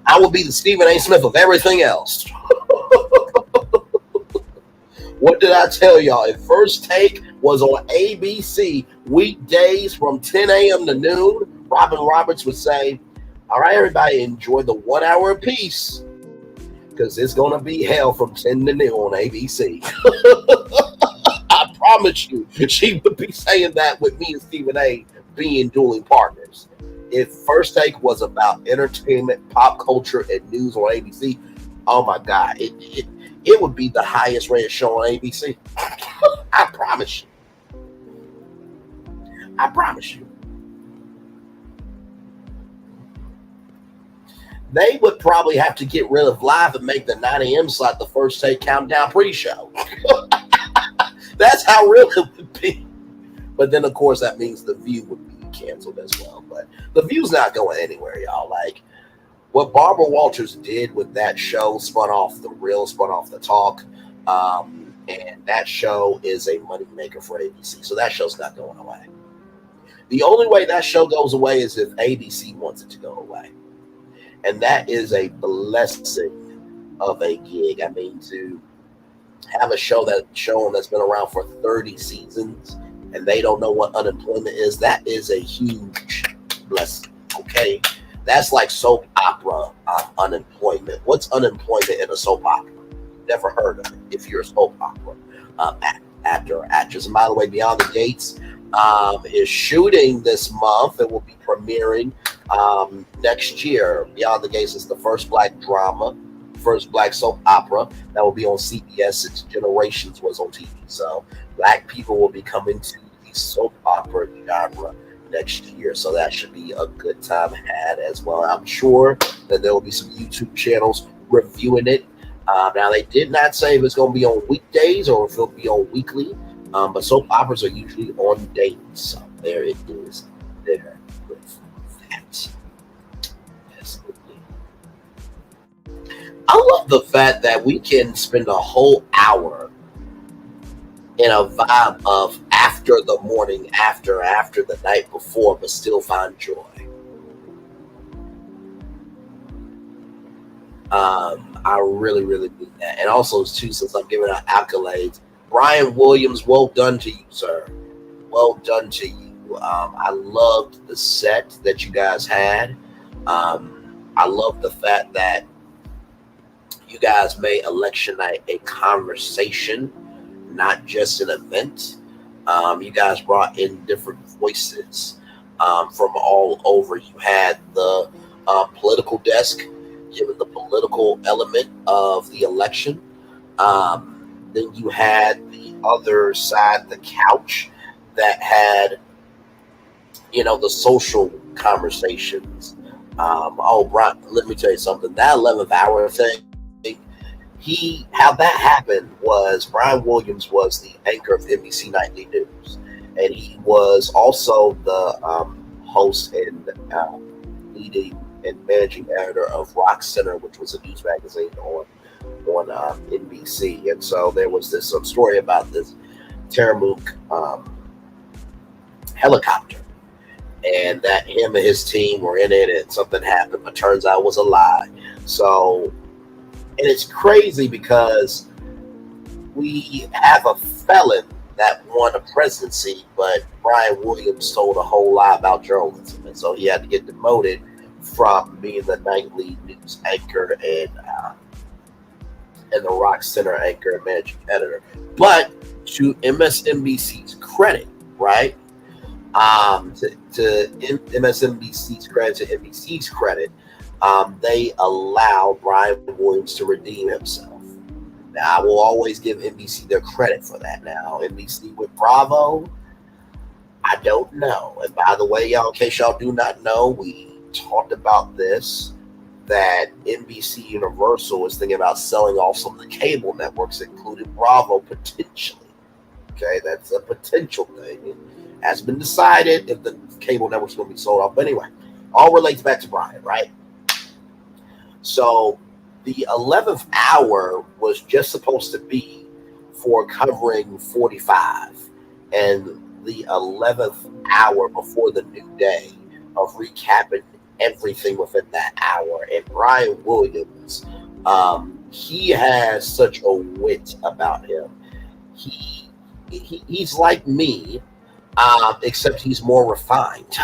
I will be the Stephen A. Smith of everything else. What did I tell y'all? If First Take was on ABC weekdays from 10 a.m. to noon, Robin Roberts would say, all right, everybody, enjoy the 1 hour apiece, because it's going to be hell from 10 to noon on ABC. I promise you, she would be saying that with me and Stephen A. being dueling partners. If First Take was about entertainment, pop culture, and news on ABC, oh my God, it would be the highest rated show on ABC. I promise you. I promise you. They would probably have to get rid of live and make the 9 a.m. slot the First Take countdown pre-show. That's how real it would be. But then, of course, that means The View would be canceled as well. But The View's not going anywhere, y'all. Like, what Barbara Walters did with that show spun off The Real, spun off The Talk. And that show is a moneymaker for ABC. So that show's not going away. The only way that show goes away is if ABC wants it to go away. And that is a blessing of a gig. I mean, to have a show that's been around for 30 seasons and they don't know what unemployment is, that is a huge blessing, okay? That's like soap opera unemployment. What's unemployment in a soap opera? Never heard of it if you're a soap opera actor or actress. And by the way, Beyond the Gates is shooting this month. It will be premiering next year. Beyond the Gates is the first Black drama, first Black soap opera that will be on CBS since Generations was on TV. So Black people will be coming to the soap opera genre next year. So that should be a good time had as well. I'm sure that there will be some YouTube channels reviewing it. Now, they did not say if it's going to be on weekdays or if it'll be on weekly, but soap operas are usually on dates. So there it is. There with that. Yes, I love the fact that we can spend a whole hour in a vibe of after the morning after the night before, but still find joy. I really, really mean that. And also, too, since I'm giving out accolades, Brian Williams, well done to you, sir. Well done to you. I loved the set that you guys had. I love the fact that you guys made election night a conversation, not just an event. You guys brought in different voices from all over. You had the political desk, given the political element of the election. Then you had the other side, the couch, that had, the social conversations. Brian, let me tell you something. That 11th hour thing, how that happened was Brian Williams was the anchor of NBC Nightly News, and he was also the host and leading and managing editor of Rock Center, which was a news magazine on NBC. And so there was this story about this Tillamook helicopter, and that him and his team were in it, and something happened, but turns out it was a lie. So, and it's crazy because we have a felon that won a presidency, but Brian Williams told a whole lot about journalism, and so he had to get demoted from being the nightly news anchor and the Rock Center anchor and managing editor. But to MSNBC's credit, right? To MSNBC's credit, to NBC's credit, they allowed Brian Williams to redeem himself. Now, I will always give NBC their credit for that. Now, NBC with Bravo, I don't know. And by the way, y'all, in case y'all do not know, we talked about this, that NBC Universal is thinking about selling off some of the cable networks, including Bravo, potentially. Okay, that's a potential thing. It has been decided if the cable network's going to be sold off. But anyway, all relates back to Brian, right? So the 11th hour was just supposed to be for covering 45 and the 11th hour before the new day of recapping everything within that hour. And Brian Williams, he has such a wit about him. He's like me, except he's more refined.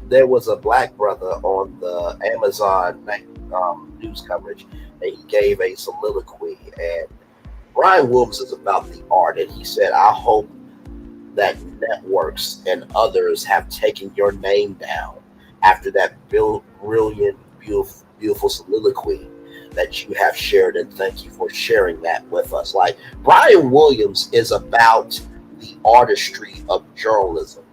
There was a black brother on the Amazon news coverage, and he gave a soliloquy. And Brian Williams is about the art, and he said, "I hope that networks and others have taken your name down after that brilliant, beautiful soliloquy that you have shared, and thank you for sharing that with us." Like, Brian Williams is about the artistry of journalism.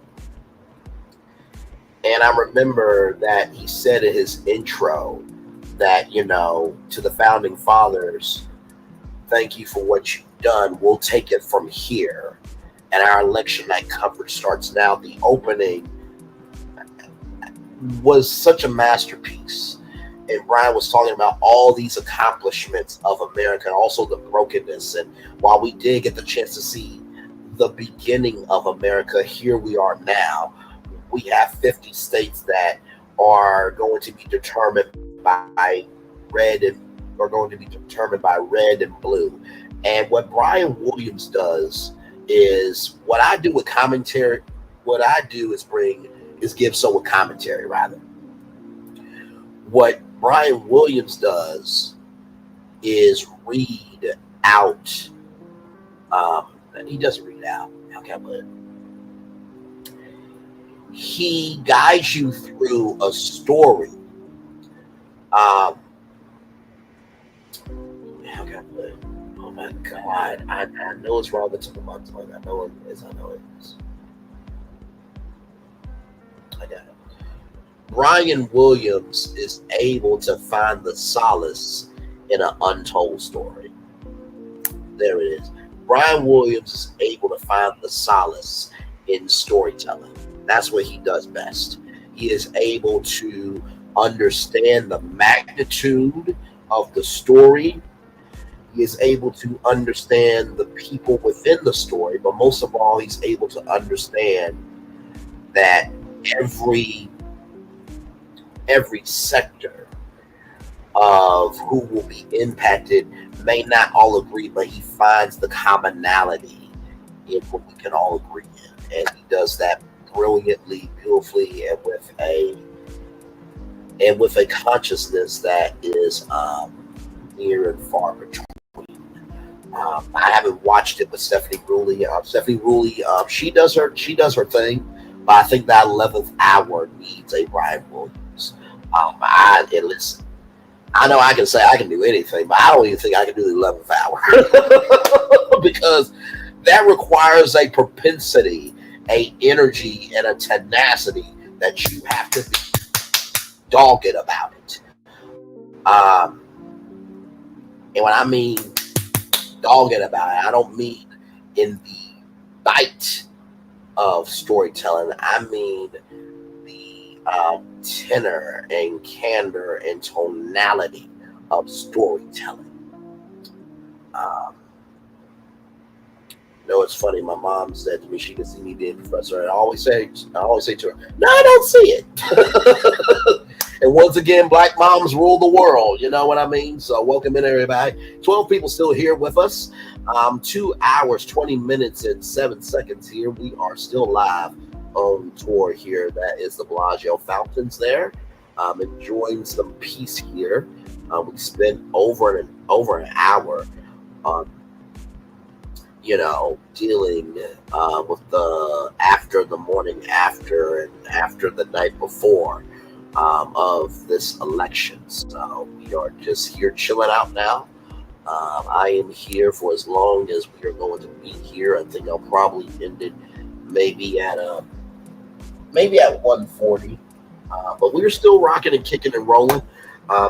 And I remember that he said in his intro that, to the founding fathers, thank you for what you've done. We'll take it from here. And our election night coverage starts now. The opening was such a masterpiece. And Brian was talking about all these accomplishments of America, and also the brokenness. And while we did get the chance to see the beginning of America, here we are now. We have 50 states that are going to be determined by red and blue. And what Brian Williams does is what I do with commentary. What I do is give someone commentary rather. What Brian Williams does is read out. He doesn't read out. Okay, but he guides you through a story. Oh my God! I know it's wrong. It's my tongue. I know it is. I got it. Brian Williams is able to find the solace in an untold story. There it is. Brian Williams is able to find the solace in storytelling. That's what he does best. He is able to understand the magnitude of the story. He is able to understand the people within the story, but most of all, he's able to understand that every sector of who will be impacted may not all agree, but he finds the commonality in what we can all agree in. And he does that brilliantly, beautifully, and with a consciousness that is near and far between. I haven't watched it with Stephanie Ruley. Stephanie Ruley, she does her thing, but I think that 11th hour needs a Brian Williams. And listen, I know I can say I can do anything, but I don't even think I can do the 11th hour because that requires a propensity, a energy, and a tenacity that you have to be dogged about it. And when I mean dogged about it, I don't mean in the bite of storytelling. I mean the tenor and candor and tonality of storytelling. It's funny. My mom said to me she could see me being a professor, and I always say to her, "No, I don't see it." And once again, black moms rule the world. You know what I mean? So welcome in, everybody. 12 people still here with us. 2 hours, 20 minutes, and 7 seconds here. We are still live on tour here. That is the Bellagio Fountains there. Enjoying some peace here. We spent over an hour dealing with the morning after and after the night before of this election. So we are just here chilling out now. I am here for as long as we are going to be here. I think I'll probably end it maybe at 1:40. But we're still rocking and kicking and rolling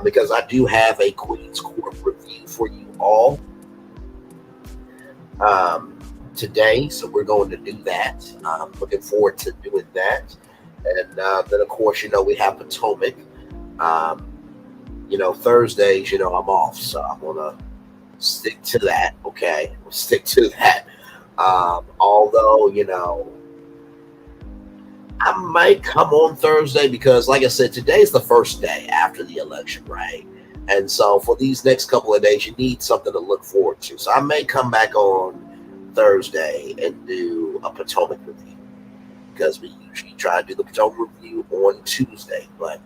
because I do have a Queen's Court review for you all today, so we're going to do that. I'm looking forward to doing that. And then of course, we have Potomac. Thursdays, I'm off, so I'm gonna Stick to that, okay? Stick to that. Although, you know, I might come on Thursday because, like I said, today's the first day after the election, right? And so for these next couple of days, you need something to look forward to. So I may come back on Thursday and do a Potomac review because we usually try to do the Potomac review on Tuesday. But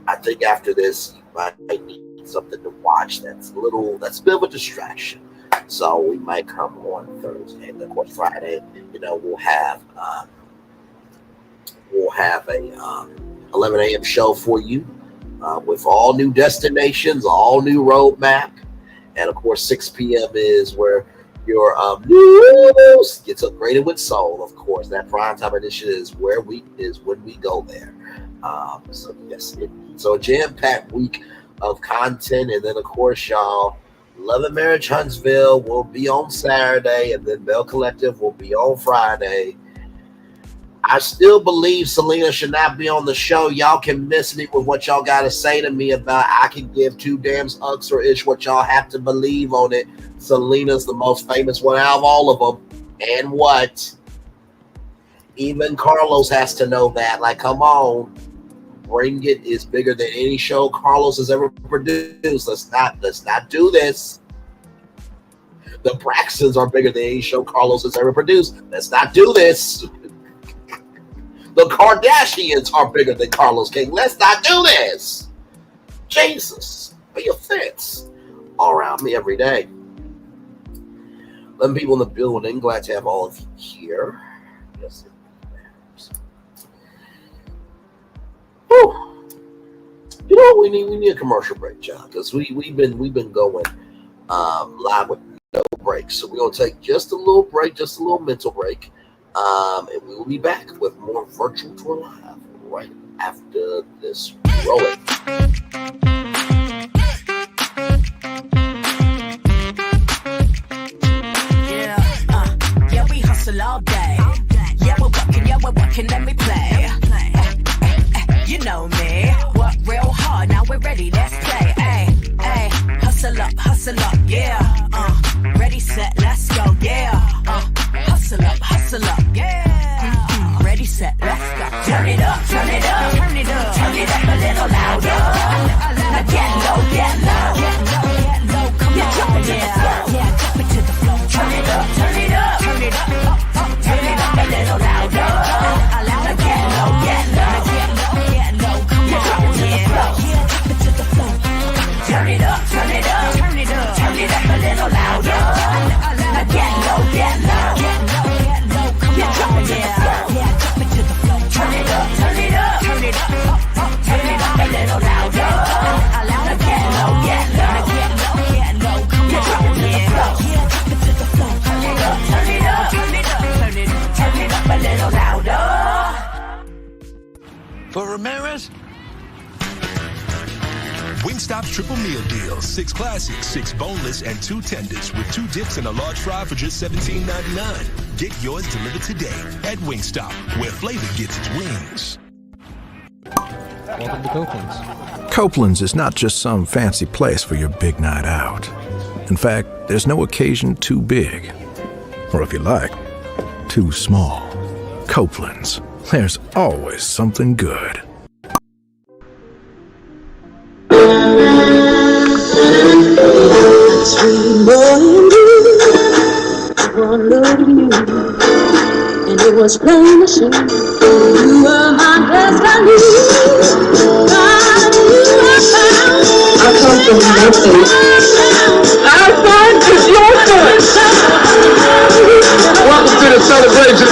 I think after this, you might need something to watch that's a bit of a distraction. So we might come on Thursday. And of course, Friday, you know, we'll have a 11 a.m. show for you with all new destinations, all new roadmap, and of course 6 p.m. is where your news gets upgraded with soul. Of course, that primetime edition is when we go there. So yes, so a jam-packed week of content, and then of course, y'all, Love and Marriage Huntsville will be on Saturday, and then Bell Collective will be on Friday. I still believe Selena should not be on the show. Y'all can miss me with what y'all got to say to me about. I can give two damn ucks or ish what y'all have to believe on it. Selena's the most famous one out of all of them. And what? Even Carlos has to know that. Like, come on. Bring It is bigger than any show Carlos has ever produced. Let's not do this. The Braxtons are bigger than any show Carlos has ever produced. Let's not do this. The Kardashians are bigger than Carlos King. Let's not do this. Jesus, be offense all around me every day. 11 people in the building. Glad to have all of you here. Yes, it matters. Whew. You know, we need a commercial break, John, because we've been going live with no breaks. So we're gonna take just a little break, just a little mental break. And we will be back with more Virtual Tour Live right after this. Roll it. Yeah, we hustle all day. Yeah, we're working, let me play. You know me, work real hard, now we're ready, let's play. Hey, hustle up, yeah. Ready, set, let's go, yeah. Hustle up, yeah. Ready, set, let's go. Turn it up, turn it up, turn it up, turn it up a little louder. Now get low, come on, yeah, drop it to the floor. Turn it up, turn it up, turn it up, turn it up a little louder. Now get low, come on, yeah, drop it to the floor. Turn it up, turn it up, turn it up, turn it up a little louder. Now get low, come on, yeah, drop it to the floor. Turn it up, turn it up, turn it up, turn it up a little louder. Now get low, come on, yeah, drop it to the floor. Turn it up, turn it up, turn it up, turn it up a little louder. For Ramirez? Wingstop's triple meal deal. 6 classics, 6 boneless, and 2 tenders with 2 dips and a large fry for just $17.99. Get yours delivered today at Wingstop, where flavor gets its wings. Welcome to Copeland's. Copeland's is not just some fancy place for your big night out. In fact, there's no occasion too big. Or if you like, too small. Copeland's. There's always something good. Sweet morning dew, one look at you, and it was plain to see you were my destiny. God, you are found. I come from my face. Our son is your son. Welcome to the celebration.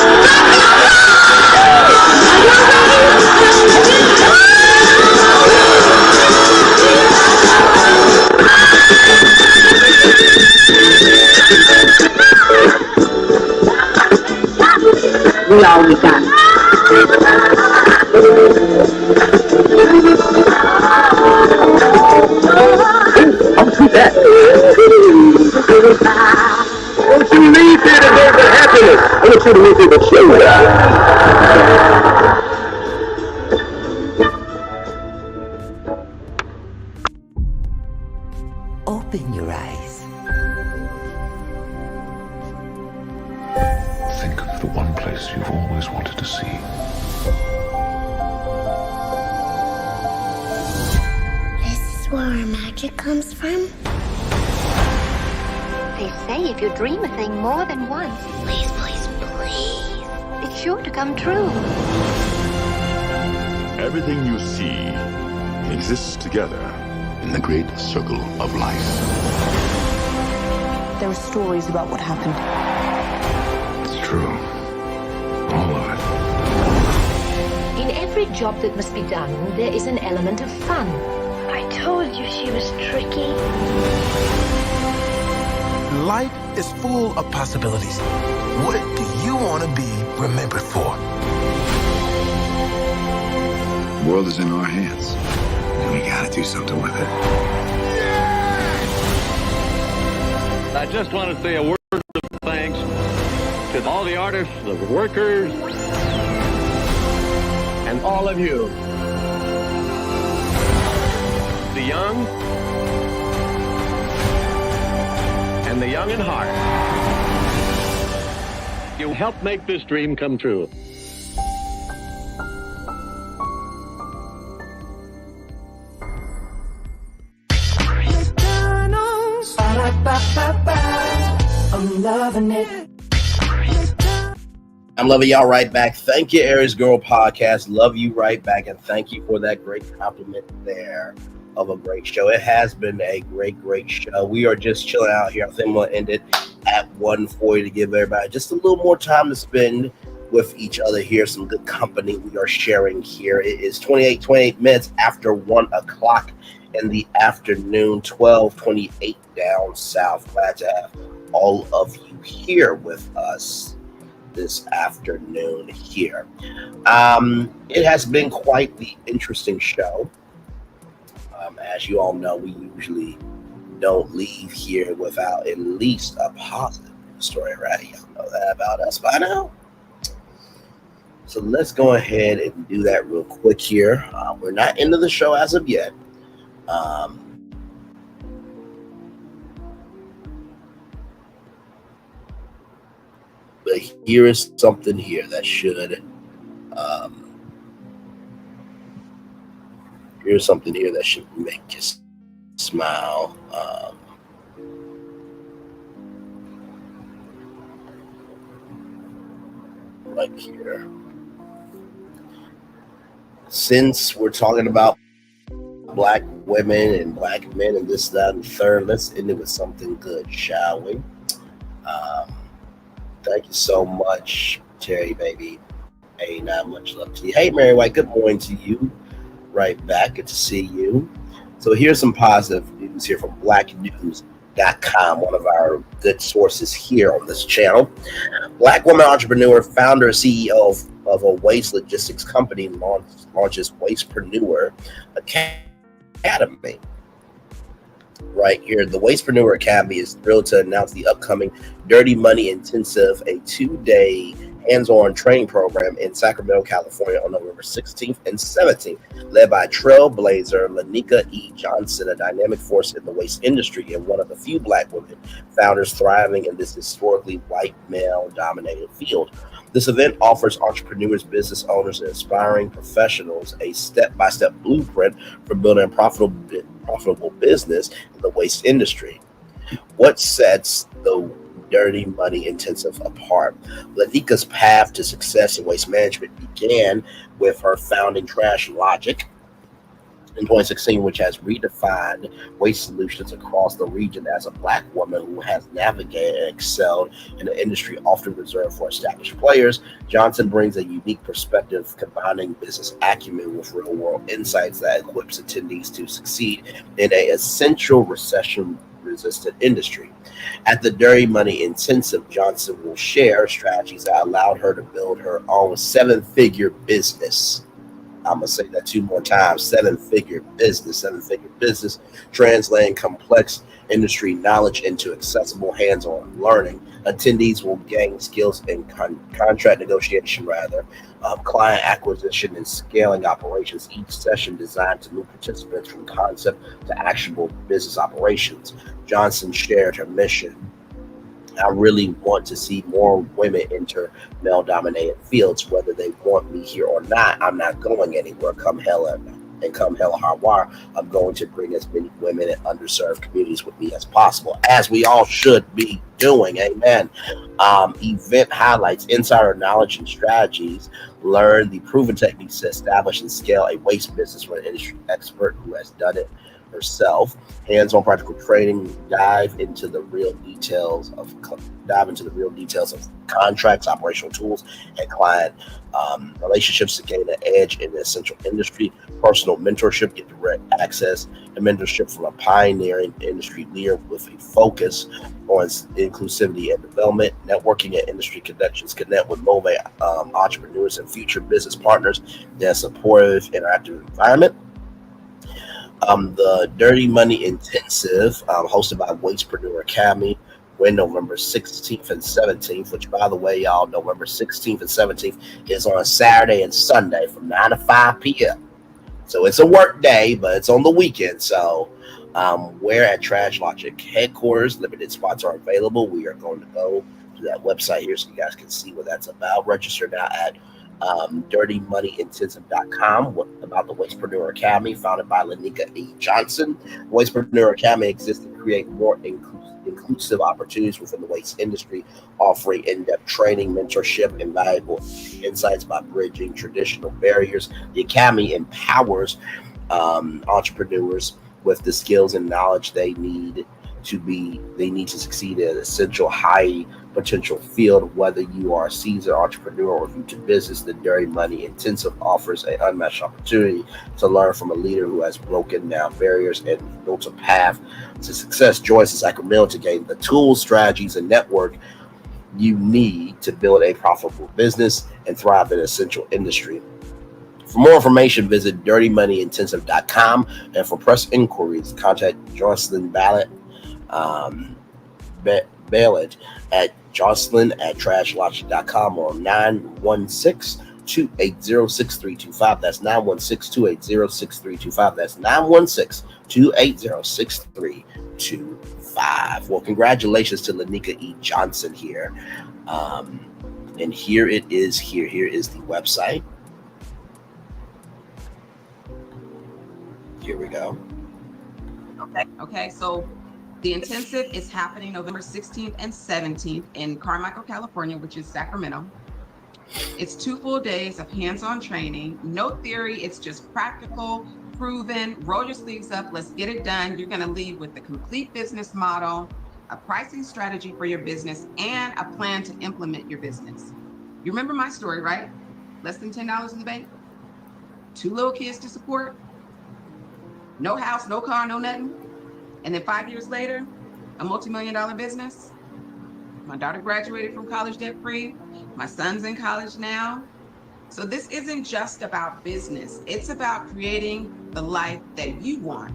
We all we got. I'll see that. Don't you leave here today with happiness. I want you to leave here with Open your eyes. the one place you've always wanted to see. This is where our magic comes from? They say if you dream a thing more than once, Please, please, please. it's sure to come true. Everything you see exists together in the great circle of life. There are stories about what happened. It's true. All of it. In every job that must be done, there is an element of fun. I told you she was tricky. Life is full of possibilities. What do you want to be remembered for? The world is in our hands, and we gotta do something with it. I just want to say a word of thanks to all the artists, the workers, and all of you. The young and the young in heart. You helped make this dream come true. I'm loving it. I'm loving y'all right back. Thank you, Aries Girl Podcast. Love you right back. And thank you for that great compliment there of a great show. It has been a great, great show. We are just chilling out here. I think I'm going to end it at 1:40 to give everybody just a little more time to spend with each other here. Some good company we are sharing here. It is 28 minutes after 1 o'clock in the afternoon, 12:28 down south. Glad to have all of you here with us this afternoon here. It has been quite the interesting show. As you all know, we usually don't leave here without at least a positive story, right? Y'all know that about us by now. So let's go ahead and do that real quick here. We're not into the show as of yet. But here is something here that should here's something here that should make you smile. Right here. Since we're talking about Black women and Black men and this, that, and the third, let's end it with something good, shall we? Thank you so much, Terry, baby. Hey, not much love to you. Hey, Mary White, good morning to you. Right back. Good to see you. So here's some positive news here from blacknews.com, one of our good sources here on this channel. Black woman entrepreneur, founder, CEO of a waste logistics company launches Wastepreneur Academy. Right here, the Wastepreneur Academy is thrilled to announce the upcoming Dirty Money Intensive, a 2-day hands-on training program in Sacramento, California on November 16th and 17th, led by trailblazer Lanika E. Johnson, a dynamic force in the waste industry and one of the few Black women founders thriving in this historically white male-dominated field. This event offers entrepreneurs, business owners, and aspiring professionals a step-by-step blueprint for building a profitable business in the waste industry. What sets the Dirty Money Intensive apart? Lanika's path to success in waste management began with her founding Trash Logic in 2016, which has redefined waste solutions across the region. As a Black woman who has navigated and excelled in an industry often reserved for established players, Johnson brings a unique perspective, combining business acumen with real-world insights that equips attendees to succeed in an essential recession-resistant industry. At the Dirty Money Intensive, Johnson will share strategies that allowed her to build her own 7-figure business. I'm going to say that 2 more times. 7-figure business, translating complex industry knowledge into accessible hands-on learning. Attendees will gain skills in contract negotiation, client acquisition, and scaling operations. Each session designed to move participants from concept to actionable business operations. Johnson shared her mission I really want to see more women enter male-dominated fields, whether they want me here or not. I'm not going anywhere. Come hell and come hell or high water, I'm going to bring as many women in underserved communities with me as possible, as we all should be doing. Amen. Event highlights, insider knowledge and strategies. Learn the proven techniques to establish and scale a waste business from an industry expert who has done it herself. Hands-on practical training. Dive into the real details of contracts, operational tools, and client relationships to gain an edge in the essential industry. Personal mentorship. Get direct access to mentorship from a pioneering industry leader with a focus on inclusivity and development. Networking and industry connections. Connect with motivated entrepreneurs and future business partners in a supportive, interactive environment. The Dirty Money Intensive, hosted by Wastepreneur Academy, when November 16th and 17th, which, by the way, y'all, November 16th and 17th is on Saturday and Sunday from 9 to 5 p.m. So it's a work day, but it's on the weekend. So we're at Trash Logic headquarters. Limited spots are available. We are going to go to that website here so you guys can see what that's about. Register now at dirtymoneyintensive.com about the Wastepreneur Academy, founded by Lanika E. Johnson. Wastepreneur Academy exists to create more inclusive opportunities within the waste industry, offering in-depth training, mentorship, and valuable insights by bridging traditional barriers. The Academy empowers entrepreneurs with the skills and knowledge they need to succeed in an essential high potential field. Whether you are a seasoned entrepreneur or new to business, the Dirty Money Intensive offers an unmatched opportunity to learn from a leader who has broken down barriers and built a path to success. Join us in Sacramento to gain the tools, strategies, and network you need to build a profitable business and thrive in an essential industry. For more information, visit dirtymoneyintensive.com, and for press inquiries, contact Jocelyn Ballot at jocelyn@trashlogic.com or 916-280-6325. That's 916-280-6325. That's 916-280-6325. Well, congratulations to Lanika E. Johnson here. And here it is. Here is the website. Here we go. Okay. So the intensive is happening November 16th and 17th in Carmichael, California, which is Sacramento. It's 2 full days of hands-on training. No theory. It's just practical, proven. Roll your sleeves up. Let's get it done. You're going to leave with the complete business model, a pricing strategy for your business, and a plan to implement your business. You remember my story, right? Less than $10 in the bank, 2 little kids to support, no house, no car, no nothing. And then 5 years later, a multi-million-dollar business. My daughter graduated from college debt-free. My son's in college now. So this isn't just about business. It's about creating the life that you want,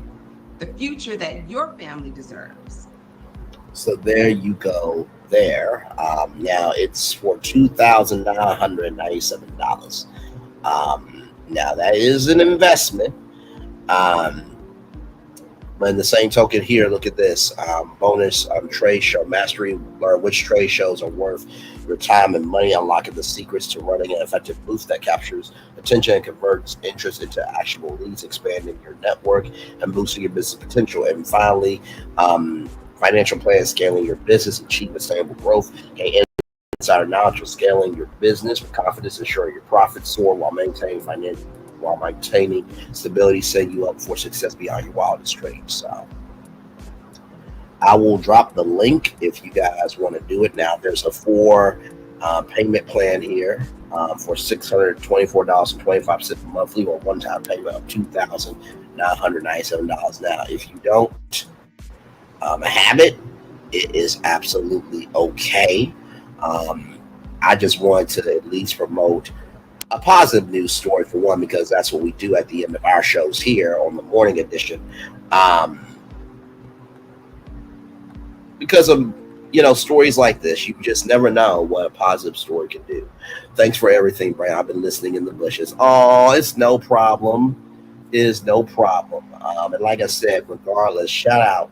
the future that your family deserves. So there you go there. Now it's for $2,997. Now that is an investment. But in the same token here, look at this bonus trade show mastery. Learn which trade shows are worth your time and money, unlocking the secrets to running an effective booth that captures attention and converts interest into actionable leads, expanding your network and boosting your business potential. And finally, financial plan, scaling your business, achieving sustainable growth, and insider knowledge of scaling your business with confidence, ensuring your profits soar while maintaining stability, setting you up for success beyond your wildest dreams. So I will drop the link if you guys want to do it. Now there's a 4 payment plan here for $624.25 monthly, or one-time payment of $2,997. Now if you don't have it, it is absolutely okay. I just wanted to at least promote a positive news story, for one, because that's what we do at the end of our shows here on the morning edition. Because of stories like this, you just never know what a positive story can do. Thanks for everything, Brian. I've been listening in the bushes. Oh, it's no problem. And like I said, regardless, shout out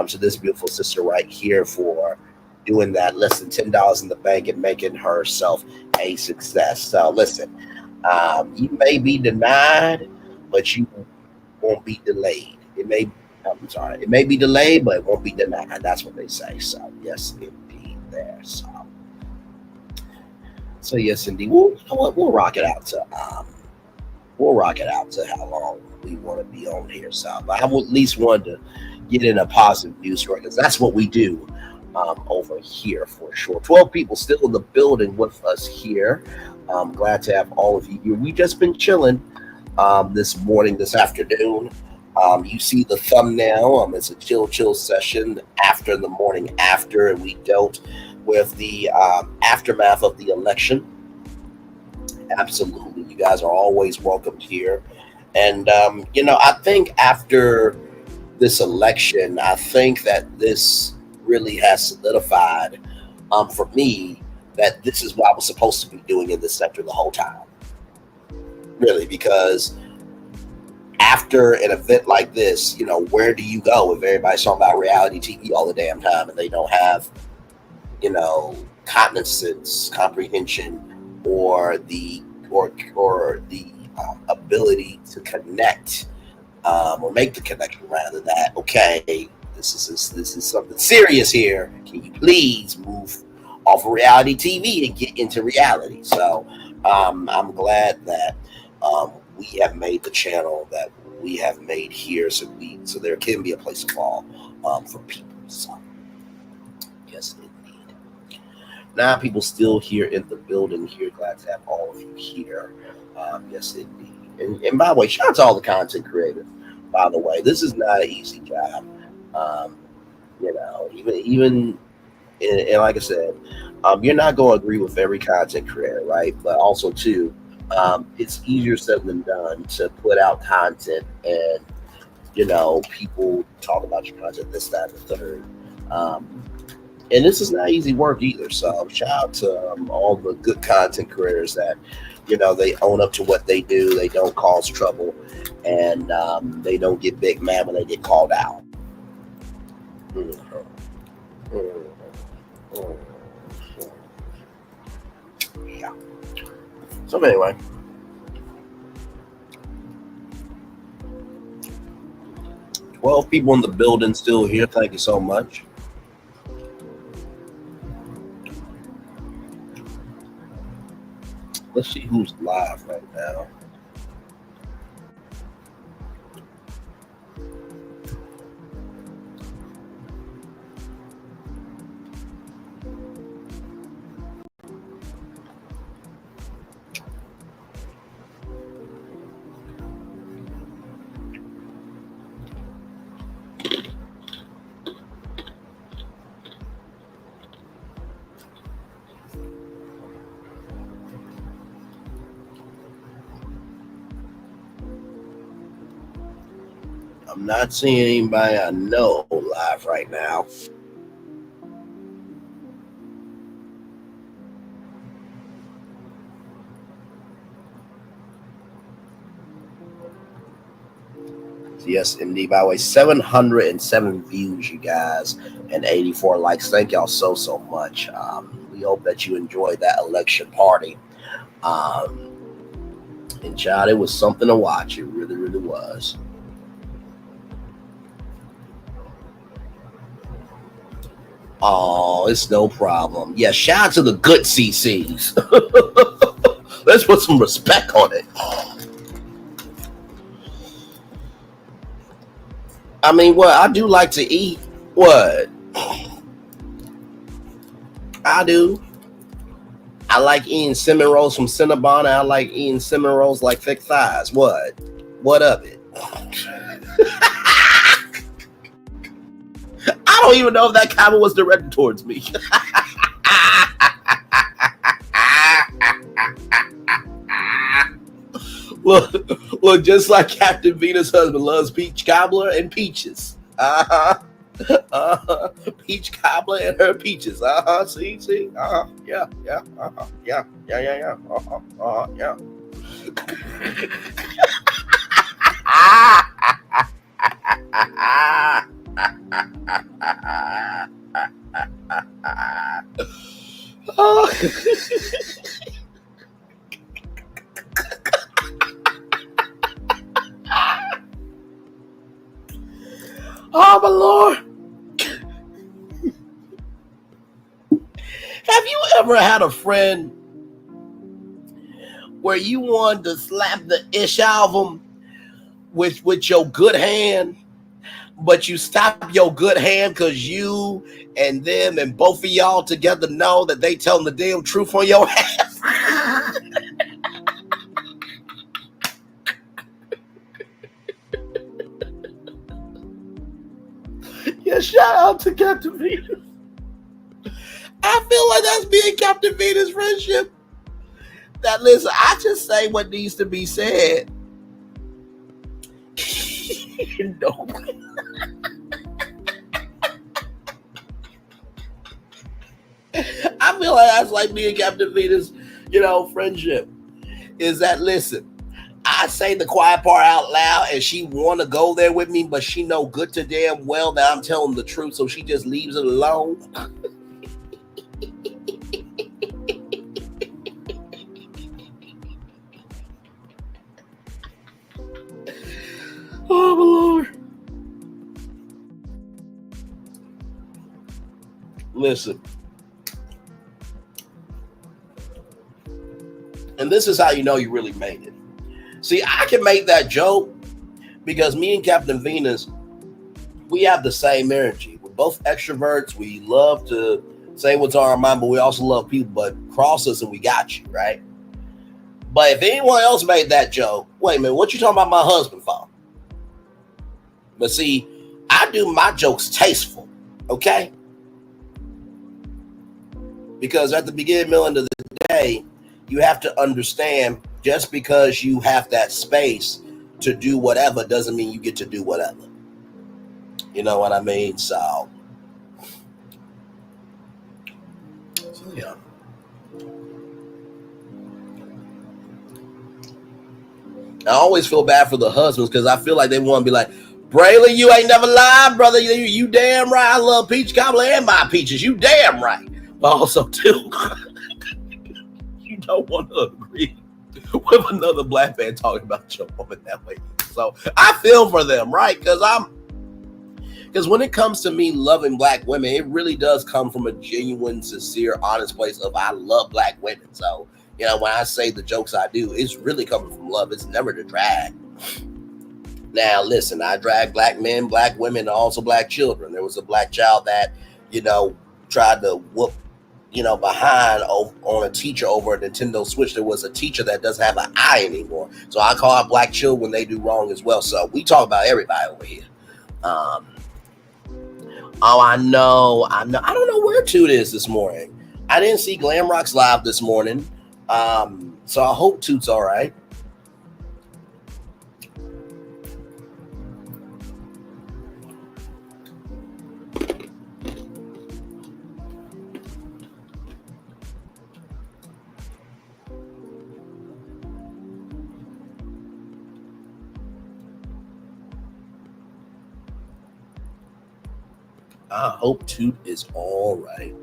to this beautiful sister right here for doing that, less than $10 in the bank and making herself a success. So listen, you may be denied, but you won't be delayed. It may be delayed, but it won't be denied. That's what they say. So yes, indeed, there. So yes, indeed. We'll rock it out to how long we want to be on here. So but I would at least want to get in a positive news story because that's what we do over here for sure. 12 people still in the building with us here. I'm glad to have all of you here. We just been chilling this afternoon. You see the thumbnail. It's a chill session after the morning after, and we dealt with the aftermath of the election. Absolutely, you guys are always welcomed here. And I think after this election, I think that this really has solidified for me that this is what I was supposed to be doing in this sector the whole time. Really, because after an event like this, where do you go if everybody's talking about reality TV all the damn time and they don't have, common sense, comprehension, or the ability to connect or make the connection rather that okay, this is something serious here. Can you please move off of reality TV and get into reality? So I'm glad that we have made the channel that we have made here, so there can be a place to fall for people. So yes, indeed. Now people still here in the building here. Glad to have all of you here. Yes, indeed. And by the way, shout out to all the content creators. By the way, this is not an easy job. Even and like I said, you're not going to agree with every content creator, right? But also too, it's easier said than done to put out content and people talk about your content, this, that, and the third. And this is not easy work either. So shout out to all the good content creators that they own up to what they do. They don't cause trouble, and they don't get big mad when they get called out. Yeah. So anyway, $12 people in the building still here. Thank you so much. Let's see who's live right now. I'm not seeing anybody I know live right now. Yes, indeed. By the way, 707 views, you guys, and 84 likes. Thank y'all so much. We hope that you enjoyed that election party. And child, it was something to watch. It really, really was. Oh, it's no problem. Yeah, shout out to the good CCs. Let's put some respect on it. I mean, what? I do like to eat. What? I do. I like eating cinnamon rolls from Cinnabon. I like eating cinnamon rolls like thick thighs. What? What of it? I don't even know if that comment was directed towards me. Look, just like Captain Venus' husband loves peach cobbler and peaches. Peach cobbler and her peaches. See. Yeah. Yeah. Oh my Lord. Have you ever had a friend where you wanted to slap the Ish album with your good hand, but you stop your good hand because you and them and both of y'all together know that they telling the damn truth on your ass? Yeah, shout out to Captain Venus. I feel like that's being Captain Venus friendship. That listen, I just say what needs to be said. No. I feel like that's like me and Captain Venus, friendship. Is that listen, I say the quiet part out loud and she want to go there with me, but she know good to damn well that I'm telling the truth, so she just leaves it alone. Oh, my Lord. Listen. And this is how you know you really made it. See, I can make that joke because me and Captain Venus, we have the same energy. We're both extroverts. We love to say what's on our mind, but we also love people. But cross us and we got you, right? But if anyone else made that joke, wait a minute, what you talking about my husband for? But see, I do my jokes tasteful, okay? Because at the beginning, middle, end of the day, you have to understand just because you have that space to do whatever doesn't mean you get to do whatever. You know what I mean? So yeah. I always feel bad for the husbands because I feel like they want to be like, Braylon, you ain't never lied, brother. You damn right. I love peach cobbler and my peaches. You damn right. But also, too, you don't want to agree with another black man talking about your woman that way. So I feel for them, right? Because when it comes to me loving black women, it really does come from a genuine, sincere, honest place of I love black women. So, when I say the jokes I do, it's really coming from love. It's never to drag. Now, listen, I drag black men, black women, and also black children. There was a black child that, tried to whoop, behind on a teacher over a Nintendo Switch. There was a teacher that doesn't have an eye anymore. So I call out black children when they do wrong as well. So we talk about everybody over here. I know. I don't know where Toot is this morning. I didn't see Glam Rock's live this morning. So I hope Toot's all right. I hope Toot is all right.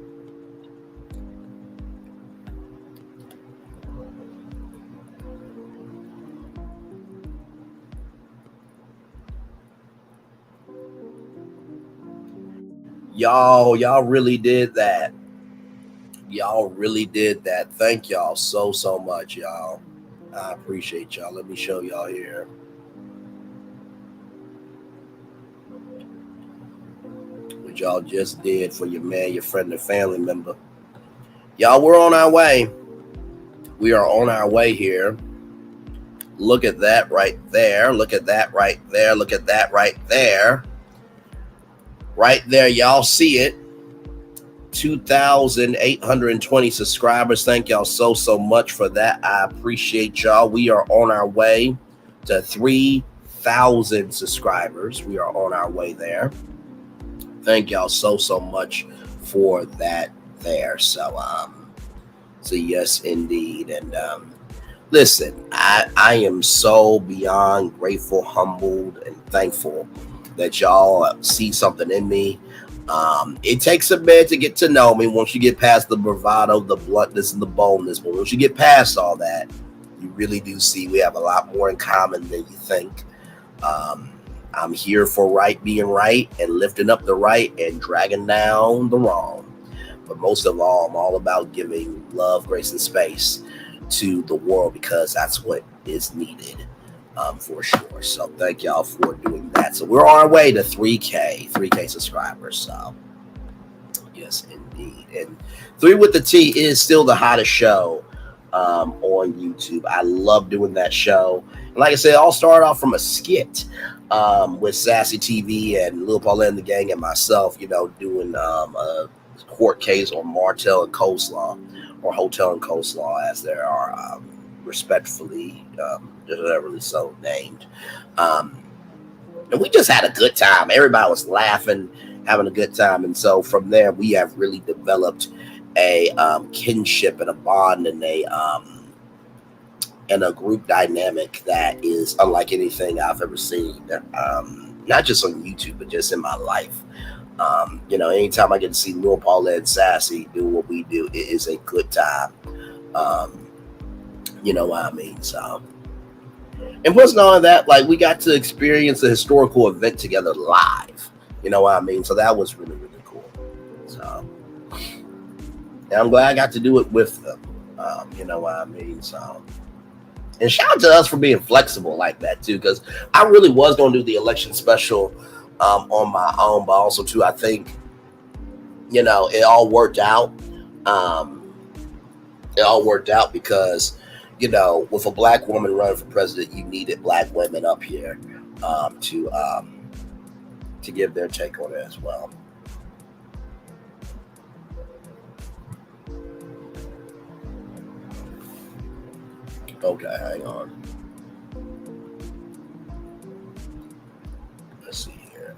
Y'all really did that. Y'all really did that. Thank y'all so much, y'all. I appreciate y'all. Let me show y'all here. What y'all just did for your man, your friend, and family member. Y'all, we're on our way. We are on our way here. Look at that right there. Look at that right there. Look at that right there. Right there, y'all see it. 2,820 subscribers. Thank y'all so much for that. I appreciate y'all. We are on our way to 3,000 subscribers. We are on our way there. Thank y'all so much for that there. So yes, indeed. And listen, I am so beyond grateful, humbled, and thankful that y'all see something in me. It takes a minute to get to know me once you get past the bravado, the bluntness, and the boldness. But once you get past all that, you really do see we have a lot more in common than you think. I'm here for being right and lifting up the right and dragging down the wrong. But most of all, I'm all about giving love, grace, and space to the world because that's what is needed for sure. So thank y'all for doing that. So we're on our way to 3K subscribers. So yes, indeed. And 3 with the T is still the hottest show on YouTube. I love doing that show. And like I said, I'll start off from a skit with Sassy TV and Lil Paulette and the gang and myself, doing a court case on Martell and Coleslaw, or Hotel and Coleslaw, as there are respectfully, really so named. And we just had a good time. Everybody was laughing, having a good time. And so from there, we have really developed a kinship and a bond and a group dynamic that is unlike anything I've ever seen. Not just on YouTube, but just in my life. Anytime I get to see Lil Paulette and Sassy do what we do, it is a good time. You know what I mean? So, and plus all of that, like, we got to experience a historical event together live. You know what I mean? So that was really, really cool. So, and I'm glad I got to do it with them. You know what I mean? So, and shout out to us for being flexible like that too, because I really was going to do the election special on my own, but also too, I think, it all worked out. It all worked out because, with a black woman running for president, you needed black women up here to give their take on it as well. Okay, hang on. Let's see here.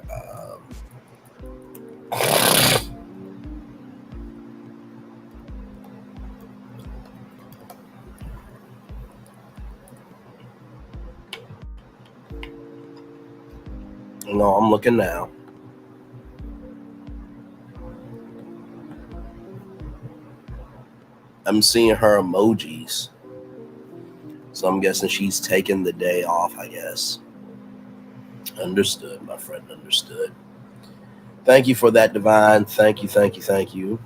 No, I'm looking now. I'm seeing her emojis. So I'm guessing she's taking the day off, I guess. Understood, my friend, understood. Thank you for that, Divine. Thank you, thank you, thank you.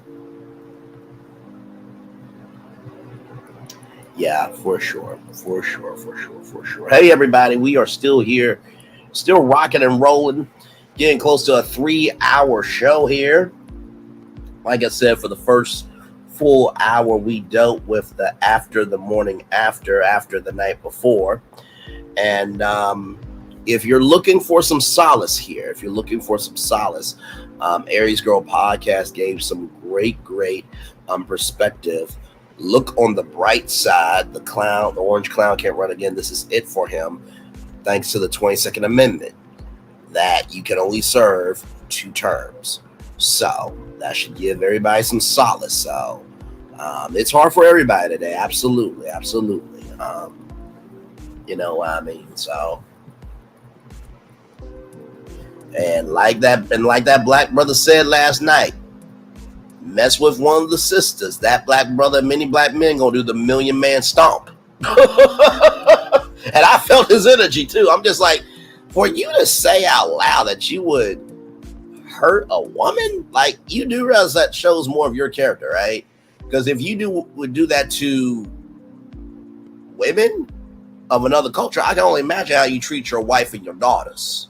Yeah, for sure. For sure, for sure, for sure. Hey, everybody, we are still here, still rocking and rolling, getting close to a 3-hour show here. Like I said, for the first full hour, we dealt with the after, the morning after the night before. And if you're looking for some solace here, Aries Girl Podcast gave some great perspective. Look on the bright side. The orange clown can't run again. This is it for him, thanks to the 22nd Amendment, that you can only serve 2 terms. So that should give everybody some solace. So it's hard for everybody today. Absolutely. You know what I mean? So, and like that black brother said last night, mess with one of the sisters, that black brother and many black men gonna do the million-man stomp. And I felt his energy too. I'm just like, for you to say out loud that you would hurt a woman, like, you do realize that shows more of your character, right? Because if you would do that to women of another culture, I can only imagine how you treat your wife and your daughters.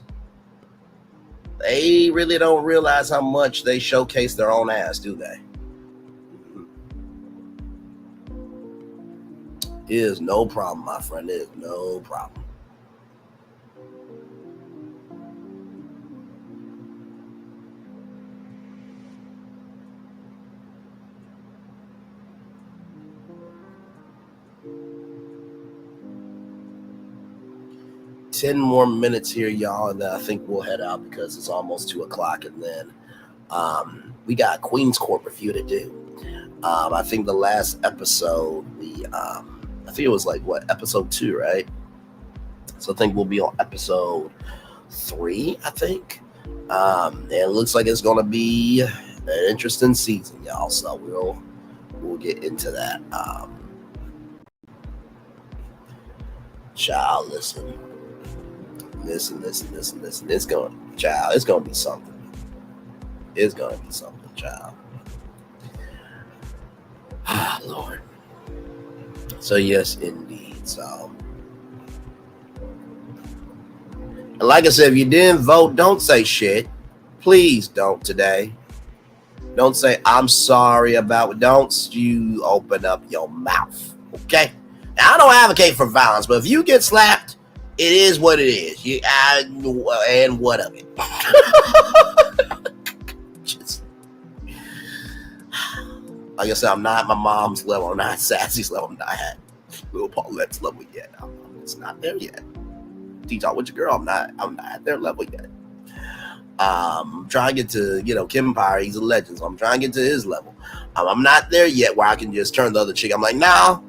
They really don't realize how much they showcase their own ass, do they? It is no problem, my friend. It is no problem. Ten more minutes here, y'all, and then I think we'll head out because it's almost 2:00, and then we got Queen's Court review to do. I think the last episode, I think it was episode 2, right? So I think we'll be on episode 3, I think. It looks like it's gonna be an interesting season, y'all. So we'll get into that. Child, listen. It's gonna be something. It's gonna be something, child. Ah, Lord. So yes, indeed. So, and like I said, if you didn't vote, don't say shit. Please don't today. Don't say I'm sorry about it. Don't you open up your mouth, okay? Now, I don't advocate for violence, but if you get slapped, it is what it is. And what of it? Just, like I said, I'm not my mom's level. I'm not Sassy's level. I'm not at Lil Paulette's level yet. It's not there yet. T-Talk with your girl. I'm not at their level yet. Trying to get to, Kim Empire. He's a legend. So I'm trying to get to his level. I'm not there yet where I can just turn the other chick. I'm like, no.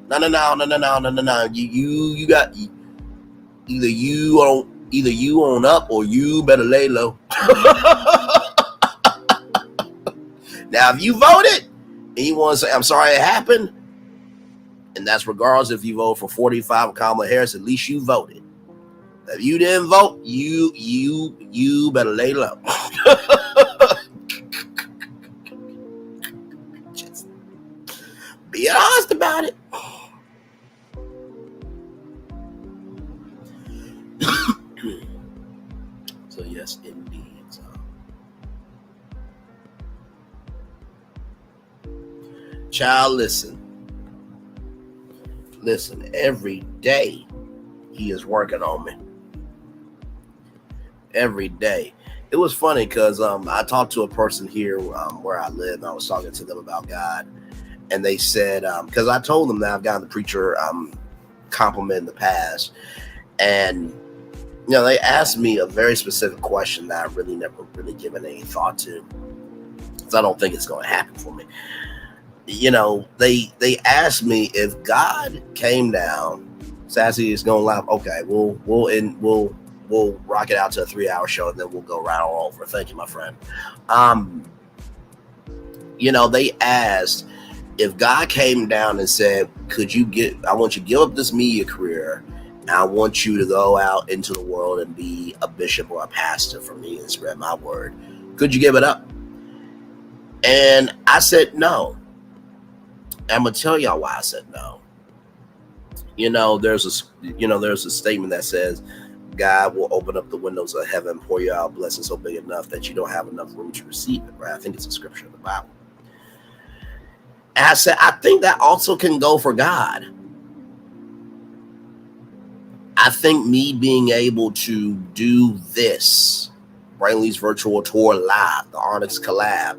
You got either you on up or you better lay low. Now, if you voted and you want to say, I'm sorry it happened, and that's regardless if you vote for 45 or Kamala Harris, at least you voted. If you didn't vote, you better lay low. Just be honest about it. So yes, indeed. So. Child, listen. Every day he is working on me. Every day. It was funny because I talked to a person here where I live. And I was talking to them about God, and they said because I told them that I've gotten the preacher compliment in the past, and they asked me a very specific question that I really never really given any thought to, because I don't think it's going to happen for me. They asked me if God came down. Sassy is going live. Okay, we'll rock it out to a 3-hour show, and then we'll go right on over. Thank you, my friend. They asked if God came down and said, I want you to give up this media career, and I want you to go out into the world and be a bishop or a pastor for me and spread my word. Could you give it up? And I said no. I'm gonna tell y'all why I said no. There's a statement that says God will open up the windows of heaven, pour you out blessings so big enough that you don't have enough room to receive it, right? I think it's a scripture in the Bible. And I said, I think that also can go for God. I think me being able to do this, Braylon's virtual tour live, the Onyx collab,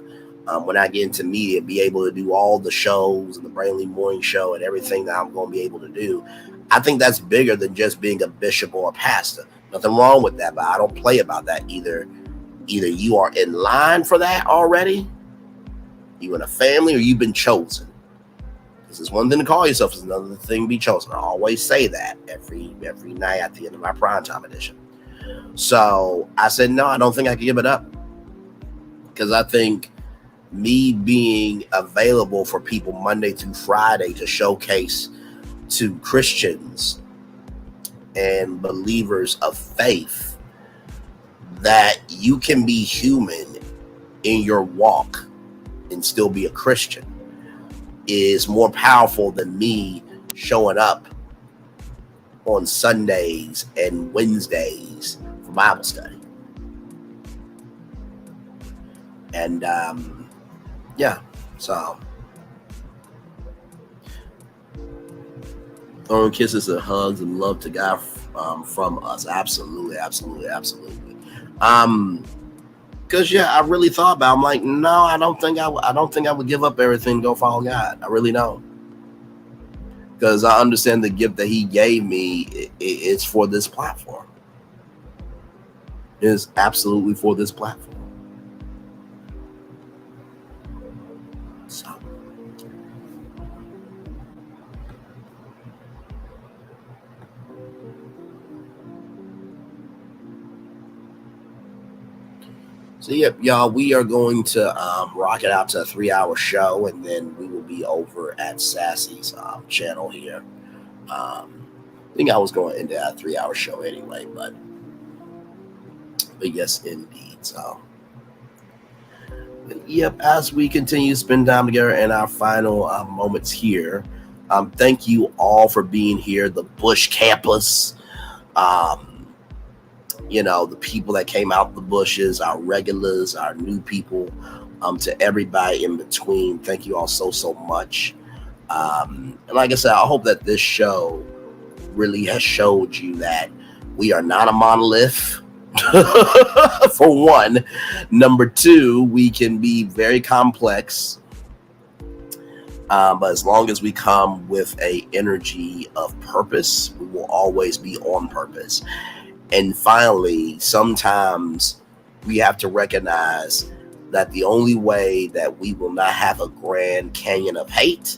when I get into media, be able to do all the shows and the Braylon morning show and everything that I'm going to be able to do. I think that's bigger than just being a bishop or a pastor. Nothing wrong with that, but I don't play about that either. Either you are in line for that already, you in a family, or you've been chosen. This is one thing to call yourself, is another thing to be chosen. I always say that every night at the end of my primetime edition. So I said, no, I don't think I can give it up. Because I think me being available for people Monday through Friday to showcase to Christians and believers of faith that you can be human in your walk and still be a Christian is more powerful than me showing up on Sundays and Wednesdays for Bible study. And so throwing kisses and hugs and love to God from us. Absolutely. Because I really thought about it. I'm like, no, I don't think I would give up everything to go follow God. I really don't. Because I understand the gift that He gave me. It's for this platform. It is absolutely for this platform. So. So, yep, y'all, we are going to rock it out to a 3-hour show, and then we will be over at Sassy's channel here. I think I was going to end that 3-hour show anyway, but yes, indeed. So, yep, as we continue to spend time together in our final moments here, thank you all for being here. The Bush campus, the people that came out the bushes, our regulars, our new people, to everybody in between. Thank you all so much. And like I said, I hope that this show really has showed you that we are not a monolith. For one. Number two, we can be very complex. But as long as we come with a energy of purpose, we will always be on purpose. And finally, sometimes we have to recognize that the only way that we will not have a Grand Canyon of hate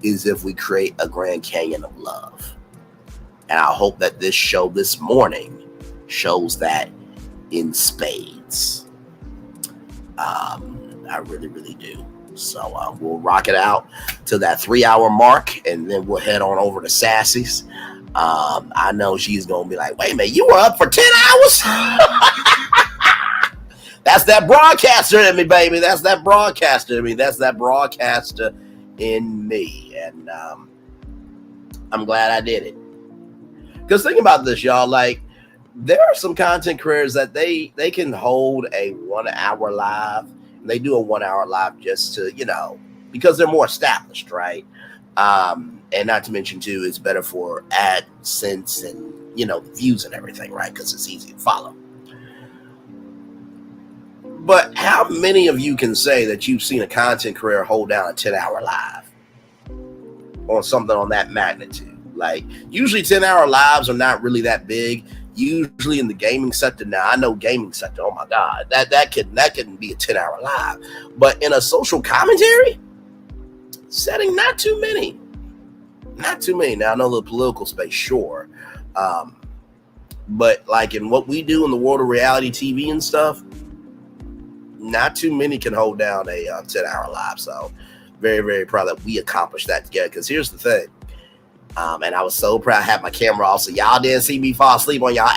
is if we create a Grand Canyon of love. And I hope that this show this morning shows that in spades. I really do. So we'll rock it out to that 3-hour mark, and then we'll head on over to Sassy's. I know she's gonna be like, wait a minute, you were up for 10 hours? That's that broadcaster in me, baby. That's that broadcaster in me. That's that broadcaster in me. And I'm glad I did it. Because think about this, y'all. Like, there are some content creators that they can hold a 1-hour live. And they do a 1-hour live just to, because they're more established, right? And not to mention, too, it's better for AdSense and, views and everything, right? Because it's easy to follow. But how many of you can say that you've seen a content creator hold down a 10-hour live on something on that magnitude? Like, usually 10-hour lives are not really that big. Usually in the gaming sector, now I know gaming sector, oh my God, that couldn't be a 10-hour live. But in a social commentary setting, not too many. Now I know the political space, sure. But like in what we do in the world of reality TV and stuff, not too many can hold down a 10-hour live. So very, very proud that we accomplished that together. Because here's the thing. And I was so proud I had my camera off, so y'all didn't see me fall asleep on y'all.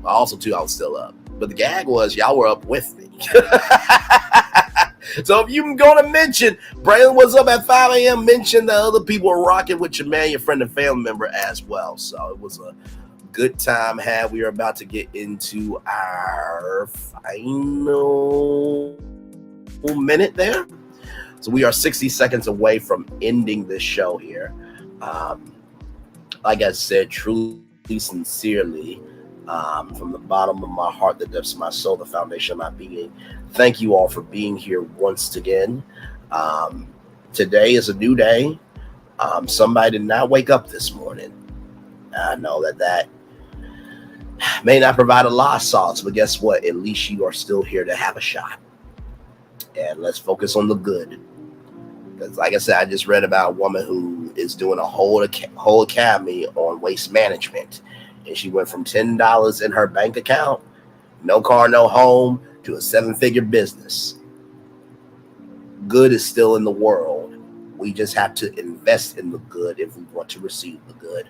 But also, too, I was still up. But the gag was y'all were up with me. So if you're going to mention Braylon was up at 5 a.m., mention the other people are rocking with your man, your friend, and family member as well. So it was a good time had. We are about to get into our final minute there. So we are 60 seconds away from ending this show here. Like I said, truly, sincerely, from the bottom of my heart, the depths of my soul, the foundation of my being, thank you all for being here once again. Today is a new day. Somebody did not wake up this morning. I know that may not provide a lot of solace, but guess what? At least you are still here to have a shot. And let's focus on the good. Because like I said, I just read about a woman who is doing a whole academy on waste management. And she went from $10 in her bank account, no car, no home, to a 7-figure business. Good is still in the world. We just have to invest in the good if we want to receive the good.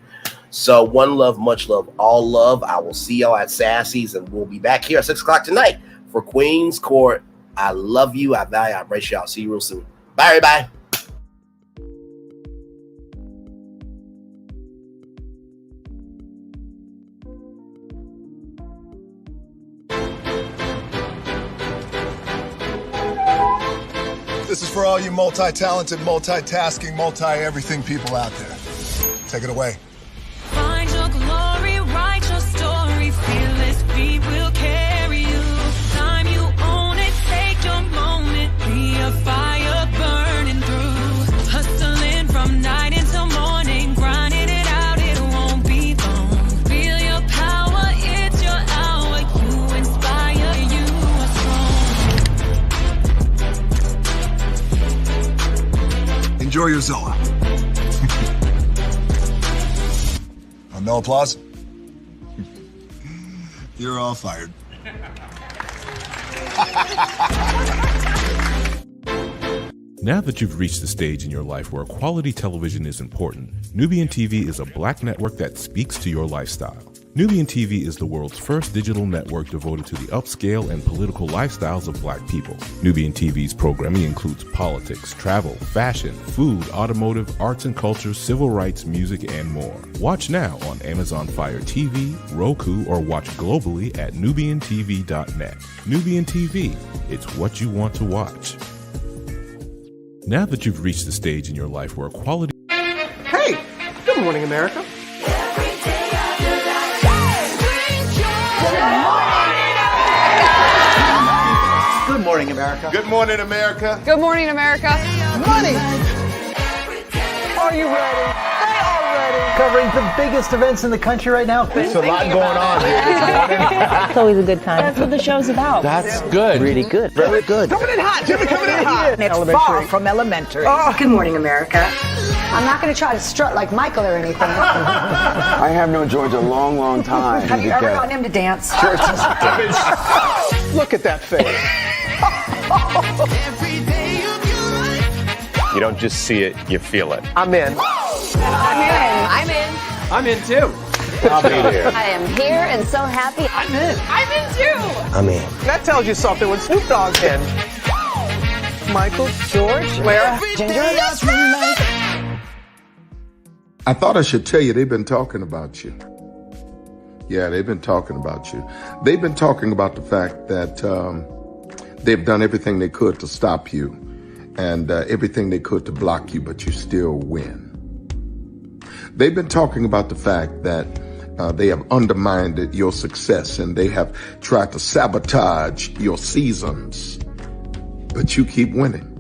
So one love, much love, all love. I will see y'all at Sassy's, and we'll be back here at 6 o'clock tonight for Queen's Court. I love you. I value you. I embrace y'all. See you real soon. Bye, everybody. This is for all you multi-talented, multitasking, multi-everything people out there. Take it away. Find your glory, write your story, fearless feet will carry you. Time you own it, take your moment, be a fire burning through. Hustling from night until morning, grinding it out, it won't be long. Feel your power, it's your hour, you inspire, you are strong. Enjoy your Zoa. No applause? You're all fired. Now that you've reached the stage in your life where quality television is important, Nubian TV is a black network that speaks to your lifestyle. Nubian TV is the world's first digital network devoted to the upscale and political lifestyles of black people. Nubian TV's programming includes politics, travel, fashion, food, automotive, arts and culture, civil rights, music, and more. Watch now on Amazon Fire TV, Roku, or watch globally at nubiantv.net. Nubian TV, it's what you want to watch. Now that you've reached the stage in your life where quality... Hey, good morning, America. Good morning, America. Good morning, America. Good morning, America. Money. Are you ready? They are ready. Covering the biggest events in the country right now. There's a lot going on here this morning. It's always a good time. That's what the show's about. That's good. Really good. Very good. Coming in hot, Jimmy, coming in hot. It's far from elementary. Good morning, America. I'm not going to try to strut like Michael or anything. I have known George a long, long time. Have you ever gotten him to dance? Look at that face. You don't just see it, you feel it. I'm in. I'm in. I'm in too. I'll be there. I am here and so happy. I'm in. I'm in too. I'm in. That tells you something when Snoop Dogg's in. Michael, George, Where? Ginger. I thought I should tell you they've been talking about you. Yeah, they've been talking about you. They've been talking about the fact that they've done everything they could to stop you and everything they could to block you, but you still win. They've been talking about the fact that they have undermined your success and they have tried to sabotage your seasons, but you keep winning.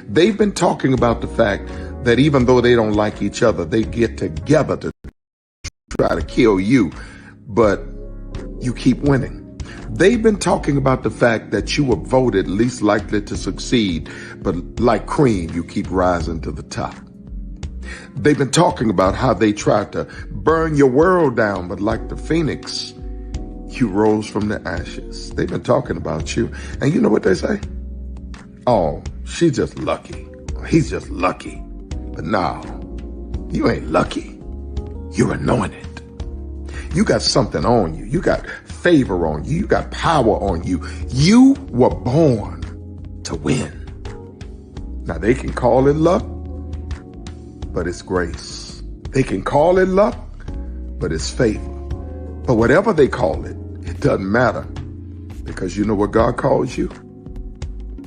They've been talking about the fact that even though they don't like each other, they get together to try to kill you, but you keep winning. They've been talking about the fact that you were voted least likely to succeed, but like cream, you keep rising to the top. They've been talking about how they tried to burn your world down, but like the phoenix, you rose from the ashes. They've been talking about you. And you know what they say? Oh, she's just lucky. He's just lucky. But no, you ain't lucky. You're anointed. You got something on you. You got favor on you. You got power on you. You were born to win. Now they can call it luck, but it's grace. They can call it luck, but it's favor. But whatever they call it, it doesn't matter, because you know what God calls you?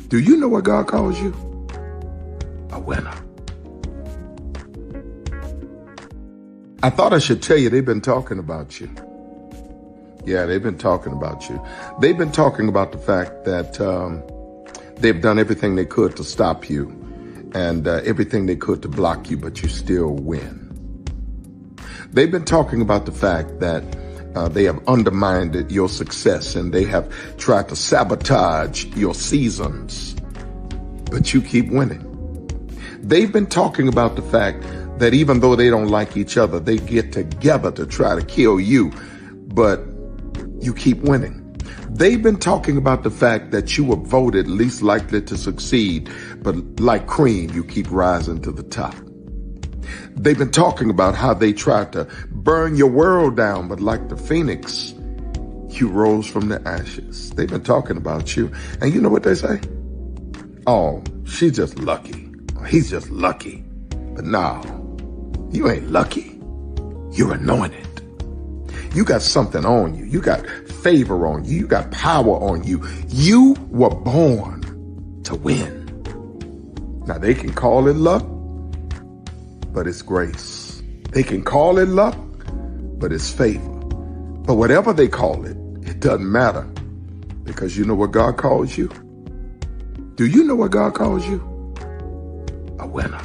Do you know what God calls you? A winner. I thought I should tell you they've been talking about you. Yeah, they've been talking about you. They've been talking about the fact that they've done everything they could to stop you and everything they could to block you, but you still win. They've been talking about the fact that they have undermined your success and they have tried to sabotage your seasons, but you keep winning. They've been talking about the fact that even though they don't like each other, they get together to try to kill you, but you keep winning. They've been talking about the fact that you were voted least likely to succeed, but like cream, you keep rising to the top. They've been talking about how they tried to burn your world down, but like the phoenix, you rose from the ashes. They've been talking about you. And you know what they say? Oh, she's just lucky. He's just lucky. But no, you ain't lucky. You're anointed. You got something on you. You got favor on you. You got power on you. You were born to win. Now they can call it luck, but it's grace. They can call it luck, but it's favor. But whatever they call it, it doesn't matter, because you know what God calls you? Do you know what God calls you? A winner.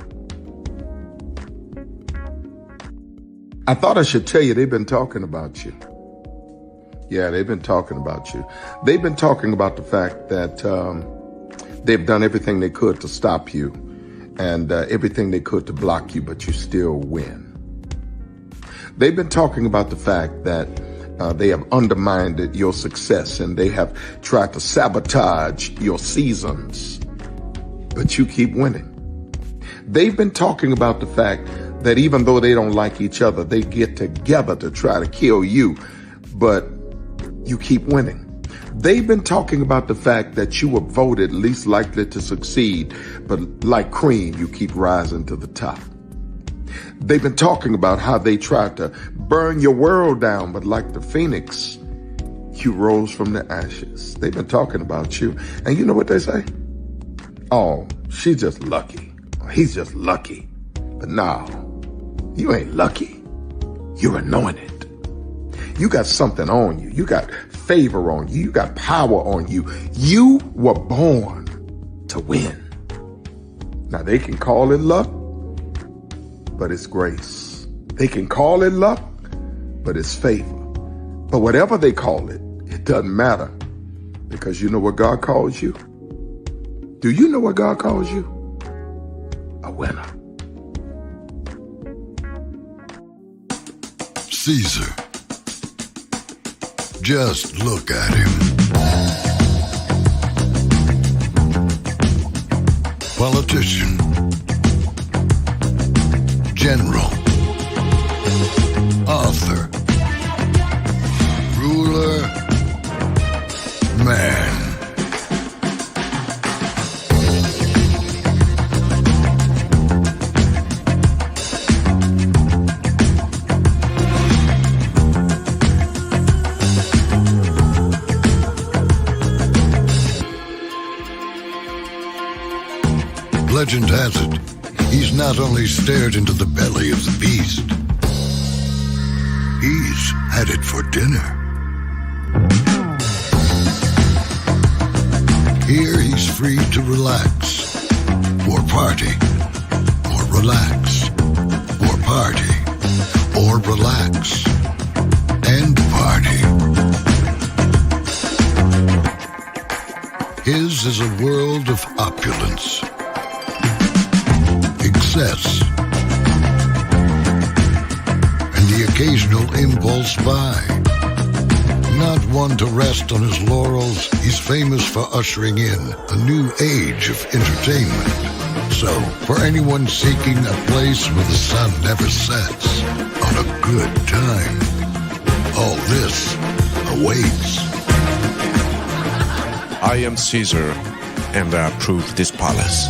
I thought I should tell you they've been talking about you. Yeah, they've been talking about you. They've been talking about the fact that they've done everything they could to stop you and everything they could to block you, but you still win. They've been talking about the fact that They have undermined your success, and they have tried to sabotage your seasons. But you keep winning. They've been talking about the fact that even though they don't like each other, they get together to try to kill you, but you keep winning. They've been talking about the fact that you were voted least likely to succeed, but like cream, you keep rising to the top. They've been talking about how they tried to burn your world down, but like the phoenix, you rose from the ashes. They've been talking about you. And you know what they say? Oh, she's just lucky. He's just lucky. But no, you ain't lucky. You're anointed. You got something on you. You got favor on you. You got power on you. You were born to win. Now, they can call it luck, but it's grace. They can call it luck, but it's favor. But whatever they call it, it doesn't matter, because you know what God calls you? Do you know what God calls you? A winner. Caesar. Just look at him. Politician. General. Author. Ruler. Man. Legend has it, he's not only stared into the belly of the beast, he's had it for dinner. Here he's free to relax, or party, or relax, or party, or relax, and party. His is a world of opulence, excess, and the occasional impulse buy. Not one to rest on his laurels, he's famous for ushering in a new age of entertainment. So, for anyone seeking a place where the sun never sets on a good time, all this awaits. I am Caesar, and I approve this palace.